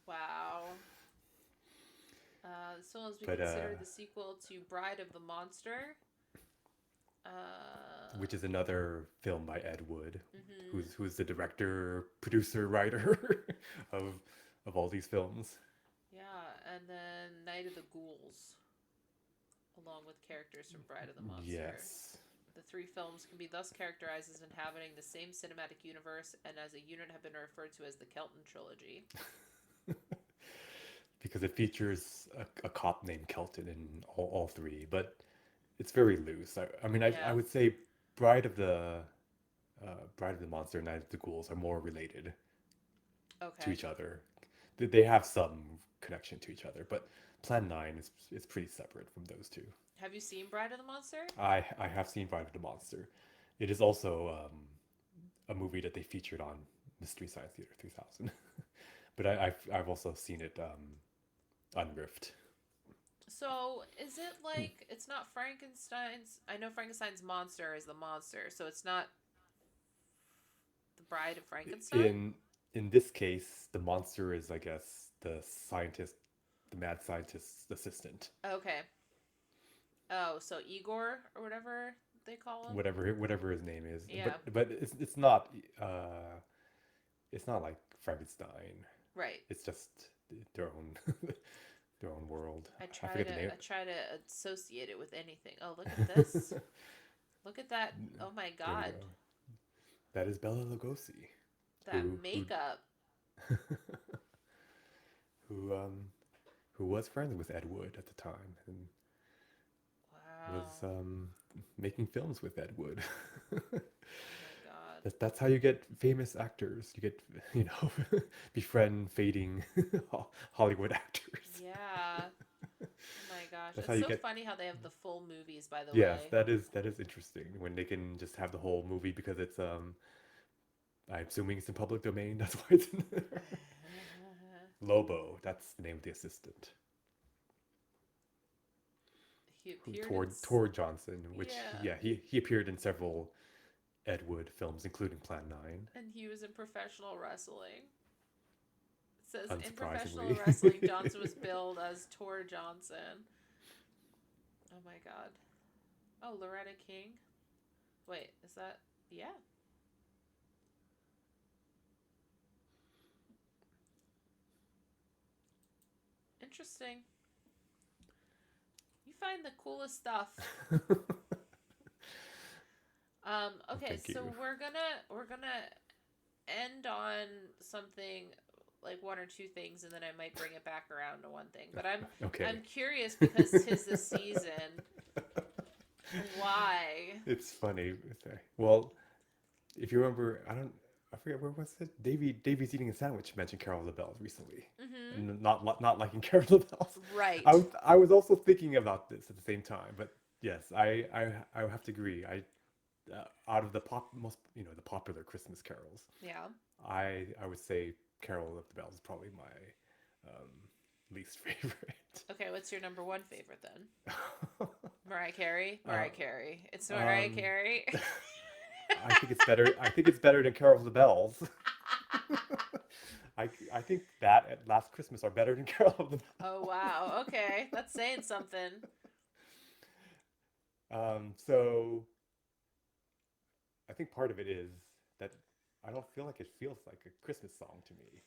Speaker 2: Wow. This film has been
Speaker 3: But
Speaker 2: considered the sequel to Bride of the Monster.
Speaker 3: Which is another film by Ed Wood,
Speaker 2: Mm-hmm.
Speaker 3: who's the director, producer, writer of all these films.
Speaker 2: Yeah, and then Night of the Ghouls, along with characters from Bride of the Monster.
Speaker 3: Yes.
Speaker 2: The three films can be thus characterized as inhabiting the same cinematic universe, and as a unit have been referred to as the Kelton trilogy.
Speaker 3: Because it features a cop named Kelton in all three, but it's very loose. I mean, I would say Bride of the Monster and Night of the Ghouls are more related to each other. They have some connection to each other, but Plan 9 is pretty separate from those two.
Speaker 2: Have you seen Bride of the Monster?
Speaker 3: I have seen Bride of the Monster. It is also a movie that they featured on Mystery Science Theater 3000. But I've also seen it unriffed.
Speaker 2: So, is it like, it's not Frankenstein's, I know Frankenstein's monster is the monster, so it's not the Bride of Frankenstein?
Speaker 3: In this case, the monster is, I guess, the mad scientist's assistant.
Speaker 2: Okay. Oh, so Igor, or whatever they call him?
Speaker 3: Whatever his name is.
Speaker 2: Yeah.
Speaker 3: But it's not like Frankenstein.
Speaker 2: Right.
Speaker 3: It's just their own their own world.
Speaker 2: I try
Speaker 3: forget the name.
Speaker 2: to associate it with anything. Oh, look at this. Look at that. Oh my
Speaker 3: There we
Speaker 2: God.
Speaker 3: go. That is Bela Lugosi.
Speaker 2: That makeup.
Speaker 3: Who was friends with Ed Wood at the time and
Speaker 2: Wow.
Speaker 3: was making films with Ed Wood.
Speaker 2: Oh my God.
Speaker 3: That's how you get famous actors. You get befriend fading Hollywood actors.
Speaker 2: Yeah. Oh my gosh.
Speaker 3: That's how
Speaker 2: It's
Speaker 3: you
Speaker 2: so
Speaker 3: get-
Speaker 2: funny how they have the full movies, by the
Speaker 3: Yes,
Speaker 2: way.
Speaker 3: that is interesting when they can just have the whole movie because it's I'm assuming it's in public domain. That's why it's in there. Lobo, that's the name of the assistant.
Speaker 2: He appeared in.
Speaker 3: Tor Johnson, which
Speaker 2: Yeah.
Speaker 3: he appeared in several Ed Wood films, including Plan 9.
Speaker 2: And he was in professional wrestling. It says in professional
Speaker 3: Unsurprisingly.
Speaker 2: wrestling, Johnson was billed as Tor Johnson. Oh my god. Oh, Loretta King. Wait, is that? Yeah. Interesting. You find the coolest stuff. Okay,
Speaker 3: Thank
Speaker 2: so
Speaker 3: you.
Speaker 2: we're gonna end on something like one or two things, and then I might bring it back around to one thing. But
Speaker 3: Okay.
Speaker 2: I'm curious because 'tis the season. Why?
Speaker 3: It's funny. Well, if you remember, I forget where was it. Davy's eating a sandwich mentioned Carol of the Bells recently,
Speaker 2: Mm-hmm.
Speaker 3: and not liking Carol of the Bells.
Speaker 2: Right.
Speaker 3: I was also thinking about this at the same time, but yes, I have to agree. Out of the the popular Christmas carols,
Speaker 2: Yeah.
Speaker 3: I would say Carol of the Bells is probably my least favorite.
Speaker 2: Okay, what's your number one favorite then? Mariah Carey.
Speaker 3: Uh,
Speaker 2: Mariah Carey. It's Mariah
Speaker 3: um,
Speaker 2: Carey.
Speaker 3: I think it's better. I think it's better than Carol of the Bells. I think that at Last Christmas are better than Carol of the Bells.
Speaker 2: Oh wow. Okay, that's saying something.
Speaker 3: So I think part of it is that I don't feel like it feels like a Christmas song to me,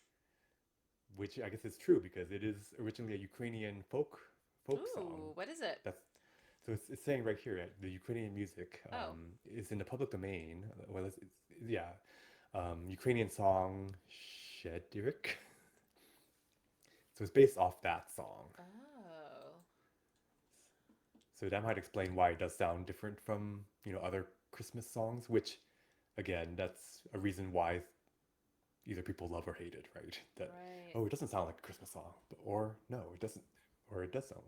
Speaker 3: which I guess is true because it is originally a Ukrainian folk song.
Speaker 2: Ooh, what is it?
Speaker 3: That's so it's saying right here the Ukrainian music
Speaker 2: Oh.
Speaker 3: is in the public domain. Well, yeah, Ukrainian song Shedirik. So it's based off that song.
Speaker 2: Oh.
Speaker 3: So that might explain why it does sound different from other Christmas songs, which again, that's a reason why either people love or hate it, right? That
Speaker 2: Right.
Speaker 3: oh, it doesn't sound like a Christmas song, or no, it doesn't, or it does sound,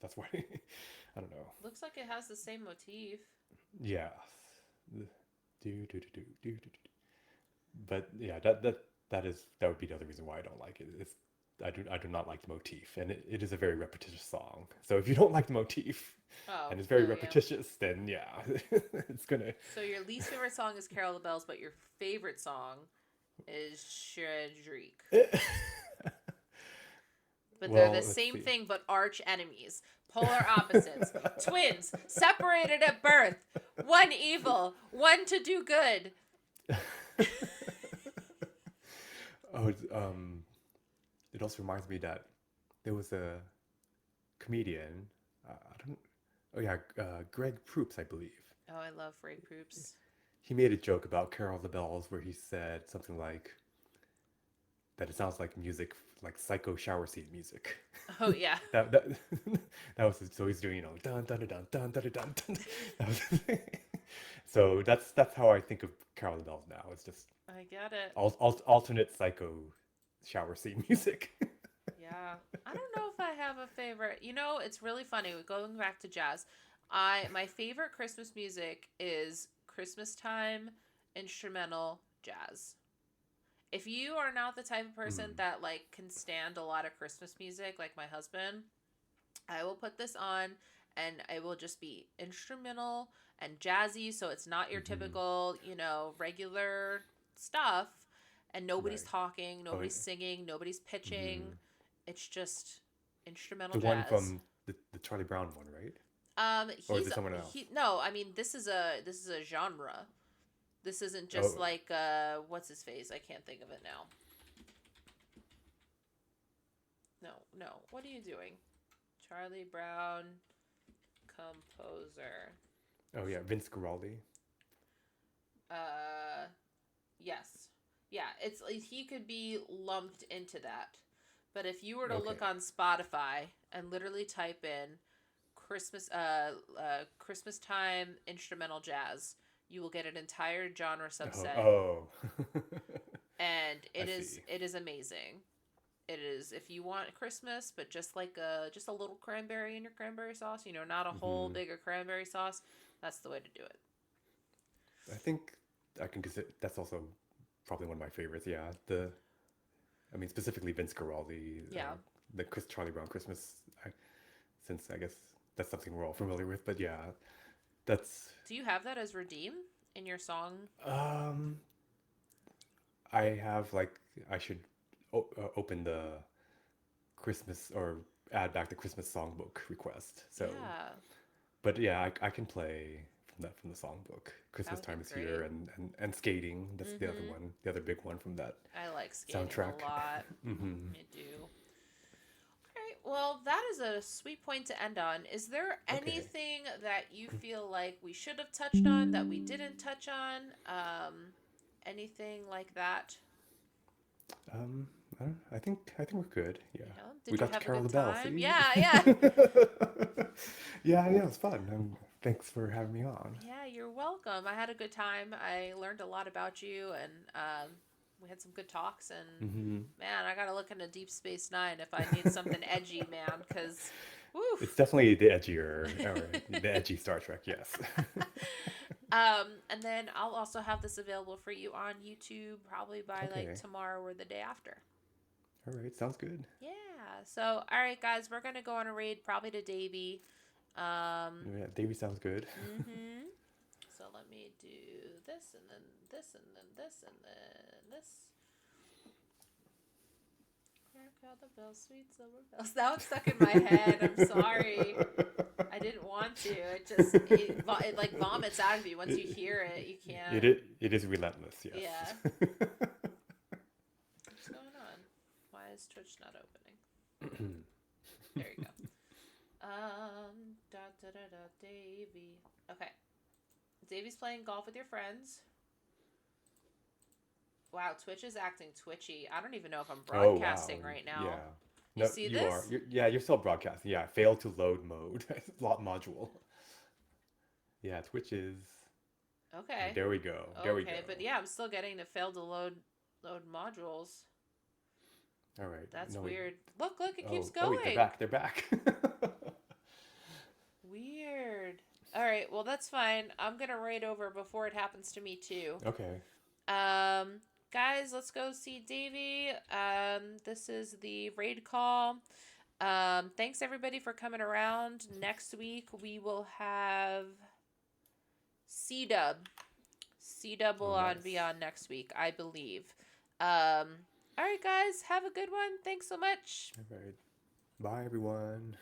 Speaker 3: that's why I don't know.
Speaker 2: Looks like it has the same motif.
Speaker 3: Yeah. Do. But yeah, that would be the other reason why I don't like it. I do not like the motif, and it is a very repetitious song. So if you don't like the motif
Speaker 2: Oh.
Speaker 3: and it's very
Speaker 2: yeah.
Speaker 3: repetitious, then yeah, it's gonna.
Speaker 2: So your least favorite song is Carol of the Bells, but your favorite song is Shredriek. But they're
Speaker 3: Well,
Speaker 2: the
Speaker 3: let's
Speaker 2: same
Speaker 3: see.
Speaker 2: thing, but arch enemies. Polar opposites. Twins, separated at birth. One evil, one to do good.
Speaker 3: Oh, it also reminds me that there was a comedian. I don't. Oh yeah, Greg Proops, I believe.
Speaker 2: Oh, I love Ray Proops.
Speaker 3: He made a joke about Carol of the Bells where he said something like that it sounds like music, like psycho shower scene music.
Speaker 2: Oh, yeah.
Speaker 3: that was so he's doing dun dun dun dun dun dun dun. Dun. That was so that's how I think of Carol of the Bells now. It's just
Speaker 2: I get it.
Speaker 3: alternate psycho shower scene music.
Speaker 2: Yeah. I don't know if I have a favorite. It's really funny. Going back to jazz. My favorite Christmas music is Christmas time instrumental jazz. If you are not the type of person that can stand a lot of Christmas music, like my husband, I will put this on and it will just be instrumental and jazzy, so it's not your typical, regular stuff, and nobody's
Speaker 3: Right.
Speaker 2: talking, nobody's
Speaker 3: yeah.
Speaker 2: singing, nobody's pitching. It's just instrumental
Speaker 3: The
Speaker 2: jazz.
Speaker 3: one from the Charlie Brown one, right? Or is it someone else?
Speaker 2: No, I mean this is a genre. This isn't just what's his face? I can't think of it now. No. What are you doing? Charlie Brown, composer.
Speaker 3: Oh yeah, Vince Guaraldi.
Speaker 2: Yes. Yeah, he could be lumped into that. But if you were to look on Spotify and literally type in Christmas time instrumental jazz, you will get an entire genre subset.
Speaker 3: Oh.
Speaker 2: And it
Speaker 3: I
Speaker 2: is amazing. It is, if you want Christmas, but just a little cranberry in your cranberry sauce, not a whole bigger cranberry sauce, that's the way to do it.
Speaker 3: I think I can consider that's also probably one of my favorites. Yeah, specifically Vince Guaraldi.
Speaker 2: Yeah.
Speaker 3: The Charlie Brown Christmas. Since I guess that's something we're all familiar with. But yeah, that's
Speaker 2: Do you have that as redeem in your song?
Speaker 3: um, I have like I should open the Christmas or add back the Christmas songbook request. So,
Speaker 2: Yeah,
Speaker 3: but yeah, I can play from the songbook.
Speaker 2: that
Speaker 3: Christmas
Speaker 2: would be
Speaker 3: time is
Speaker 2: great.
Speaker 3: here, and skating. That's the other
Speaker 2: Mm-hmm.
Speaker 3: one, the other big one from that
Speaker 2: I like skating
Speaker 3: soundtrack.
Speaker 2: a lot.
Speaker 3: Hmm.
Speaker 2: I do. All right. Well, that is a sweet point to end on. Is there
Speaker 3: Okay.
Speaker 2: anything that you feel like we should have touched on that we didn't touch on? Anything like that?
Speaker 3: Um, I think we're good. Yeah,
Speaker 2: You know,
Speaker 3: we
Speaker 2: did you
Speaker 3: got to
Speaker 2: have a
Speaker 3: carol the
Speaker 2: good
Speaker 3: bell.
Speaker 2: time?
Speaker 3: See.
Speaker 2: Yeah, yeah.
Speaker 3: Yeah, it was fun. Thanks for having me on.
Speaker 2: Yeah, you're welcome. I had a good time. I learned a lot about you, and we had some good talks. And
Speaker 3: Hmm.
Speaker 2: man, I gotta look into Deep Space Nine if I need something edgy, man. Cause,
Speaker 3: It's
Speaker 2: woof.
Speaker 3: definitely the edgier, or the edgy Star Trek. Yes.
Speaker 2: And then I'll also have this available for you on YouTube probably by like
Speaker 3: Okay.
Speaker 2: tomorrow or the day after.
Speaker 3: All right. Sounds good.
Speaker 2: Yeah. So, all right, guys, we're gonna go on a raid probably to Davy.
Speaker 3: Yeah, Davey sounds good.
Speaker 2: Mm-hmm. So let me do this and then this and then this and then this. Crack out the bells, sweet silver bells. Now it's stuck in my head. I'm sorry. I didn't want to. It like vomits out of you once you hear it. You can't.
Speaker 3: It is relentless. Yes.
Speaker 2: Yeah. What's going on? Why is Twitch not opening? There you go. Da da da da. Davey. Okay. Davy's playing golf with your friends. Wow, Twitch is acting twitchy. I don't even know if I'm broadcasting right now.
Speaker 3: Yeah.
Speaker 2: You
Speaker 3: No,
Speaker 2: see
Speaker 3: you
Speaker 2: this?
Speaker 3: are. You're still broadcasting. Yeah, fail to load mode. Lot module. Yeah, Twitch is.
Speaker 2: Okay.
Speaker 3: There we go. There we go.
Speaker 2: Okay, but yeah, I'm still getting to fail to load modules.
Speaker 3: All right.
Speaker 2: That's
Speaker 3: No,
Speaker 2: weird. Look, it keeps
Speaker 3: oh,
Speaker 2: going.
Speaker 3: wait, they're back. They're back.
Speaker 2: Weird. All right, well that's fine. I'm gonna raid over before it happens to me too.
Speaker 3: Okay.
Speaker 2: Guys, let's go see Davey. This is the raid call. Thanks everybody for coming around. Next week we will have C-Dub. C-Dub will
Speaker 3: Oh, nice.
Speaker 2: be on next week, I believe. All right, guys, have a good one. Thanks so much.
Speaker 3: All right. Bye, everyone.